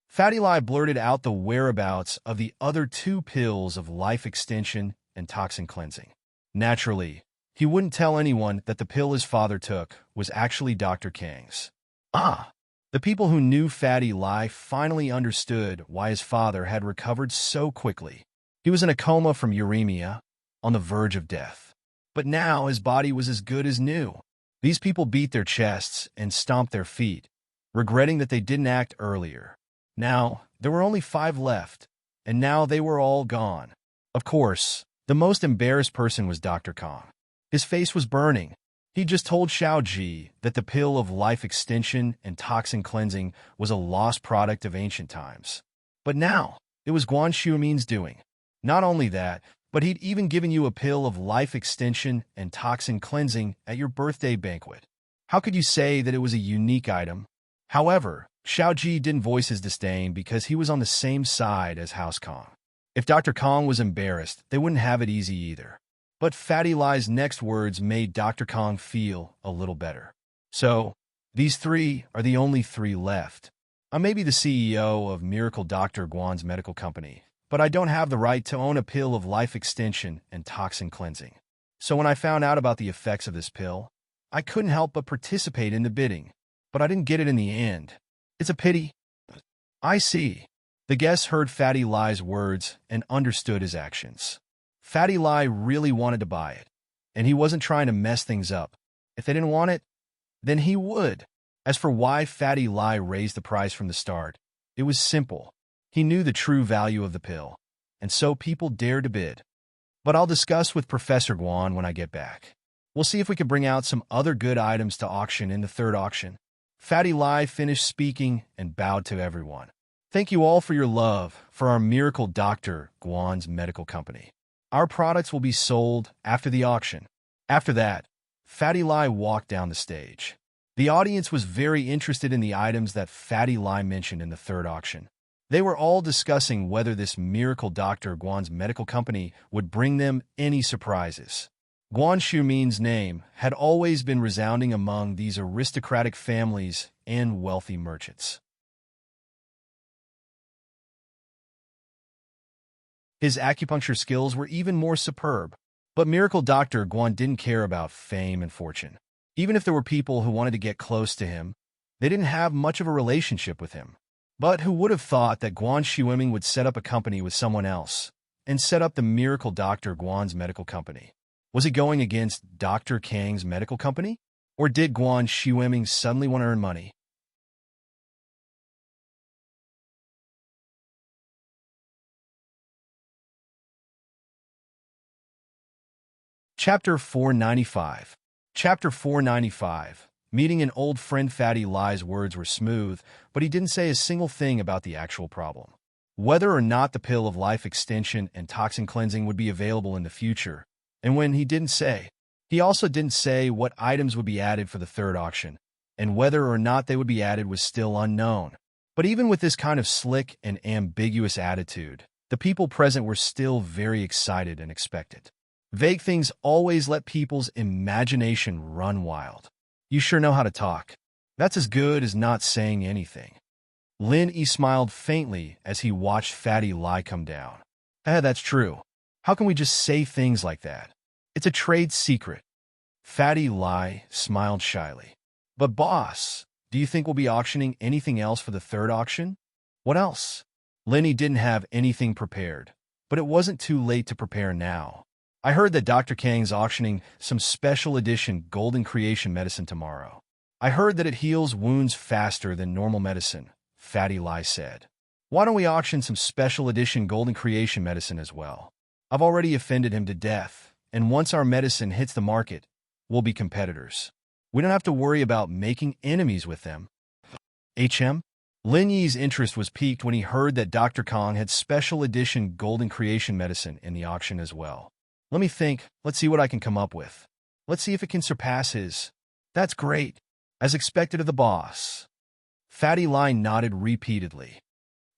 Fatty Lie blurted out the whereabouts of the other 2 pills of life extension and toxin cleansing. Naturally, he wouldn't tell anyone that the pill his father took was actually Dr. Kang's. The people who knew Fatty Lie finally understood why his father had recovered so quickly. He was in a coma from uremia, on the verge of death. But now his body was as good as new. These people beat their chests and stomped their feet, regretting that they didn't act earlier. Now, there were only 5 left, and now they were all gone. Of course, the most embarrassed person was Dr. Kong. His face was burning. He just told Xiao Ji that the pill of life extension and toxin cleansing was a lost product of ancient times. But now, it was Guan Xueming's doing. Not only that, but he'd even given you a pill of life extension and toxin cleansing at your birthday banquet. How could you say that it was a unique item? However, Xiao Ji didn't voice his disdain because he was on the same side as House Kong. If Dr. Kong was embarrassed, they wouldn't have it easy either. But Fatty Lie's next words made Dr. Kong feel a little better. So, these 3 are the only 3 left. I may be the CEO of Miracle Dr. Guan's medical company, but I don't have the right to own a pill of life extension and toxin cleansing. So when I found out about the effects of this pill, I couldn't help but participate in the bidding, but I didn't get it in the end. It's a pity. I see. The guests heard Fatty Lie's words and understood his actions. Fatty Lie really wanted to buy it, and he wasn't trying to mess things up. If they didn't want it, then he would. As for why Fatty Lie raised the price from the start, it was simple. He knew the true value of the pill, and so people dared to bid. But I'll discuss with Professor Guan when I get back. We'll see if we can bring out some other good items to auction in the 3rd auction. Fatty Lie finished speaking and bowed to everyone. Thank you all for your love for our Miracle Dr. Guan's medical company. Our products will be sold after the auction. After that, Fatty Lie walked down the stage. The audience was very interested in the items that Fatty Lie mentioned in the 3rd auction. They were all discussing whether this Miracle Dr. Guan's medical company would bring them any surprises. Guan Xueming's name had always been resounding among these aristocratic families and wealthy merchants. His acupuncture skills were even more superb, but Miracle Dr. Guan didn't care about fame and fortune. Even if there were people who wanted to get close to him, they didn't have much of a relationship with him. But who would have thought that Guan Xueming would set up a company with someone else and set up the Miracle Dr. Guan's medical company? Was he going against Dr. Kang's medical company? Or did Guan Xueming suddenly want to earn money? Chapter 495. Chapter 495. Meeting an old friend. Fatty Lie's words were smooth, but he didn't say a single thing about the actual problem. Whether or not the pill of life extension and toxin cleansing would be available in the future, and when he didn't say. He also didn't say what items would be added for the 3rd auction, and whether or not they would be added was still unknown. But even with this kind of slick and ambiguous attitude, the people present were still very excited and expectant. Vague things always let people's imagination run wild. You sure know how to talk. That's as good as not saying anything. Lin Yi smiled faintly as he watched Fatty Lie come down. That's true. How can we just say things like that? It's a trade secret. Fatty Lai smiled shyly. But boss, do you think we'll be auctioning anything else for the third auction? What else? Lenny didn't have anything prepared, but it wasn't too late to prepare now. I heard that Dr. Kang's auctioning some special edition golden creation medicine tomorrow. I heard that it heals wounds faster than normal medicine, Fatty Lai said. Why don't we auction some special edition golden creation medicine as well? I've already offended him to death, and once our medicine hits the market, we'll be competitors. We don't have to worry about making enemies with them. HM? Lin Yi's interest was piqued when he heard that Dr. Kong had special edition golden creation medicine in the auction as well. Let me think. Let's see what I can come up with. Let's see if it can surpass his. That's great. As expected of the boss. Fatty Lai nodded repeatedly.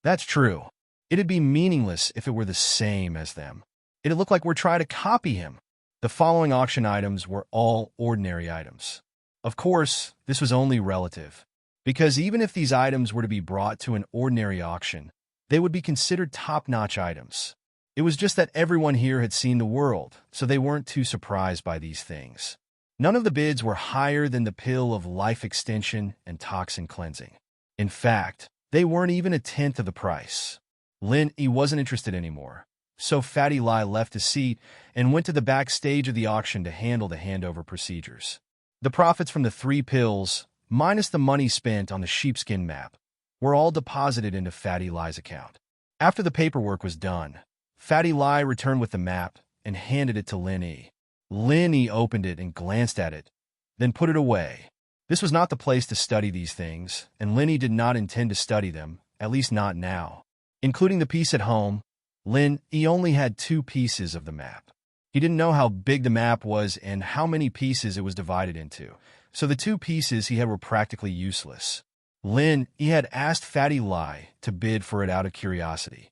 That's true. It'd be meaningless if it were the same as them. It'd look like we're trying to copy him. The following auction items were all ordinary items. Of course, this was only relative, because even if these items were to be brought to an ordinary auction, they would be considered top-notch items. It was just that everyone here had seen the world, so they weren't too surprised by these things. None of the bids were higher than the pill of life extension and toxin cleansing. In fact, they weren't even a tenth of the price. Lin Yi wasn't interested anymore, so Fatty Lai left his seat and went to the backstage of the auction to handle the handover procedures. The profits from the 3 pills, minus the money spent on the sheepskin map, were all deposited into Fatty Lai's account. After the paperwork was done, Fatty Lai returned with the map and handed it to Lin Yi. Lin Yi opened it and glanced at it, then put it away. This was not the place to study these things, and Lin Yi did not intend to study them, at least not now. Including the piece at home, Lin Yi only had 2 pieces of the map. He didn't know how big the map was and how many pieces it was divided into, so the 2 pieces he had were practically useless. Lin Yi had asked Fatty Lai to bid for it out of curiosity.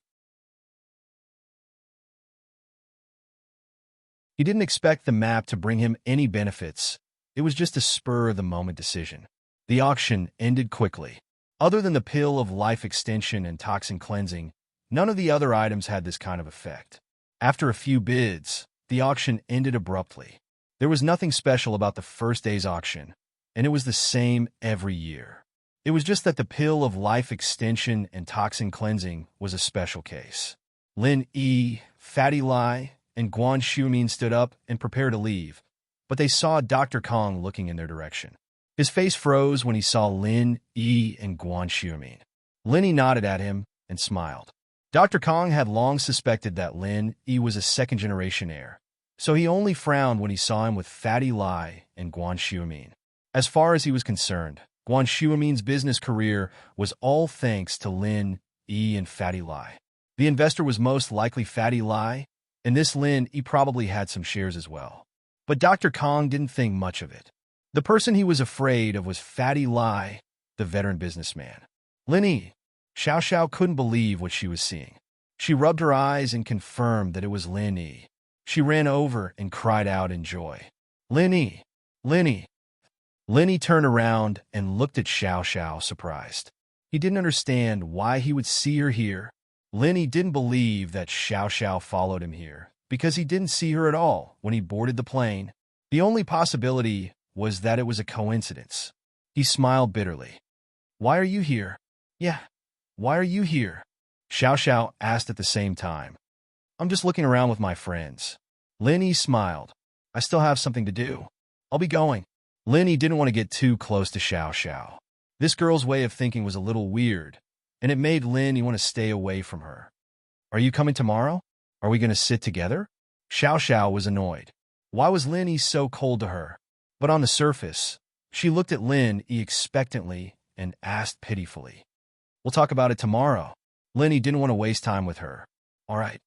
He didn't expect the map to bring him any benefits. It was just a spur-of-the-moment decision. The auction ended quickly. Other than the pill of life extension and toxin cleansing, none of the other items had this kind of effect. After a few bids, the auction ended abruptly. There was nothing special about the first day's auction, and it was the same every year. It was just that the pill of life extension and toxin cleansing was a special case. Lin Yi, Fatty Lai, and Guan Xiumin stood up and prepared to leave, but they saw Dr. Kong looking in their direction. His face froze when he saw Lin Yi and Guan Xiumin. Lin Yi nodded at him and smiled. Dr. Kong had long suspected that Lin Yi was a second-generation heir, so he only frowned when he saw him with Fatty Lai and Guan Xiumin. As far as he was concerned, Guan Xiumin's business career was all thanks to Lin Yi and Fatty Lai. The investor was most likely Fatty Lai, and this Lin Yi probably had some shares as well. But Dr. Kong didn't think much of it. The person he was afraid of was Fatty Lai, the veteran businessman. Lin Yi, Xiao Xiao couldn't believe what she was seeing. She rubbed her eyes and confirmed that it was Lin Yi. She ran over and cried out in joy. Lin Yi! Lin Yi! Lin Yi turned around and looked at Xiao Xiao, surprised. He didn't understand why he would see her here. Lin Yi didn't believe that Xiao Xiao followed him here, because he didn't see her at all when he boarded the plane. The only possibility was that it was a coincidence. He smiled bitterly. Why are you here? Yeah, why are you here? Xiao Xiao asked at the same time. I'm just looking around with my friends. Lin Yi smiled. I still have something to do. I'll be going. Lin Yi didn't want to get too close to Xiao Xiao. This girl's way of thinking was a little weird, and it made Lin Yi want to stay away from her. Are you coming tomorrow? Are we going to sit together? Xiao Xiao was annoyed. Why was Lin Yi so cold to her? But on the surface, she looked at Lin Yi expectantly and asked pitifully. We'll talk about it tomorrow. Lin Yi didn't want to waste time with her. All right.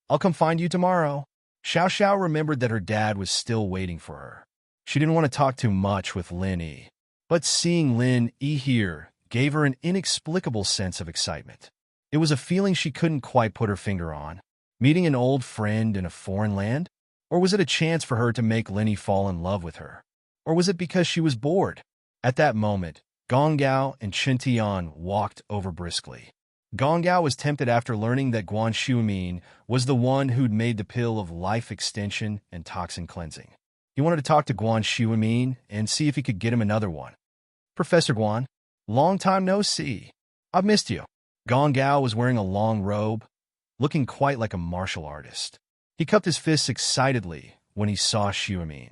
I'll come find you tomorrow. Xiao Xiao remembered that her dad was still waiting for her. She didn't want to talk too much with Lin Yi, but seeing Lin Yi here gave her an inexplicable sense of excitement. It was a feeling she couldn't quite put her finger on. Meeting an old friend in a foreign land? Or was it a chance for her to make Lin Yi fall in love with her? Or was it because she was bored? At that moment, Gong Gao and Chen Tian walked over briskly. Gong Gao was tempted after learning that Guan Shuimin was the one who'd made the pill of life extension and toxin cleansing. He wanted to talk to Guan Shuimin and see if he could get him another one. Professor Guan, long time no see. I've missed you. Gong Gao was wearing a long robe, looking quite like a martial artist. He cupped his fists excitedly when he saw Shuimin.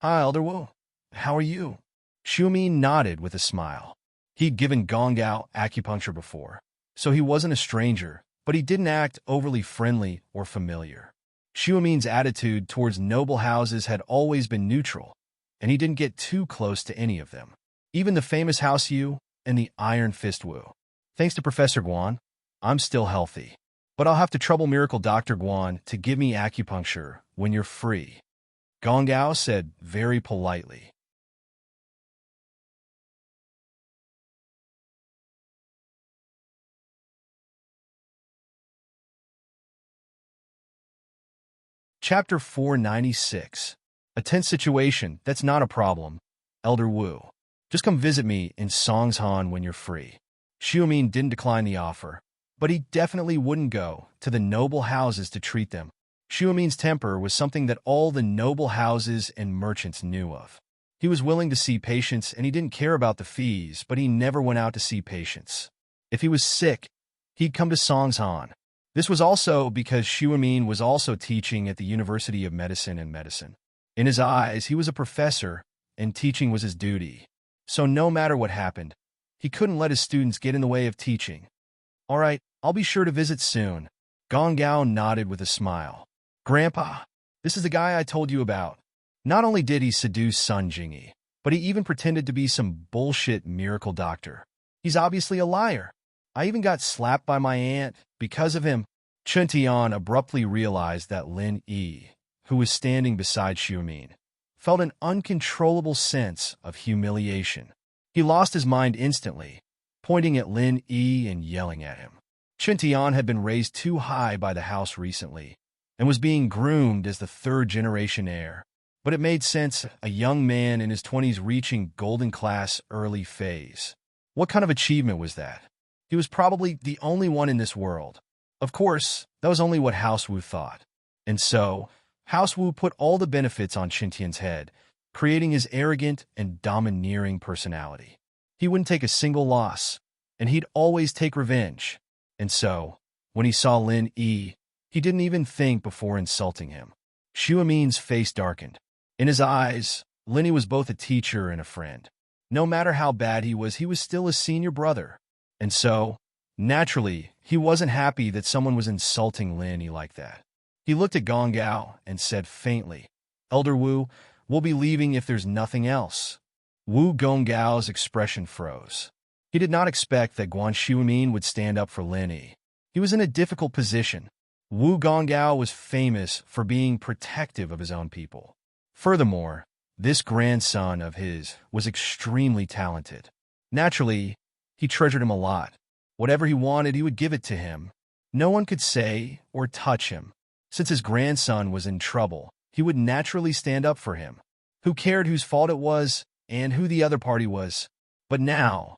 Hi, Elder Wu. How are you? Shuimin nodded with a smile. He'd given Gong Gao acupuncture before, so he wasn't a stranger, but he didn't act overly friendly or familiar. Shuimin's attitude towards noble houses had always been neutral, and he didn't get too close to any of them, even the famous House Yu and the Iron Fist Wu. Thanks to Professor Guan, I'm still healthy, but I'll have to trouble Miracle Dr. Guan to give me acupuncture when you're free, Gong Gao said very politely. Chapter 496. A tense situation, that's not a problem. Elder Wu. Just come visit me in Songshan when you're free. Shuimin didn't decline the offer, but he definitely wouldn't go to the noble houses to treat them. Shuimin's temper was something that all the noble houses and merchants knew of. He was willing to see patients and he didn't care about the fees, but he never went out to see patients. If he was sick, he'd come to Songshan. This was also because Shuimin was also teaching at the University of Medicine and Medicine. In his eyes, he was a professor, and teaching was his duty. So no matter what happened, he couldn't let his students get in the way of teaching. All right, I'll be sure to visit soon. Gong Gao nodded with a smile. Grandpa, this is the guy I told you about. Not only did he seduce Sun Jingyi, but he even pretended to be some bullshit miracle doctor. He's obviously a liar. I even got slapped by my aunt because of him. Chen Tian abruptly realized that Lin Yi, who was standing beside Shuimin, felt an uncontrollable sense of humiliation. He lost his mind instantly, pointing at Lin Yi and yelling at him. Chen Tian had been raised too high by the house recently and was being groomed as the third-generation heir. But it made sense, a young man in his 20s reaching golden class early phase. What kind of achievement was that? He was probably the only one in this world. Of course, that was only what House Wu thought. And so, House Wu put all the benefits on Chen Tian's head, creating his arrogant and domineering personality. He wouldn't take a single loss, and he'd always take revenge. And so, when he saw Lin Yi, he didn't even think before insulting him. Shuimin's face darkened. In his eyes, Lin Yi was both a teacher and a friend. No matter how bad he was still a senior brother. And so, naturally, he wasn't happy that someone was insulting Lin Yi like that. He looked at Gong Gao and said faintly, Elder Wu, we'll be leaving if there's nothing else. Wu Gong Gao's expression froze. He did not expect that Guan Shuimin would stand up for Lin Yi. He was in a difficult position. Wu Gong Gao was famous for being protective of his own people. Furthermore, this grandson of his was extremely talented. Naturally, he treasured him a lot. Whatever he wanted, he would give it to him. No one could say or touch him. Since his grandson was in trouble, he would naturally stand up for him. Who cared whose fault it was and who the other party was? But now,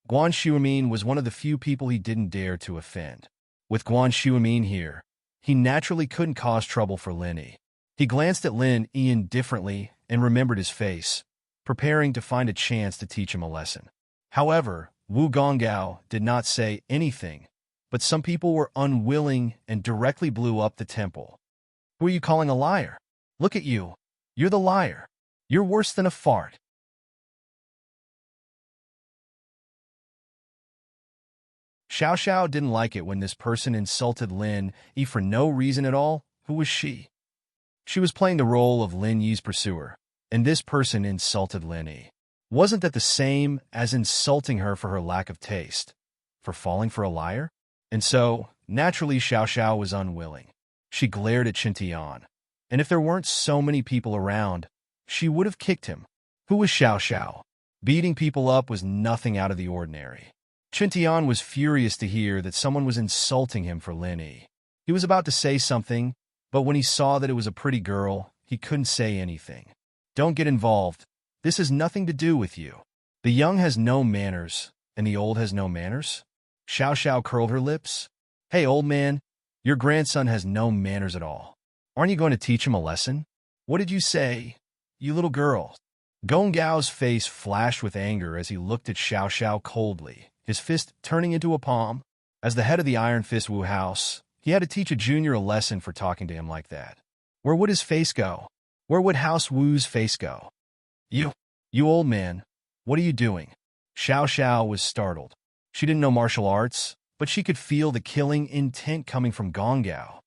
Guan Shuimin was one of the few people he didn't dare to offend. With Guan Shuimin here, he naturally couldn't cause trouble for Lin Yi. He glanced at Lin Yi indifferently and remembered his face, preparing to find a chance to teach him a lesson. However, Wu Gongao did not say anything, but some people were unwilling and directly blew up the temple. Who are you calling a liar? Look at you. You're the liar. You're worse than a fart. Xiao Xiao didn't like it when this person insulted Lin Yi for no reason at all. Who was she? She was playing the role of Lin Yi's pursuer, and this person insulted Lin Yi. Wasn't that the same as insulting her for her lack of taste, for falling for a liar? And so, naturally, Xiao Xiao was unwilling. She glared at Qintian, and if there weren't so many people around, she would have kicked him. Who was Xiao Xiao? Beating people up was nothing out of the ordinary. Qintian was furious to hear that someone was insulting him for Lin Yi. He was about to say something, but when he saw that it was a pretty girl, he couldn't say anything. Don't get involved. This has nothing to do with you. The young has no manners, and the old has no manners? Xiao Xiao curled her lips. Hey, old man, your grandson has no manners at all. Aren't you going to teach him a lesson? What did you say, you little girl? Gong Gao's face flashed with anger as he looked at Xiao Xiao coldly, his fist turning into a palm. As the head of the Iron Fist Wu house, he had to teach a junior a lesson for talking to him like that. Where would his face go? Where would House Wu's face go? You old man, what are you doing? Xiao Xiao was startled. She didn't know martial arts, but she could feel the killing intent coming from Gong Gao.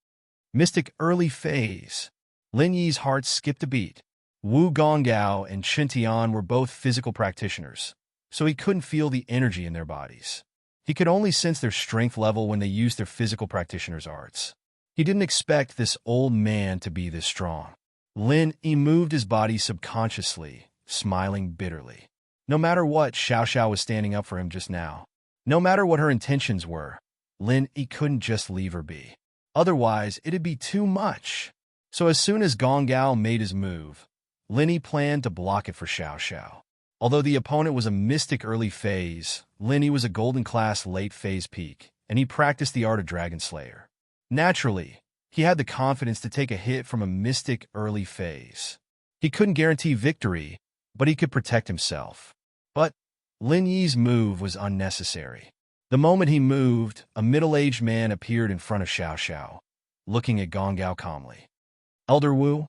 Mystic early phase. Lin Yi's heart skipped a beat. Wu Gongao and Chen Tian were both physical practitioners, so he couldn't feel the energy in their bodies. He could only sense their strength level when they used their physical practitioner's arts. He didn't expect this old man to be this strong. Lin Yi moved his body subconsciously, smiling bitterly. No matter what, Xiao Xiao was standing up for him just now. No matter what her intentions were, Lin Yi couldn't just leave her be. Otherwise, it'd be too much. So as soon as Gong Gao made his move, Lin Yi planned to block it for Xiao Xiao. Although the opponent was a mystic early phase, Lin Yi was a golden class late phase peak, and he practiced the art of Dragon Slayer. Naturally, he had the confidence to take a hit from a mystic early phase. He couldn't guarantee victory, but he could protect himself. But Lin Yi's move was unnecessary. The moment he moved, a middle-aged man appeared in front of Xiao Xiao, looking at Gong Gao calmly. Elder Wu,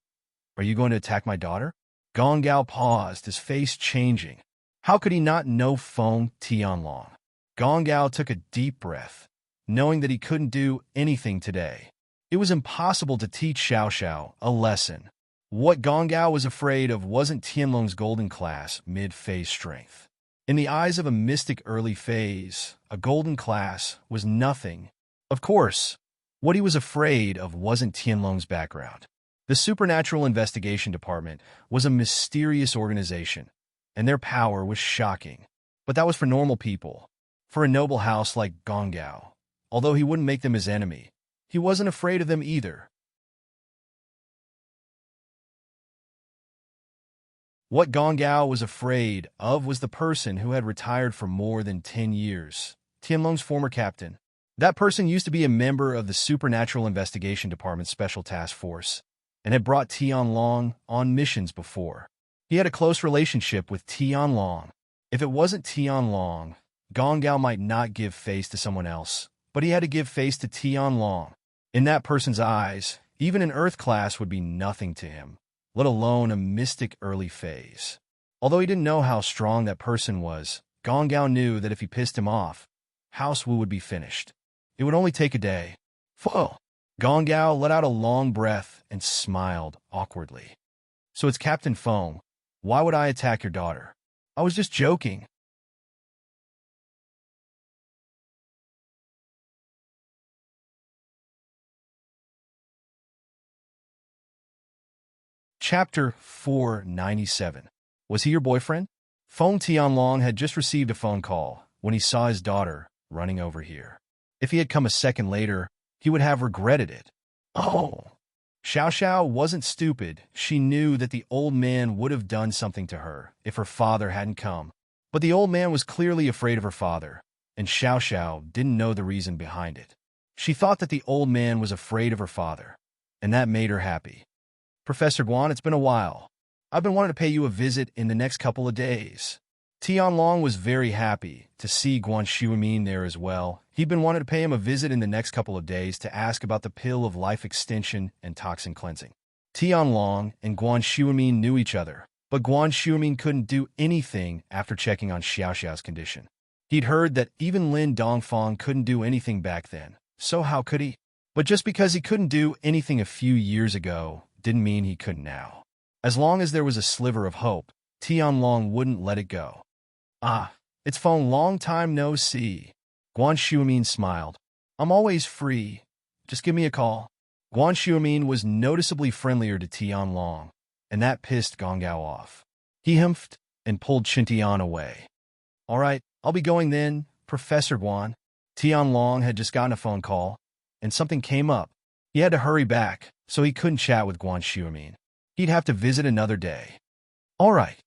are you going to attack my daughter? Gong Gao paused, his face changing. How could he not know Feng Tianlong? Gong Gao took a deep breath, knowing that he couldn't do anything today. It was impossible to teach Xiao Xiao a lesson. What Gong Gao was afraid of wasn't Tianlong's golden class mid-phase strength. In the eyes of a mystic early phase, a golden class was nothing. Of course, what he was afraid of wasn't Tianlong's background. The Supernatural Investigation Department was a mysterious organization, and their power was shocking. But that was for normal people. For a noble house like Gong Gao, although he wouldn't make them his enemy, he wasn't afraid of them either. What Gong Gao was afraid of was the person who had retired for more than 10 years, Tianlong's former captain. That person used to be a member of the Supernatural Investigation Department's Special Task Force, and had brought Tianlong on missions before. He had a close relationship with Tianlong. If it wasn't Tianlong, Gong Gao might not give face to someone else, but he had to give face to Tianlong. In that person's eyes, even an Earth class would be nothing to him, let alone a mystic early phase. Although he didn't know how strong that person was, Gong Gao knew that if he pissed him off, House Wu would be finished. It would only take a day. Whoa! Gong Gao let out a long breath and smiled awkwardly. So it's Captain Feng. Why would I attack your daughter? I was just joking. Chapter 497. Was he your boyfriend? Feng Tianlong had just received a phone call when he saw his daughter running over here. If he had come a second later, he would have regretted it. Oh! Xiao Xiao wasn't stupid. She knew that the old man would have done something to her if her father hadn't come. But the old man was clearly afraid of her father, and Xiao Xiao didn't know the reason behind it. She thought that the old man was afraid of her father, and that made her happy. Professor Guan, it's been a while. I've been wanting to pay you a visit in the next couple of days. Tianlong was very happy to see Guan Shuimin there as well. He'd been wanting to pay him a visit in the next couple of days to ask about the pill of life extension and toxin cleansing. Tianlong and Guan Shuimin knew each other, but Guan Shuimin couldn't do anything after checking on Xiao Xiao's condition. He'd heard that even Lin Dongfang couldn't do anything back then, so how could he? But just because he couldn't do anything a few years ago didn't mean he couldn't now. As long as there was a sliver of hope, Tianlong wouldn't let it go. Ah, it's Feng, long time no see. Guan Shuimin smiled. I'm always free. Just give me a call. Guan Shuimin was noticeably friendlier to Tianlong, and that pissed Gong Gao off. He humphed and pulled Tian away. All right, I'll be going then, Professor Guan. Tianlong had just gotten a phone call, and something came up. He had to hurry back, so he couldn't chat with Guan Shuimin. He'd have to visit another day. All right.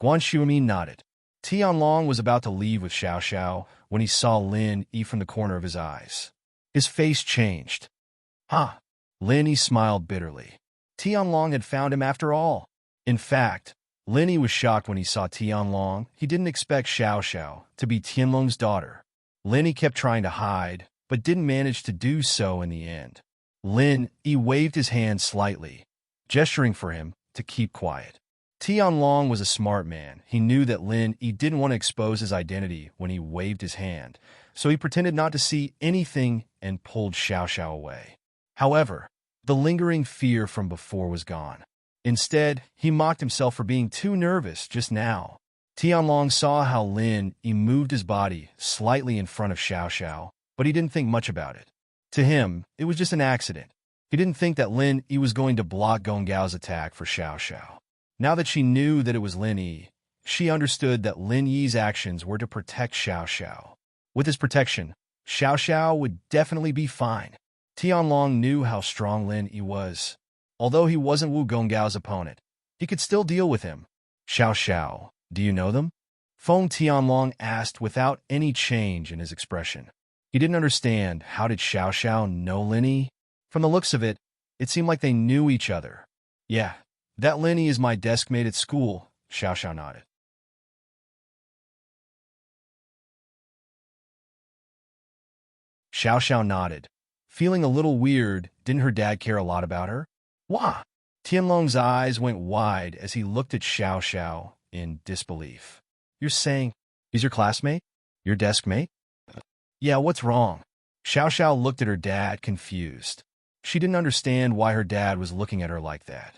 Guan Shuimin nodded. Tianlong was about to leave with Xiao Xiao when he saw Lin Yi from the corner of his eyes. His face changed. Huh. Lin Yi smiled bitterly. Tianlong had found him after all. In fact, Lin Yi was shocked when he saw Tianlong. He didn't expect Xiao Xiao to be Tianlong's daughter. Lin Yi kept trying to hide, but didn't manage to do so in the end. Lin Yi waved his hand slightly, gesturing for him to keep quiet. Tianlong was a smart man. He knew that Lin Yi didn't want to expose his identity when he waved his hand, so he pretended not to see anything and pulled Xiao Xiao away. However, the lingering fear from before was gone. Instead, he mocked himself for being too nervous just now. Tianlong saw how Lin Yi moved his body slightly in front of Xiao Xiao, but he didn't think much about it. To him, it was just an accident. He didn't think that Lin Yi was going to block Gong Gao's attack for Xiao Xiao. Now that she knew that it was Lin Yi, she understood that Lin Yi's actions were to protect Xiao Xiao. With his protection, Xiao Xiao would definitely be fine. Tianlong knew how strong Lin Yi was. Although he wasn't Wu Gonggao's opponent, he could still deal with him. Xiao Xiao, do you know them? Feng Tianlong asked without any change in his expression. He didn't understand how did Xiao Xiao know Lin Yi? From the looks of it, it seemed like they knew each other. Yeah, that Lin Yi is my desk mate at school, Xiao Xiao nodded. Xiao Xiao nodded. Feeling a little weird, didn't her dad care a lot about her? Wah! Tianlong's eyes went wide as he looked at Xiao Xiao in disbelief. You're saying he's your classmate? Your desk mate? Yeah, what's wrong? Xiao Xiao looked at her dad, confused. She didn't understand why her dad was looking at her like that.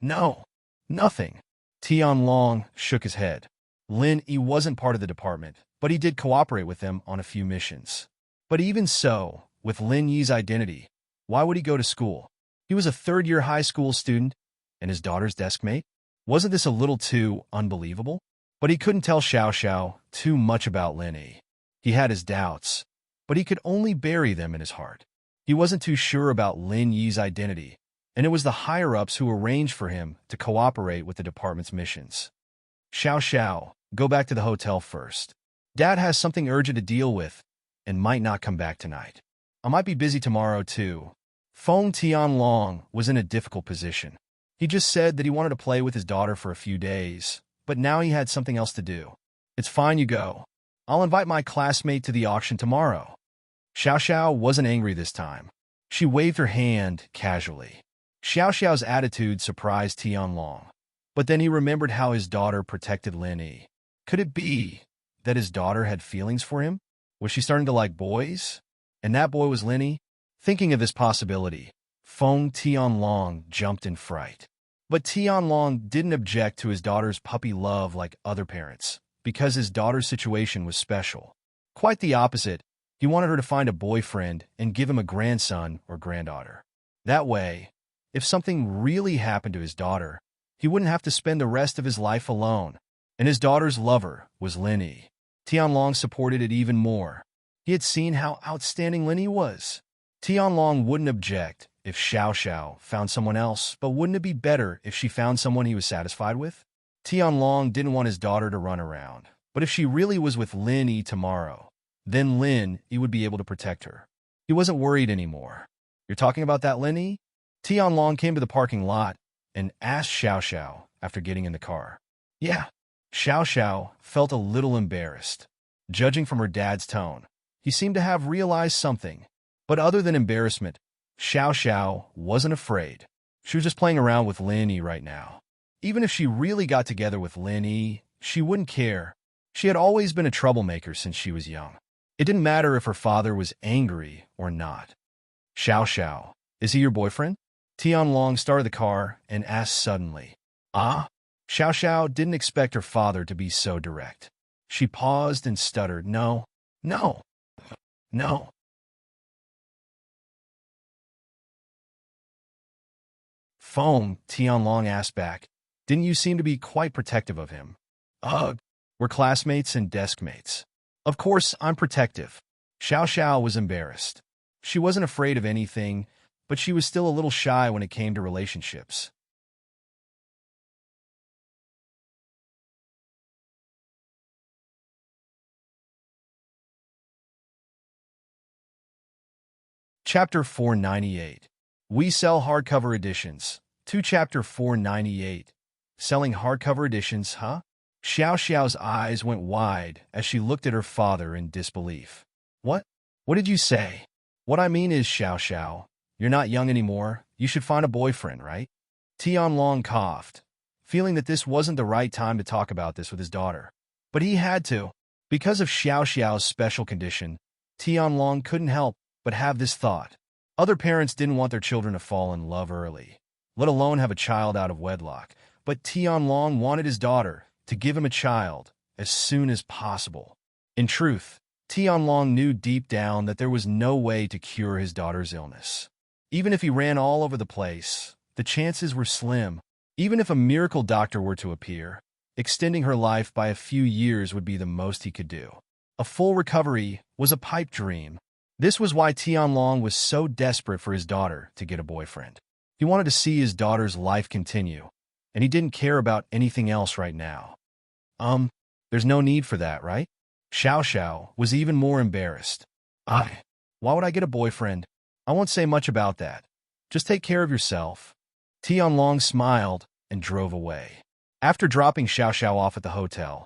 No, nothing. Tianlong shook his head. Lin Yi wasn't part of the department, but he did cooperate with them on a few missions. But even so, with Lin Yi's identity, why would he go to school? He was a third-year high school student and his daughter's desk mate. Wasn't this a little too unbelievable? But he couldn't tell Xiao Xiao too much about Lin Yi. He had his doubts, but he could only bury them in his heart. He wasn't too sure about Lin Yi's identity, and it was the higher-ups who arranged for him to cooperate with the department's missions. Xiao Xiao, go back to the hotel first. Dad has something urgent to deal with and might not come back tonight. I might be busy tomorrow, too. Feng Tianlong was in a difficult position. He just said that he wanted to play with his daughter for a few days, but now he had something else to do. It's fine, you go. I'll invite my classmate to the auction tomorrow. Xiao Xiao wasn't angry this time. She waved her hand casually. Xiao Xiao's attitude surprised Tianlong, but then he remembered how his daughter protected Lin Yi. Could it be that his daughter had feelings for him? Was she starting to like boys? And that boy was Lin Yi? Thinking of this possibility, Feng Tianlong jumped in fright. But Tianlong didn't object to his daughter's puppy love like other parents, because his daughter's situation was special. Quite the opposite, he wanted her to find a boyfriend and give him a grandson or granddaughter. That way, if something really happened to his daughter, he wouldn't have to spend the rest of his life alone. And his daughter's lover was Lin Yi. Tianlong supported it even more. He had seen how outstanding Lin Yi was. Tianlong wouldn't object if Xiao Xiao found someone else, but wouldn't it be better if she found someone he was satisfied with? Tianlong didn't want his daughter to run around, but if she really was with Lin Yi tomorrow, then Lin Yi would be able to protect her. He wasn't worried anymore. You're talking about that Lin Yi? Tianlong came to the parking lot and asked Xiao Xiao after getting in the car. Yeah. Xiao Xiao felt a little embarrassed. Judging from her dad's tone, he seemed to have realized something. But other than embarrassment, Xiao Xiao wasn't afraid. She was just playing around with Lin Yi right now. Even if she really got together with Lin Yi, she wouldn't care. She had always been a troublemaker since she was young. It didn't matter if her father was angry or not. Xiao Xiao, is he your boyfriend? Tianlong started the car and asked suddenly. Ah? Xiao Xiao didn't expect her father to be so direct. She paused and stuttered, no. Feng, Tianlong asked back. Didn't you seem to be quite protective of him? Ugh, we're classmates and desk mates. Of course, I'm protective. Xiao Xiao was embarrassed. She wasn't afraid of anything, but she was still a little shy when it came to relationships. Chapter 498. We sell hardcover editions. 2 Chapter 498. Selling hardcover editions, huh? Xiao Xiao's eyes went wide as she looked at her father in disbelief. What? What did you say? What I mean is, Xiao Xiao, you're not young anymore. You should find a boyfriend, right? Tianlong coughed, feeling that this wasn't the right time to talk about this with his daughter. But he had to. Because of Xiao Xiao's special condition, Tianlong couldn't help but have this thought. Other parents didn't want their children to fall in love early, let alone have a child out of wedlock. But Tianlong wanted his daughter to give him a child as soon as possible. In truth, Tianlong knew deep down that there was no way to cure his daughter's illness. Even if he ran all over the place, the chances were slim. Even if a miracle doctor were to appear, extending her life by a few years would be the most he could do. A full recovery was a pipe dream. This was why Tianlong was so desperate for his daughter to get a boyfriend. He wanted to see his daughter's life continue, and he didn't care about anything else right now. There's no need for that, right? Xiao Xiao was even more embarrassed. Why would I get a boyfriend? I won't say much about that. Just take care of yourself. Tianlong smiled and drove away. After dropping Xiao Xiao off at the hotel,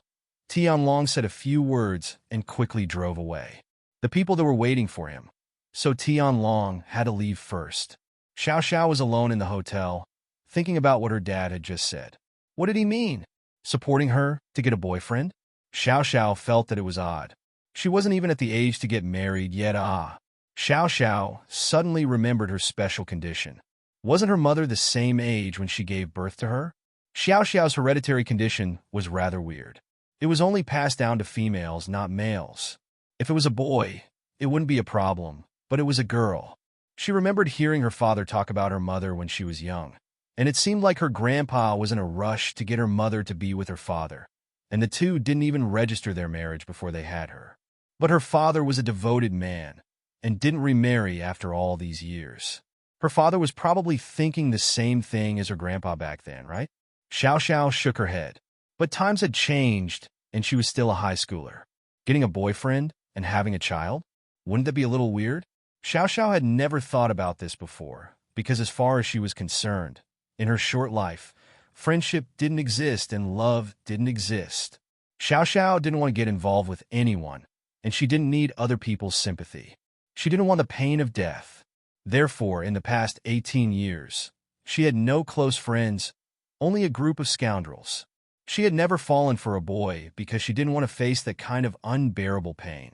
Tianlong said a few words and quickly drove away. The people that were waiting for him, so Tianlong had to leave first. Xiao Xiao was alone in the hotel, thinking about what her dad had just said. What did he mean? Supporting her to get a boyfriend? Xiao Xiao felt that it was odd. She wasn't even at the age to get married yet. Xiao Xiao suddenly remembered her special condition. Wasn't her mother the same age when she gave birth to her? Xiao Xiao's hereditary condition was rather weird. It was only passed down to females, not males. If it was a boy, it wouldn't be a problem, but it was a girl. She remembered hearing her father talk about her mother when she was young, and it seemed like her grandpa was in a rush to get her mother to be with her father, and the two didn't even register their marriage before they had her. But her father was a devoted man, and didn't remarry after all these years. Her father was probably thinking the same thing as her grandpa back then, right? Xiao Xiao shook her head. But times had changed, and she was still a high schooler. Getting a boyfriend and having a child? Wouldn't that be a little weird? Xiao Xiao had never thought about this before, because as far as she was concerned, in her short life, friendship didn't exist and love didn't exist. Xiao Xiao didn't want to get involved with anyone, and she didn't need other people's sympathy. She didn't want the pain of death. Therefore, in the past 18 years, she had no close friends, only a group of scoundrels. She had never fallen for a boy because she didn't want to face that kind of unbearable pain.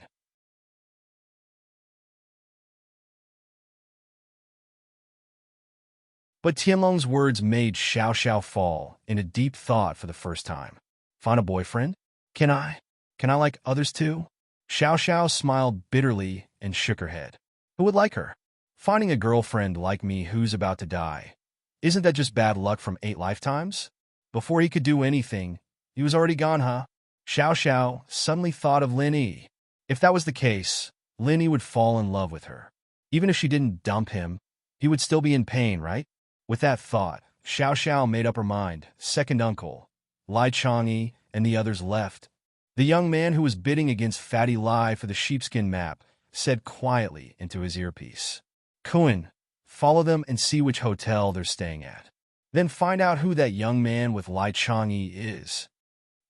But Tianlong's words made Xiao Xiao fall in a deep thought for the first time. Find a boyfriend? Can I like others too? Xiao Xiao smiled bitterly and shook her head. Who would like her? Finding a girlfriend like me who's about to die. Isn't that just bad luck from 8 lifetimes? Before he could do anything, he was already gone, huh? Xiao Xiao suddenly thought of Lin Yi. If that was the case, Lin Yi would fall in love with her. Even if she didn't dump him, he would still be in pain, right? With that thought, Xiao Xiao made up her mind. Second uncle, Lai Chang'e, and the others left. The young man who was bidding against Fatty Lai for the sheepskin map said quietly into his earpiece, Kun, follow them and see which hotel they're staying at. Then find out who that young man with Lai Chang'e is.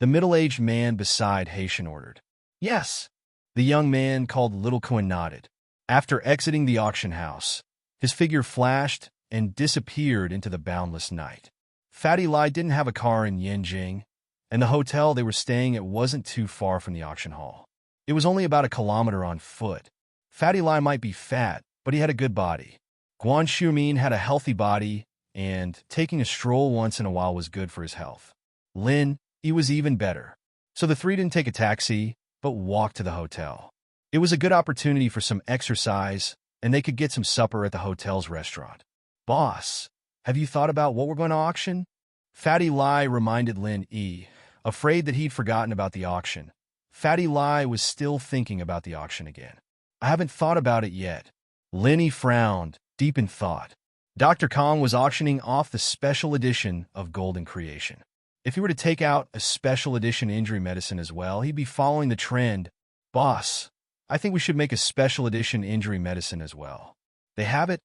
The middle-aged man beside Haitian ordered. Yes. The young man called Little Kun nodded. After exiting the auction house, his figure flashed and disappeared into the boundless night. Fatty Lai didn't have a car in Yanjing, and the hotel they were staying at wasn't too far from the auction hall. It was only about 1 kilometer on foot. Fatty Lai might be fat, but he had a good body. Guan Xiumin had a healthy body, and taking a stroll once in a while was good for his health. Lin, he was even better. So the three didn't take a taxi, but walked to the hotel. It was a good opportunity for some exercise, and they could get some supper at the hotel's restaurant. Boss, have you thought about what we're going to auction? Fatty Lai reminded Lin Yi, afraid that he'd forgotten about the auction. Fatty Lai was still thinking about the auction again. I haven't thought about it yet. Lin Yi frowned, deep in thought. Dr. Kong was auctioning off the special edition of Golden Creation. If he were to take out a special edition injury medicine as well, he'd be following the trend. Boss, I think we should make a special edition injury medicine as well. They have it,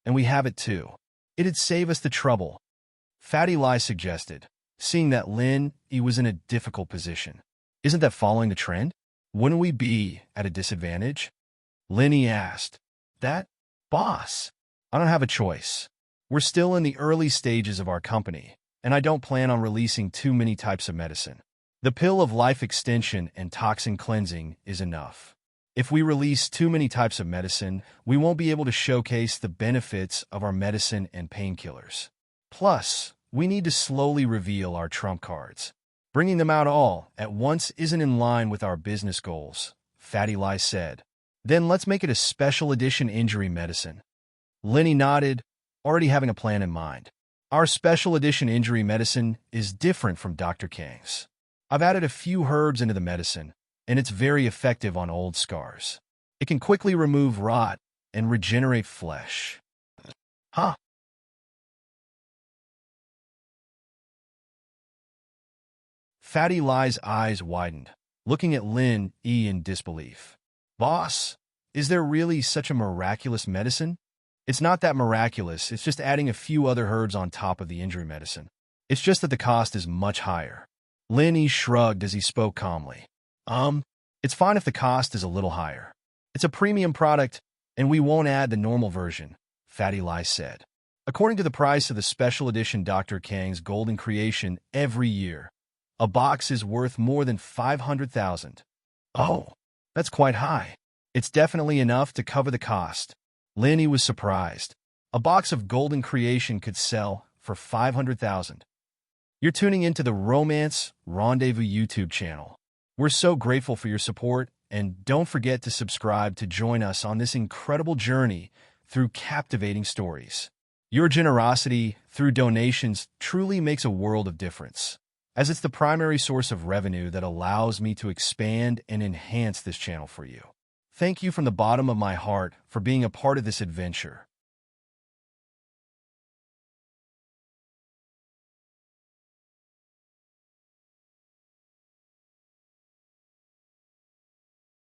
and we have it too. It'd save us the trouble, Fatty Lie suggested, seeing that Lin Yi was in a difficult position. Isn't that following the trend? Wouldn't we be at a disadvantage? Lin Yi asked. That? Boss, I don't have a choice. We're still in the early stages of our company, and I don't plan on releasing too many types of medicine. The pill of life extension and toxin cleansing is enough. If we release too many types of medicine, we won't be able to showcase the benefits of our medicine and painkillers. Plus, we need to slowly reveal our trump cards. Bringing them out all at once isn't in line with our business goals, Fatty Lie said. Then let's make it a special edition injury medicine. Lin Yi nodded, already having a plan in mind. Our special edition injury medicine is different from Dr. Kang's. I've added a few herbs into the medicine, and it's very effective on old scars. It can quickly remove rot and regenerate flesh. Huh? Fatty Lie's eyes widened, looking at Lin Yi in disbelief. Boss, is there really such a miraculous medicine? It's not that miraculous, it's just adding a few other herbs on top of the injury medicine. It's just that the cost is much higher. Lin Yi shrugged as he spoke calmly. It's fine if the cost is a little higher. It's a premium product, and we won't add the normal version, Fatty Lie said. According to the price of the special edition Dr. Kang's Golden Creation every year, a box is worth more than 500,000. Oh, that's quite high. It's definitely enough to cover the cost. Lin Yi was surprised. A box of Golden Creation could sell for 500,000. You're tuning into the Romance Rendezvous YouTube channel. We're so grateful for your support, and don't forget to subscribe to join us on this incredible journey through captivating stories. Your generosity through donations truly makes a world of difference, as it's the primary source of revenue that allows me to expand and enhance this channel for you. Thank you from the bottom of my heart for being a part of this adventure.